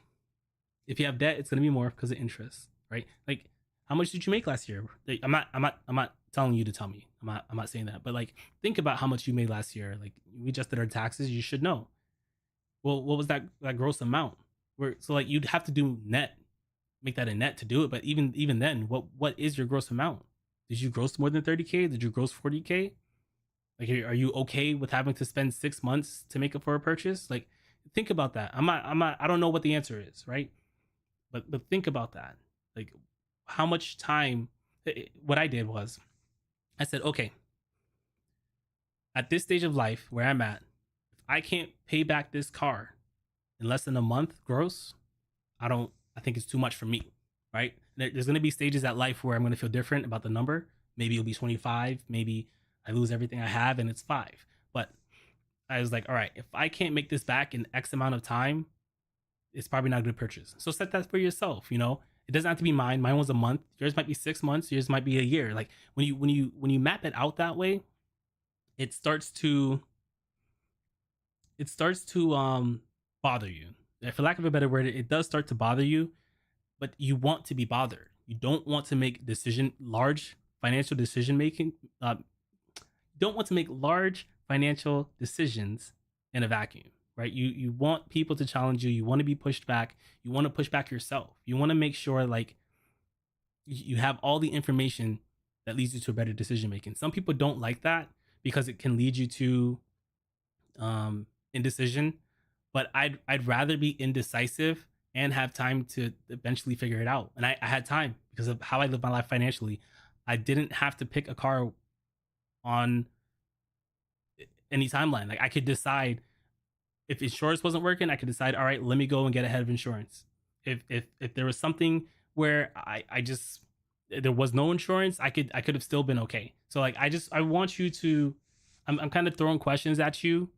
If you have debt, it's going to be more because of interest, right? Like, how much did you make last year? Like, I'm not telling you to tell me. I'm not saying that. But like, think about how much you made last year. Like, we just did our taxes. You should know. Well, what was that gross amount? Where so like you'd have to do net, make that a net to do it. But even then, what is your gross amount? Did you gross more than 30K? Did you gross 40K? Like, are you okay with having to spend 6 months to make up for a purchase? Like, think about that. I don't know what the answer is, right? But think about that. Like, how much time? What I did was, I said, okay, at this stage of life where I'm at, if I can't pay back this car in less than a month gross, I don't. I think it's too much for me, right? There's going to be stages at life where I'm going to feel different about the number. Maybe it'll be 25. Maybe I lose everything I have and it's 5. But I was like, all right, if I can't make this back in X amount of time, it's probably not a good purchase. So set that for yourself. It doesn't have to be mine. Mine was a month. Yours might be 6 months. Yours might be a year. Like, when you map it out that way, it starts to bother you. For lack of a better word, it does start to bother you, but you want to be bothered. You don't want to make large financial decision making. Don't want to make large financial decisions in a vacuum, right? You want people to challenge you. You want to be pushed back. You want to push back yourself. You want to make sure like you have all the information that leads you to a better decision making. Some people don't like that because it can lead you to indecision. But I'd rather be indecisive and have time to eventually figure it out. And I had time because of how I live my life financially. I didn't have to pick a car on any timeline. Like, I could decide if insurance wasn't working, I could decide, all right, let me go and get ahead of insurance. If there was something where I just there was no insurance, I could have still been okay. So like I want you to I'm kind of throwing questions at you,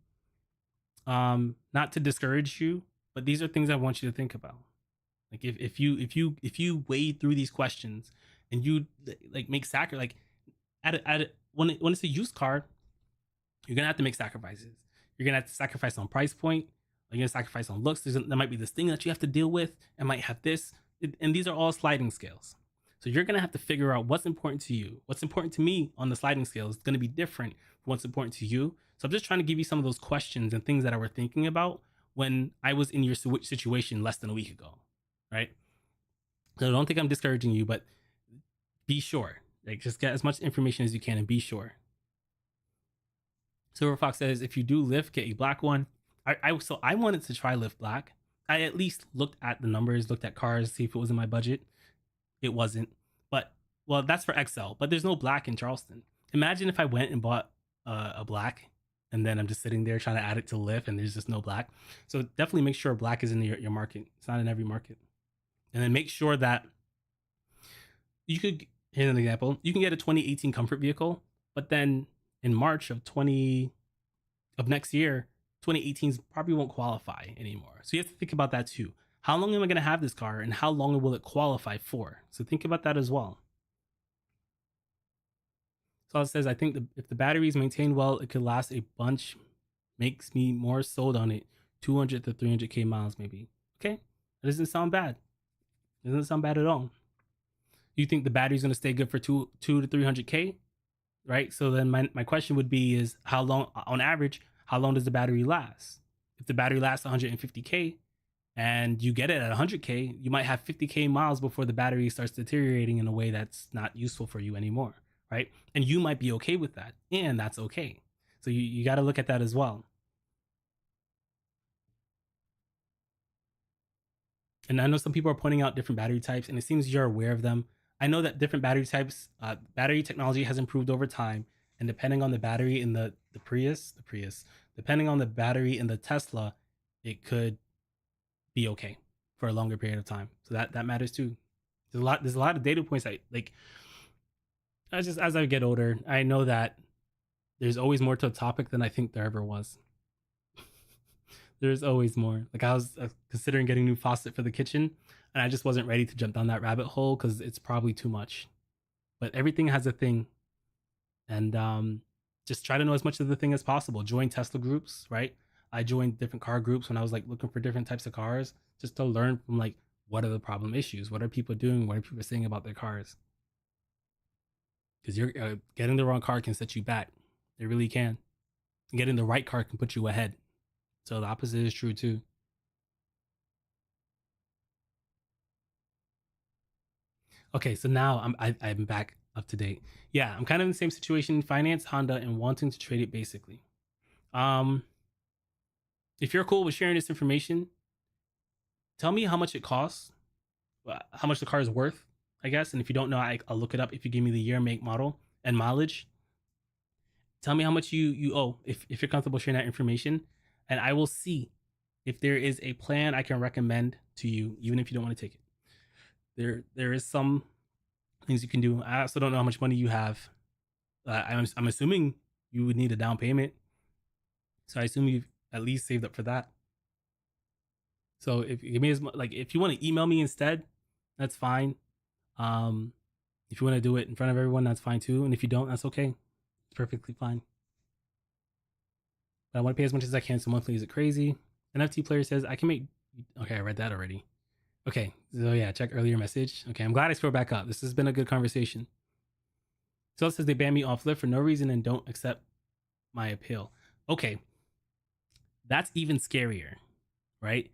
not to discourage you, but these are things I want you to think about. Like, if you wade through these questions and you like make sacrifice, like when it's a used car, you're gonna have to make sacrifices. You're gonna have to sacrifice on price point. You're gonna sacrifice on looks. There might be this thing that you have to deal with. It might have this, and these are all sliding scales. So you're gonna have to figure out what's important to you. What's important to me on the sliding scale is gonna be different from what's important to you. So I'm just trying to give you some of those questions and things that I were thinking about when I was in your situation less than a week ago, right? So don't think I'm discouraging you, but be sure. Like, just get as much information as you can and be sure. Silver Fox says, if you do Lyft, get a black one. So I wanted to try Lyft Black. I at least looked at the numbers, looked at cars, see if it was in my budget. It wasn't. But, well, that's for XL, but there's no black in Charleston. Imagine if I went and bought a black, and then I'm just sitting there trying to add it to Lyft, and there's just no black. So definitely make sure black is in your market. It's not in every market. And then make sure that here's an example. You can get a 2018 comfort vehicle, but then in March of next year, 2018s probably won't qualify anymore. So you have to think about that too. How long am I going to have this car, and how long will it qualify for? So think about that as well. So it says, I think if the battery is maintained well, it could last a bunch. Makes me more sold on it. 200 to 300K miles maybe. Okay, that doesn't sound bad. It doesn't sound bad at all. You think the battery's going to stay good for 2 to 300K? Right? So then my question would be is, how long, on average, how long does the battery last? If the battery lasts 150K and you get it at 100K, you might have 50K miles before the battery starts deteriorating in a way that's not useful for you anymore, right? And you might be okay with that, and that's okay. So you got to look at that as well. And I know some people are pointing out different battery types, and it seems you're aware of them. I know that different battery types, battery technology has improved over time, and depending on the battery in the Prius, depending on the battery in the Tesla, it could be okay for a longer period of time. So that matters too. There's a lot of data points. As I get older, I know that there's always more to a topic than I think there ever was. There's always more. Like, I was considering getting a new faucet for the kitchen, and I just wasn't ready to jump down that rabbit hole because it's probably too much. But everything has a thing, and just try to know as much of the thing as possible. Join Tesla groups, right? I joined different car groups when I was like looking for different types of cars, just to learn from like what are the problem issues? What are people doing? What are people saying about their cars? Because you're getting the wrong car can set you back. It really can. And getting the right car can put you ahead. So the opposite is true too. Okay, so now I'm back up to date. Yeah, I'm kind of in the same situation. Finance Honda and wanting to trade it basically. Um, if you're cool with sharing this information, tell me how much it costs, how much the car is worth, I guess. And if you don't know, I'll look it up. If you give me the year, make, model, and mileage, tell me how much you owe. If you're comfortable sharing that information, and I will see if there is a plan I can recommend to you, even if you don't want to take it. There is some things you can do. I also don't know how much money you have. I'm assuming you would need a down payment, so I assume you've at least saved up for that. So if you give me if you want to email me instead, that's fine. If you want to do it in front of everyone, that's fine too. And if you don't, that's okay. It's perfectly fine. But I want to pay as much as I can. So monthly, is it crazy? NFT player says I can make. Okay, I read that already. Okay, so yeah, check earlier message. Okay, I'm glad I scrolled back up. This has been a good conversation. So it says they ban me off Lyft for no reason and don't accept my appeal. Okay, that's even scarier, right?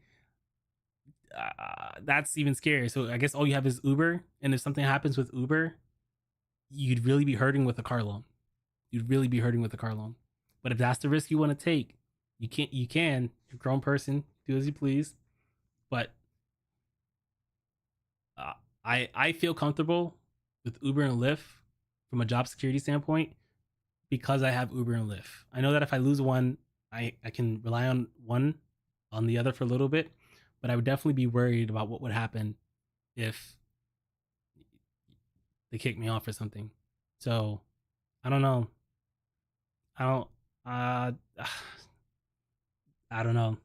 That's even scarier. So I guess all you have is Uber, and if something happens with Uber, you'd really be hurting with a car loan. You'd really be hurting with a car loan. But if that's the risk you want to take, you can't. You can. You're a grown person. Do as you please. But I feel comfortable with Uber and Lyft from a job security standpoint because I have Uber and Lyft. I know that if I lose one, I can rely on one on the other for a little bit, but I would definitely be worried about what would happen if they kick me off or something. So I don't know. I don't. Uh, I don't know.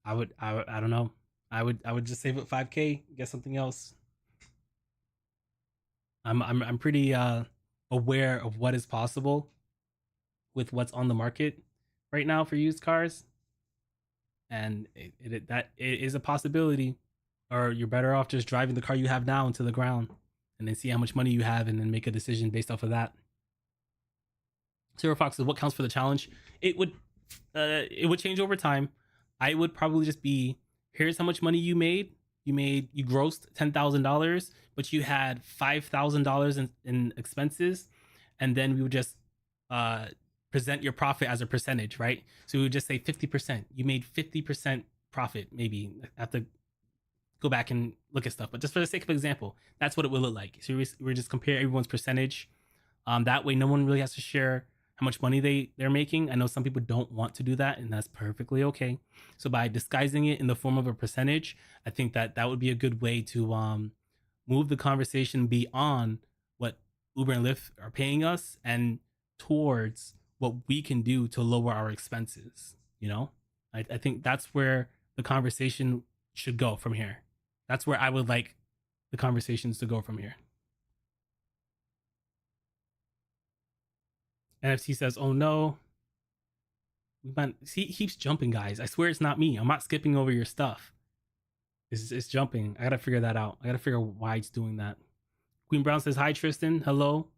I don't know. I would just save up 5K, get something else. I'm pretty aware of what is possible with what's on the market right now for used cars, and that it is a possibility. Or you're better off just driving the car you have now into the ground, and then see how much money you have, and then make a decision based off of that. Zero Fox says, "What counts for the challenge?" It would change over time. I would probably just be, here's how much money you made. You grossed $10,000, but you had $5,000 in expenses, and then we would just present your profit as a percentage, right? So we would just say 50%. You made 50% profit. Maybe I have to go back and look at stuff, but just for the sake of example, that's what it would look like. So we just compare everyone's percentage. That way, no one really has to share how much money they're making. I know some people don't want to do that, and that's perfectly okay. So by disguising it in the form of a percentage, I think that would be a good way to move the conversation beyond what Uber and Lyft are paying us and towards what we can do to lower our expenses. I think that's where the conversation should go from here. That's where I would like the conversations to go from here. NFC says, "Oh no, he keeps jumping, guys. I swear it's not me. I'm not skipping over your stuff. It's jumping. I gotta figure that out. I gotta figure out why it's doing that." Queen Brown says, "Hi Tristan, hello,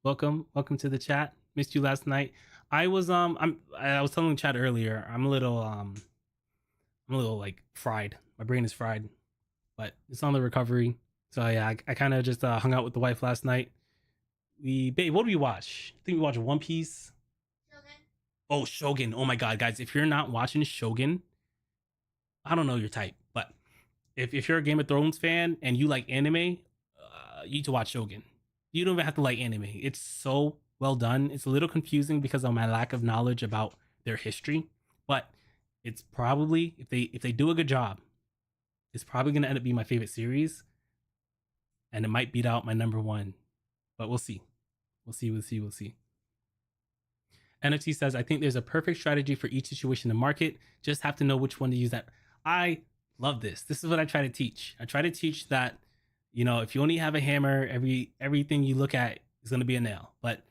welcome to the chat. Missed you last night. I was I was telling Chad earlier. I'm a little like fried. My brain is fried, but it's on the recovery. So yeah, I kind of just hung out with the wife last night. Babe, what did we watch? I think we watched One Piece. Shogun. Oh, Shogun. Oh my god, guys, if you're not watching Shogun, I don't know your type, but if you're a Game of Thrones fan and you like anime, you need to watch Shogun. You don't even have to like anime. It's so well done. It's a little confusing because of my lack of knowledge about their history, but it's probably, if they do a good job, it's probably going to end up being my favorite series, and it might beat out my number one, but we'll see. We'll see. NFT says, "I think there's a perfect strategy for each situation in the market. Just have to know which one to use." That I love this. This is what I try to teach. I try to teach that, if you only have a hammer, everything you look at is going to be a nail. But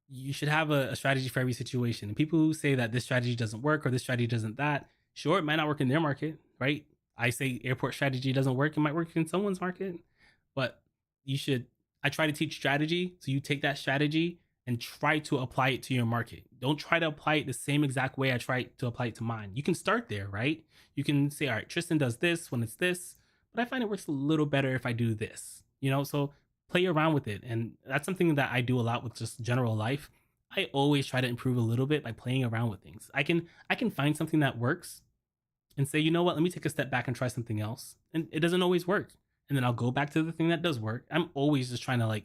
you should have a strategy for every situation. And people who say that this strategy doesn't work or this strategy doesn't that, sure, it might not work in their market, right? I say airport strategy doesn't work. It might work in someone's market, but you should. I try to teach strategy, so you take that strategy and try to apply it to your market. Don't try to apply it the same exact way I try to apply it to mine. You can start there, right? You can say, all right, Tristan does this when it's this, but I find it works a little better if I do this. So play around with it, and that's something that I do a lot with just general life. I always try to improve a little bit by playing around with things. I can find something that works and say, you know what, let me take a step back and try something else. And it doesn't always work. And then I'll go back to the thing that does work. I'm always just trying to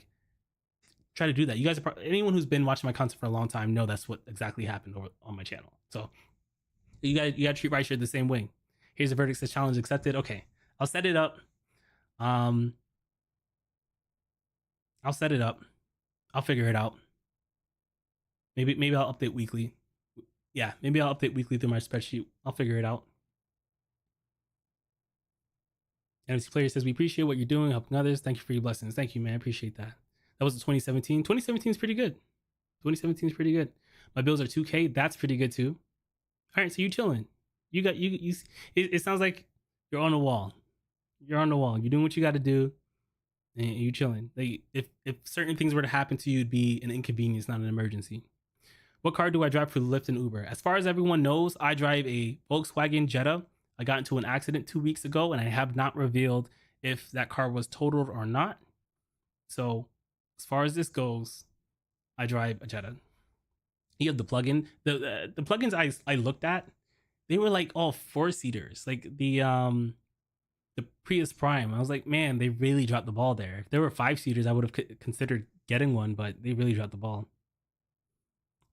try to do that. You guys anyone who's been watching my content for a long time know that's what exactly happened on my channel. So you gotta treat Rideshare the same way. Here's a verdict, says challenge accepted. Okay, I'll set it up. Um, I'll set it up. I'll figure it out. Maybe I'll update weekly. Yeah, maybe I'll update weekly through my spreadsheet. I'll figure it out. NFC Player says, we appreciate what you're doing, helping others. Thank you for your blessings. Thank you, man. I appreciate that. That was 2017. 2017 is pretty good. 2017 is pretty good. My bills are 2K. That's pretty good too. All right, so you chilling. You got you. It sounds like you're on the wall. You're on the wall. You're doing what you got to do, and you chilling. Like if certain things were to happen to you, it'd be an inconvenience, not an emergency. What car do I drive for Lyft and Uber? As far as everyone knows, I drive a Volkswagen Jetta. I got into an accident 2 weeks ago, and I have not revealed if that car was totaled or not. So, as far as this goes, I drive a Jetta. You have the plug-in. The plugins I looked at, they were like all 4-seaters, like the Prius Prime. I was like, man, they really dropped the ball there. If there were 5-seaters, I would have considered getting one, but they really dropped the ball.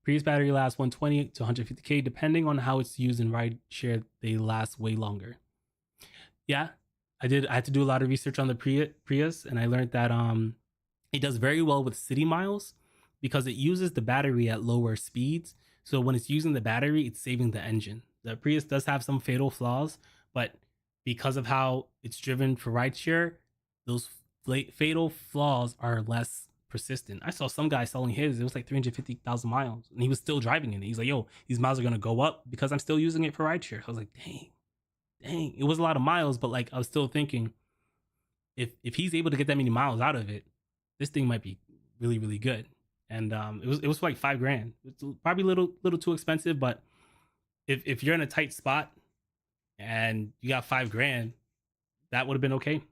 Prius battery lasts 120 to 150K, depending on how it's used in rideshare. They last way longer. Yeah, I did. I had to do a lot of research on the Prius, and I learned that it does very well with city miles because it uses the battery at lower speeds. So when it's using the battery, it's saving the engine. The Prius does have some fatal flaws, but because of how it's driven for rideshare, those fatal flaws are less persistent. I saw some guy selling his, it was like 350,000 miles, and he was still driving it. He's like, yo, these miles are going to go up because I'm still using it for rideshare. I was like, dang. It was a lot of miles, but like I was still thinking, if he's able to get that many miles out of it, this thing might be really, really good. And it was for like $5,000. It's probably a little too expensive, but if you're in a tight spot and you got $5,000, that would have been okay.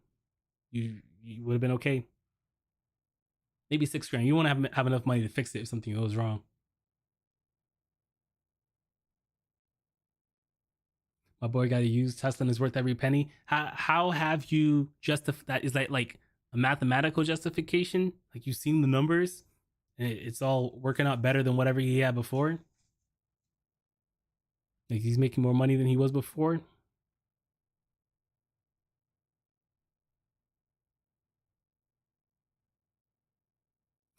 You would have been okay. Maybe $6,000. You want to have enough money to fix it if something goes wrong. My boy got to use Tesla and is worth every penny. How have you justified that? Is that like a mathematical justification? Like you've seen the numbers and it's all working out better than whatever he had before? Like he's making more money than he was before?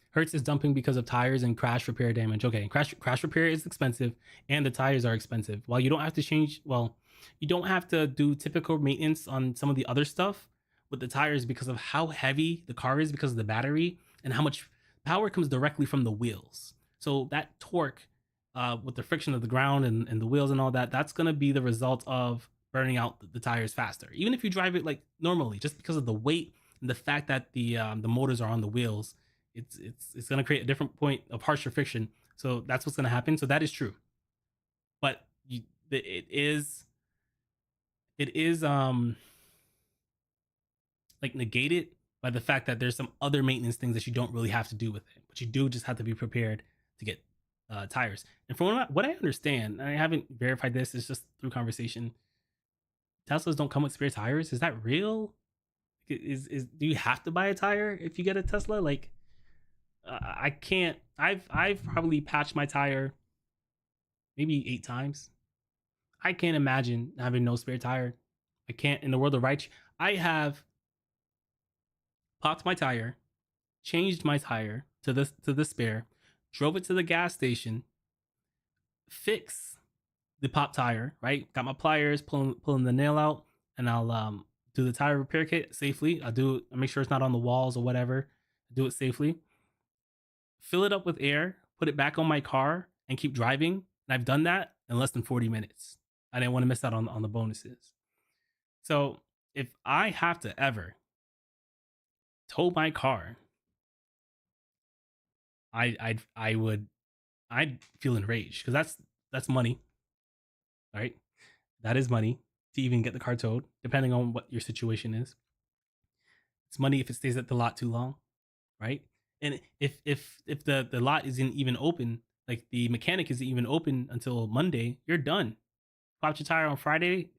Hertz is dumping because of tires and crash repair damage. Okay, crash repair is expensive, and the tires are expensive. While you don't have to change, well, you don't have to do typical maintenance on some of the other stuff with the tires because of how heavy the car is, because of the battery, and how much power comes directly from the wheels. So that torque, with the friction of the ground and the wheels and all that, that's gonna be the result of burning out the tires faster. Even if you drive it like normally, just because of the weight and the fact that the motors are on the wheels, it's going to create a different point of harsher friction. So that's what's going to happen. So that is true, but it is like negated by the fact that there's some other maintenance things that you don't really have to do with it, but you do just have to be prepared to get tires. And from what I understand, and I haven't verified this, it's just through conversation, Teslas don't come with spare tires. Is that real? Is do you have to buy a tire if you get a Tesla? Like I can't. I've probably patched my tire maybe 8 times. I can't imagine having no spare tire. I can't. In the world of right, I have popped my tire, changed my tire to the spare, drove it to the gas station, fix the pop tire. Right, got my pliers, pulling the nail out, and I'll do the tire repair kit safely. I make sure it's not on the walls or whatever. Do it safely, fill it up with air, put it back on my car, and keep driving. And I've done that in less than 40 minutes. I didn't want to miss out on the bonuses. So if I have to ever tow my car, I would I'd feel enraged because that's money, right? That is money to even get the car towed, depending on what your situation is. It's money if it stays at the lot too long, right? And if the lot isn't even open, like the mechanic isn't even open until Monday, you're done. Popped your tire on Friday,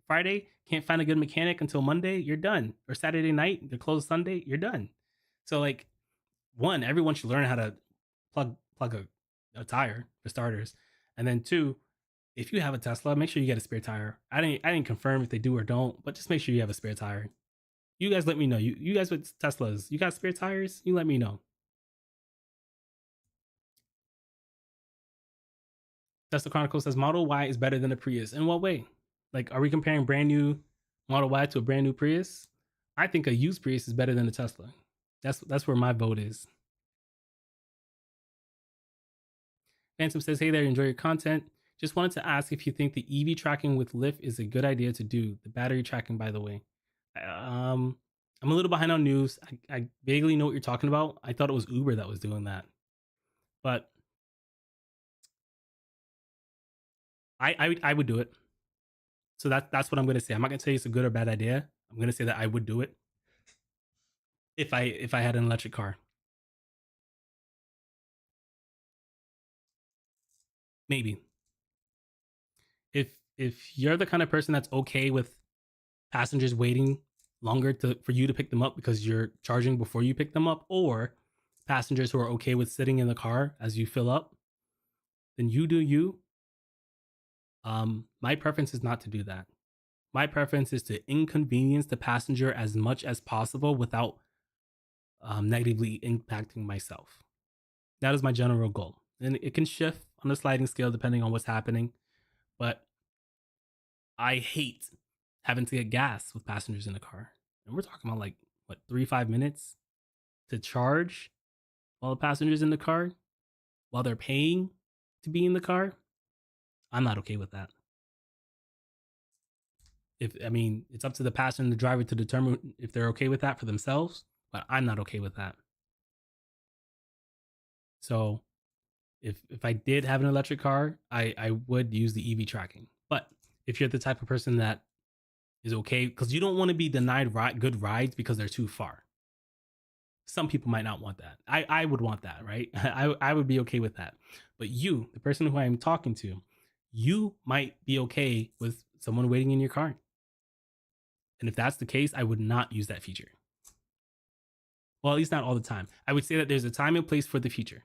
can't find a good mechanic until Monday, you're done. Or Saturday night, they're closed Sunday, you're done. So like one, everyone should learn how to plug a tire for starters. And then two, if you have a Tesla, make sure you get a spare tire. I didn't confirm if they do or don't, but just make sure you have a spare tire. You guys let me know. You guys with Teslas, you got spare tires? You let me know. Tesla Chronicle says Model Y is better than a Prius. In what way? Like, are we comparing brand new Model Y to a brand new Prius? I think a used Prius is better than a Tesla. That's where my vote is. Phantom says, "Hey there, enjoy your content. Just wanted to ask if you think the EV tracking with Lyft is a good idea to do. The battery tracking, by the way. Um, I'm a little behind on news. I vaguely know what you're talking about. I thought it was Uber that was doing that, but I would do it. So that's what I'm going to say. I'm not going to say it's a good or bad idea. I'm going to say that I would do it if I had an electric car. Maybe if you're the kind of person that's okay with passengers waiting longer for you to pick them up because you're charging before you pick them up, or passengers who are okay with sitting in the car as you fill up, then you do you. My preference is not to do that. My preference is to inconvenience the passenger as much as possible without negatively impacting myself. That is my general goal. And it can shift on a sliding scale depending on what's happening. But I hate having to get gas with passengers in the car. And we're talking about like, what, 3 5 minutes to charge while the passengers in the car while they're paying to be in the car. I'm not okay with that. It's up to the passenger and the driver to determine if they're okay with that for themselves, but I'm not okay with that. So if I did have an electric car, I would use the EV tracking. But if you're the type of person that is okay, because you don't want to be denied good rides because they're too far. Some people might not want that. I would want that, right? I would be okay with that. But you, the person who I am talking to, you might be okay with someone waiting in your car. And if that's the case, I would not use that feature. Well, at least not all the time. I would say that there's a time and place for the feature,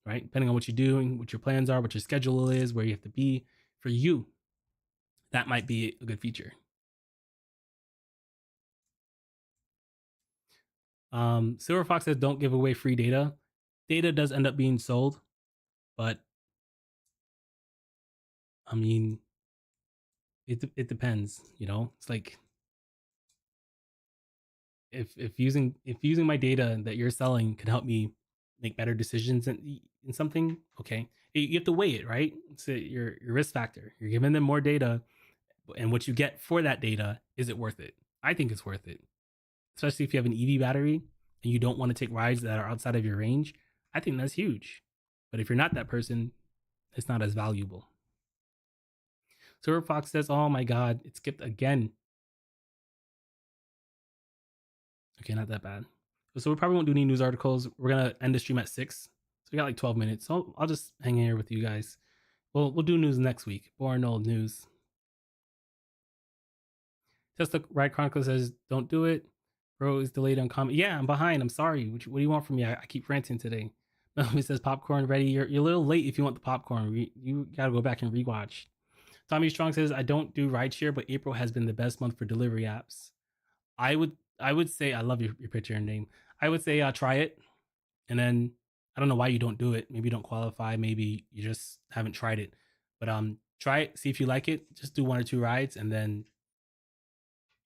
right? Depending on what you're doing, what your plans are, what your schedule is, where you have to be. For you, that might be a good feature. Silver Fox says don't give away free data. Data does end up being sold, but I mean, it depends. It's like if using my data that you're selling could help me make better decisions in something, okay, you have to weigh it, right? It's your risk factor. You're giving them more data, and what you get for that data, is it worth it? I think it's worth it, especially if you have an EV battery and you don't want to take rides that are outside of your range. I think that's huge. But if you're not that person, it's not as valuable. Silver Fox says, "Oh my God, it skipped again." Okay, not that bad. So we probably won't do any news articles. We're gonna end the stream at 6, so we got like 12 minutes. So I'll just hang in here with you guys. We'll do news next week. Boring old news. Tesla Ride Chronicle says, "Don't do it. Bro is delayed on comment." Yeah, I'm behind. I'm sorry. What do you want from me? I keep ranting today. He says, "Popcorn ready." You're a little late if you want the popcorn. You gotta go back and rewatch. Tommy Strong says, "I don't do rideshare, but April has been the best month for delivery apps." I would say, I love your picture and name. I would say try it, and then I don't know why you don't do it. Maybe you don't qualify. Maybe you just haven't tried it. But try it, see if you like it. Just do 1 or 2 rides, and then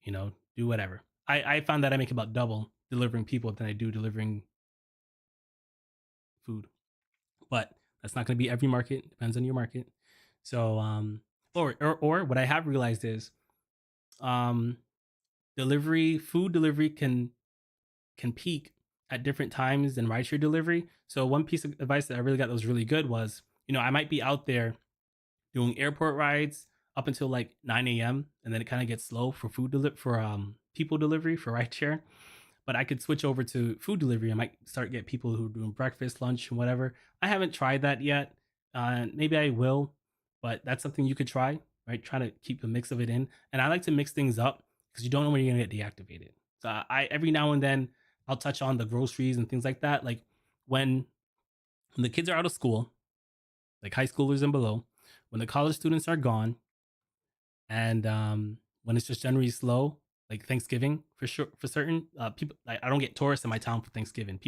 do whatever. I found that I make about double delivering people than I do delivering food. But that's not going to be every market. Depends on your market. So or what I have realized is food delivery can peak at different times than rideshare delivery. So one piece of advice that I really got that was really good was, I might be out there doing airport rides up until like 9 a.m. and then it kind of gets slow for people delivery for rideshare. But I could switch over to food delivery. I might start get people who are doing breakfast, lunch, and whatever. I haven't tried that yet. Maybe I will, but that's something you could try. Right, try to keep a mix of it in. And I like to mix things up because you don't know when you're gonna get deactivated. So I every now and then I'll touch on the groceries and things like that. Like when when the kids are out of school, like high schoolers and below, when the college students are gone, and when it's just generally slow, like Thanksgiving for sure, for certain people. Like I don't get tourists in my town for Thanksgiving.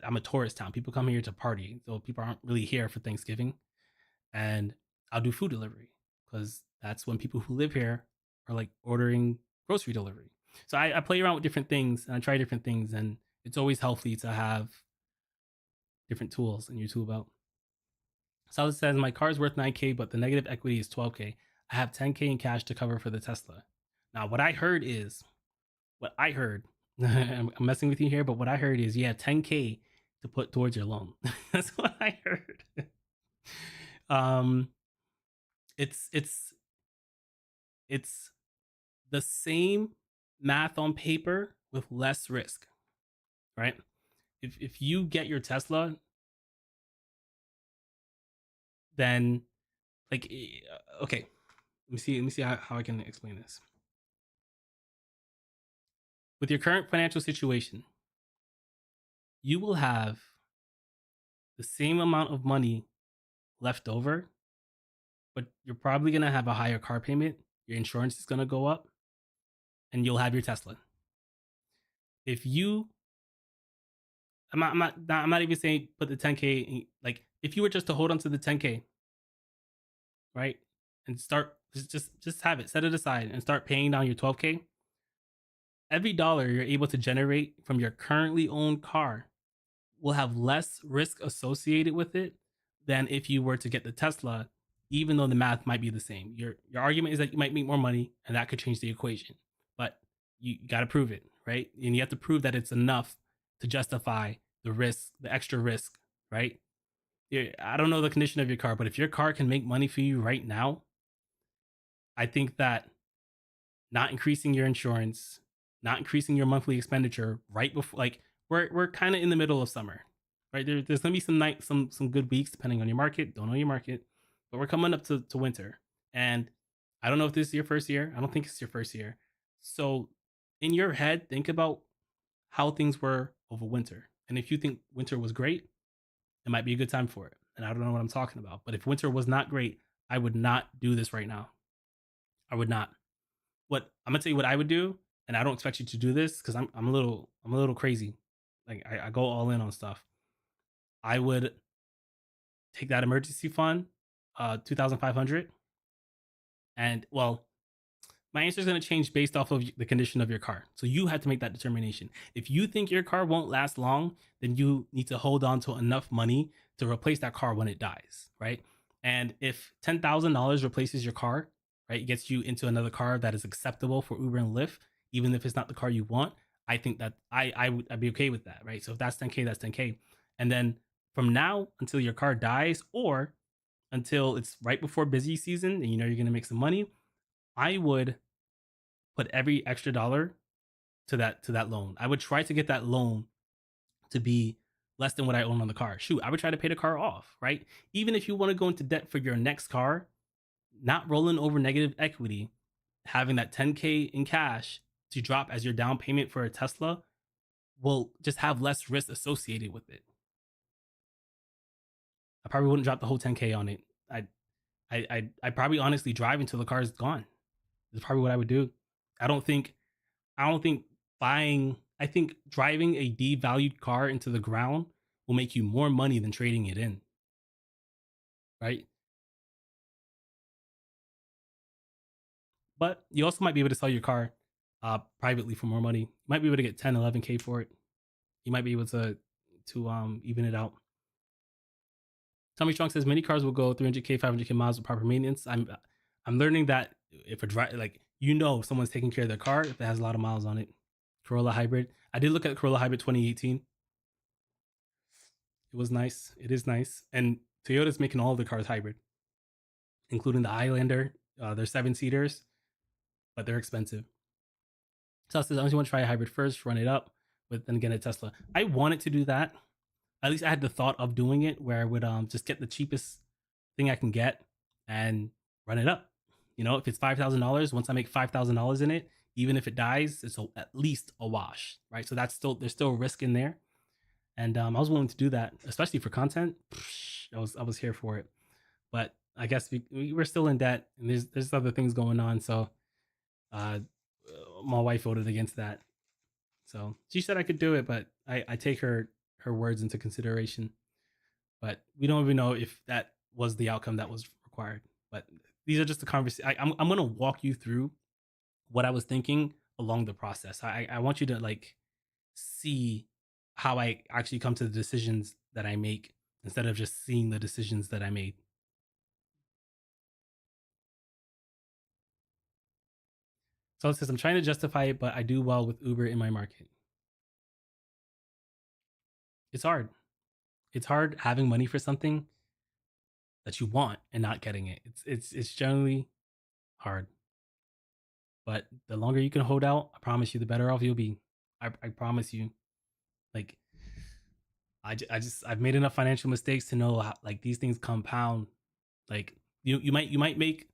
I'm a tourist town. People come here to party, so people aren't really here for Thanksgiving. And I'll do food delivery because that's when people who live here are like ordering grocery delivery. So I play around with different things and I try different things, and it's always healthy to have different tools in your tool belt. Solid says my car is worth 9K, but the negative equity is 12K. I have 10K in cash to cover for the Tesla. Now, what I heard, I'm messing with you here, but what I heard is you have 10K to put towards your loan. That's what I heard. um, it's it's the same math on paper with less risk, right? If you get your Tesla, then like okay, let me see how I can explain this. With your current financial situation, you will have the same amount of money left over, but you're probably gonna have a higher car payment. Your insurance is gonna go up, and you'll have your Tesla. If you, I'm not even saying put the 10K in, like if you were just to hold on to the 10K, right, and start just have it, set it aside, and start paying down your 12K. Every dollar you're able to generate from your currently owned car will have less risk associated with it than if you were to get the Tesla, even though the math might be the same. Your argument is that you might make more money, and that could change the equation, but you got to prove it, right? And you have to prove that it's enough to justify the risk, the extra risk, right? I don't know the condition of your car, but if your car can make money for you right now, I think that not increasing your insurance, not increasing your monthly expenditure right before, like we're kind of in the middle of summer, right? There's gonna be some good weeks depending on your market. Don't know your market, but we're coming up to winter, and I don't know if this is your first year. I don't think it's your first year. So in your head, think about how things were over winter, and if you think winter was great, it might be a good time for it. And I don't know what I'm talking about, but if winter was not great, I would not do this right now. I would not. What I'm gonna tell you what I would do, and I don't expect you to do this because I'm a little crazy. Like I go all in on stuff. I would take that emergency fund, 2,500, and well, my answer is going to change based off of the condition of your car. So you have to make that determination. If you think your car won't last long, then you need to hold on to enough money to replace that car when it dies, right? And if $10,000 replaces your car, right, it gets you into another car that is acceptable for Uber and Lyft, even if it's not the car you want. I think that I'd be okay with that, right? So if that's 10K, that's 10K. And then from now until your car dies, or until it's right before busy season and you know you're gonna make some money, I would put every extra dollar to that loan. I would try to get that loan to be less than what I own on the car. Shoot, I would try to pay the car off, right? Even if you want to go into debt for your next car, not rolling over negative equity, having that 10K in cash to drop as your down payment for a Tesla will just have less risk associated with it. I probably wouldn't drop the whole 10K on it. I probably honestly drive until the car is gone. That's probably what I would do. I don't think I don't think I think driving a devalued car into the ground will make you more money than trading it in, right? But you also might be able to sell your car privately for more money. You might be able to get 10, 11K for it. You might be able to even it out. Tommy Strong says many cars will go 300K, 500K miles with proper maintenance. I'm learning that if a drive like You know, if someone's taking care of their car if it has a lot of miles on it. Corolla hybrid. I did look at Corolla hybrid 2018. It was nice. It is nice. And Toyota's making all of the cars hybrid, including the Highlander. They're 7-seaters, but they're expensive. Tesla says, I just want to try a hybrid first, run it up, but then get a Tesla. I wanted to do that. At least I had the thought of doing it where I would just get the cheapest thing I can get and run it up. You know, if it's $5,000, once I make $5,000 in it, even if it dies, it's at least a wash, right? So there's still risk in there, and I was willing to do that, especially for content. I was here for it, but I guess we're still in debt, and there's other things going on. So uh, my wife voted against that. So she said I could do it, but I take her words into consideration. But we don't even know if that was the outcome that was required. But these are just the conversation. I'm gonna walk you through what I was thinking along the process. I want you to like see how I actually come to the decisions that I make instead of just seeing the decisions that I made. So it says I'm trying to justify it, but I do well with Uber in my market. It's hard. It's hard having money for something that you want and not getting it. It's generally hard. But the longer you can hold out, I promise you, the better off you'll be. I promise you. Like I've made enough financial mistakes to know how like these things compound. Like you might make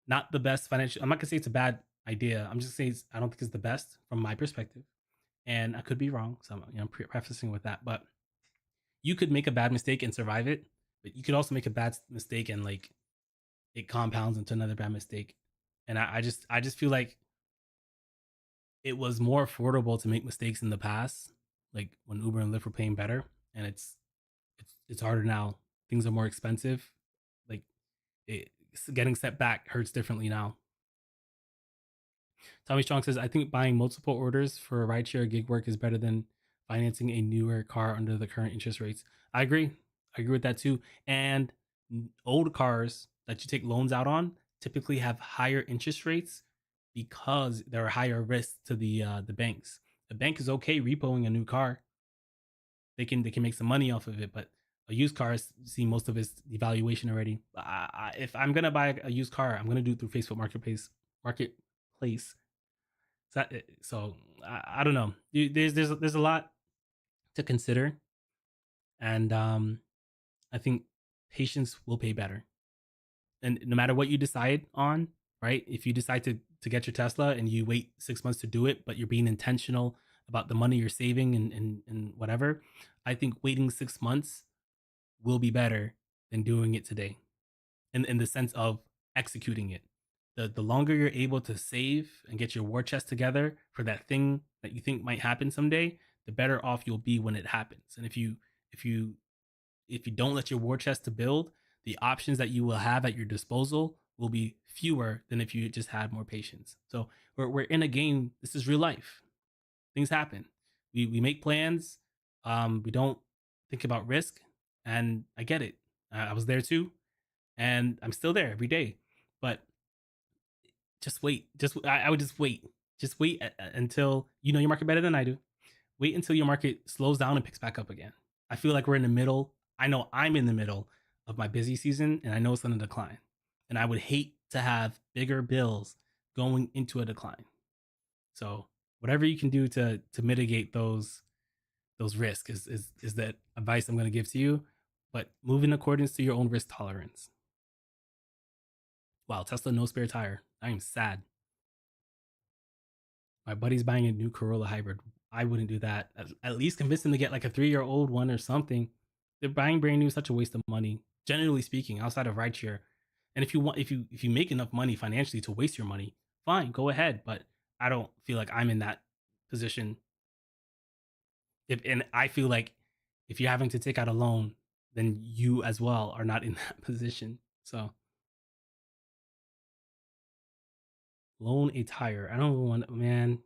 not the best financial. I'm not gonna say it's a bad idea. I'm just saying I don't think it's the best from my perspective, and I could be wrong. So I'm prefacing with that. But you could make a bad mistake and survive it, but you could also make a bad mistake and like it compounds into another bad mistake. And I just feel like it was more affordable to make mistakes in the past, like when Uber and Lyft were paying better, and it's harder now. Things are more expensive. Like getting set back hurts differently now. Tommy Strong says, I think buying multiple orders for a rideshare gig work is better than financing a newer car under the current interest rates. I agree. I agree with that too. And old cars that you take loans out on typically have higher interest rates because there are higher risks to the banks. The bank is okay repoing a new car. They can make some money off of it, but a used car has seen most of its devaluation already. If I'm gonna buy a used car, I'm gonna do it through Facebook Marketplace. So I don't know. There's a lot to consider, and I think patience will pay better. And no matter what you decide on, right? If you decide to get your Tesla and you wait 6 months to do it, but you're being intentional about the money you're saving and whatever, I think waiting 6 months will be better than doing it today. In the sense of executing it. The longer you're able to save and get your war chest together for that thing that you think might happen someday, the better off you'll be when it happens. And if you don't let your war chest to build, the options that you will have at your disposal will be fewer than if you just had more patience. So we're in a game. This is real life. Things happen. We make plans. We don't think about risk, and I get it. I was there too, and I'm still there every day. But just wait. I would just wait. Just wait until you know your market better than I do. Wait until your market slows down and picks back up again. I feel like we're in the middle. I know I'm in the middle of my busy season, and I know it's going to decline. And I would hate to have bigger bills going into a decline. So whatever you can do to mitigate those risks is that advice I'm going to give to you. But move in accordance to your own risk tolerance. Wow, Tesla no spare tire. I am sad. My buddy's buying a new Corolla hybrid. I wouldn't do that. At least convince them to get like a 3-year-old one or something. They're buying brand new, such a waste of money. Generally speaking, outside of rideshare. And if you make enough money financially to waste your money, fine, go ahead. But I don't feel like I'm in that position. And I feel like if you're having to take out a loan, then you as well are not in that position. So loan a tire. I don't want, man.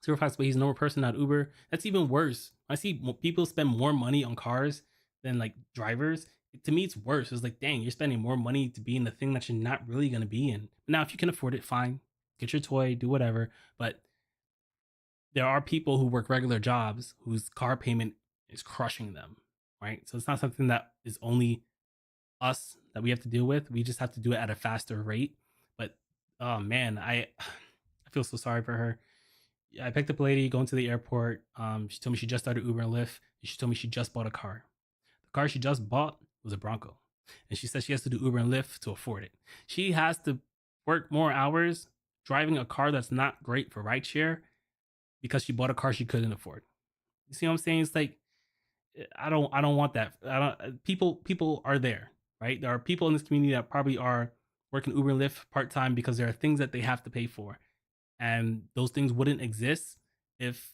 Zero five, but he's a normal person, not Uber. That's even worse. I see people spend more money on cars than like drivers. To me, it's worse. It's like, dang, you're spending more money to be in the thing that you're not really gonna be in. Now, if you can afford it, fine. get your toy, do whatever. But there are people who work regular jobs whose car payment is crushing them, right? So it's not something that is only us that we have to deal with. We just have to do it at a faster rate. But oh man, I feel so sorry for her. Yeah, I picked up a lady going to the airport. She told me she just started Uber and Lyft. She told me she just bought a car. The car she just bought was a Bronco, and she says she has to do Uber and Lyft to afford it. She has to work more hours driving a car that's not great for rideshare because she bought a car she couldn't afford. You see what I'm saying? It's like I don't want that. I don't people are there, right? There are people in this community that probably are working Uber and Lyft part-time because there are things that they have to pay for. And those things wouldn't exist if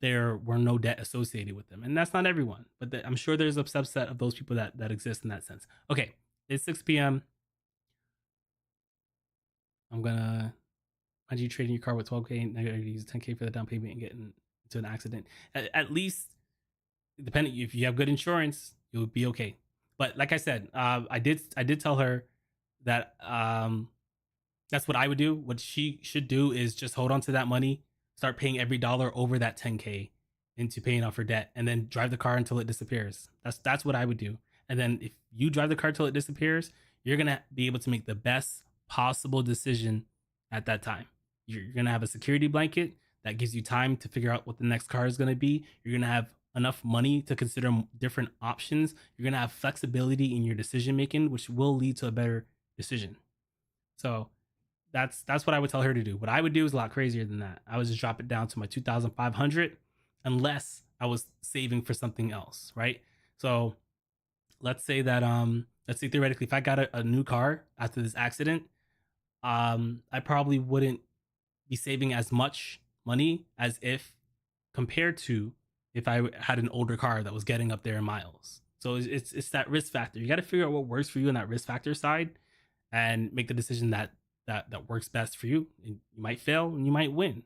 there were no debt associated with them. And that's not everyone, but I'm sure there's a subset of those people that exist in that sense. Okay, it's 6 p.m. I'm gonna find you trading your car with 12K and I gotta use 10K for the down payment and getting into an accident. At least, depending if you have good insurance, you'll be okay. But like I said, I did tell her that that's what I would do. What she should do is just hold on to that money, start paying every dollar over that 10K into paying off her debt, and then drive the car until it disappears. That's what I would do. And then if you drive the car until it disappears, you're gonna be able to make the best possible decision at that time. You're gonna have a security blanket that gives you time to figure out what the next car is gonna be. You're gonna have enough money to consider different options. You're gonna have flexibility in your decision making, which will lead to a better decision. So that's what I would tell her to do. What I would do is a lot crazier than that. I would just drop it down to my 2,500 unless I was saving for something else, right? So let's say theoretically if I got a new car after this accident, I probably wouldn't be saving as much money as if compared to if I had an older car that was getting up there in miles. So it's that risk factor. You got to figure out what works for you in that risk factor side and make the decision that works best for you. And you might fail and you might win.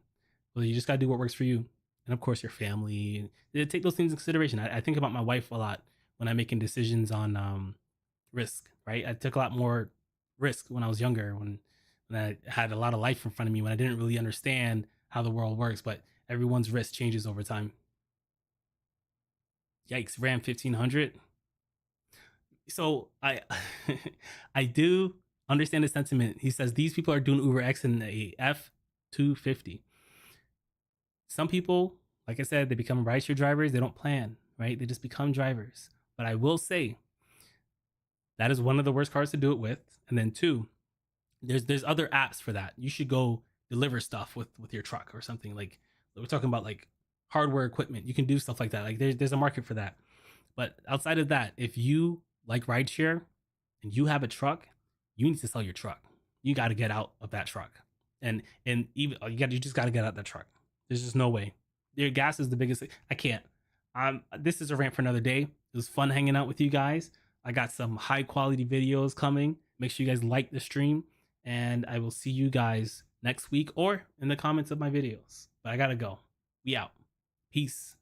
Well, you just gotta do what works for you, and of course your family. Take those things in consideration. I think about my wife a lot when I'm making decisions on risk. Right, I took a lot more risk when I was younger, when I had a lot of life in front of me, when I didn't really understand how the world works. But everyone's risk changes over time. Yikes, Ram 1500. So I I do understand the sentiment. He says these people are doing Uber X in a F250. Some people, like I said, they become rideshare drivers. They don't plan, right? They just become drivers. But I will say that is one of the worst cars to do it with. And then two, there's other apps for that. You should go deliver stuff with your truck or something. Like we're talking about like hardware equipment. You can do stuff like that. Like there's a market for that. But outside of that, if you like rideshare and you have a truck, you need to sell your truck. You got to get out of that truck, and even you just got to get out of that truck. There's just no way. Your gas is the biggest thing. I can't. This is a rant for another day. It was fun hanging out with you guys. I got some high quality videos coming. Make sure you guys like the stream, and I will see you guys next week or in the comments of my videos. But I gotta go. We out. Peace.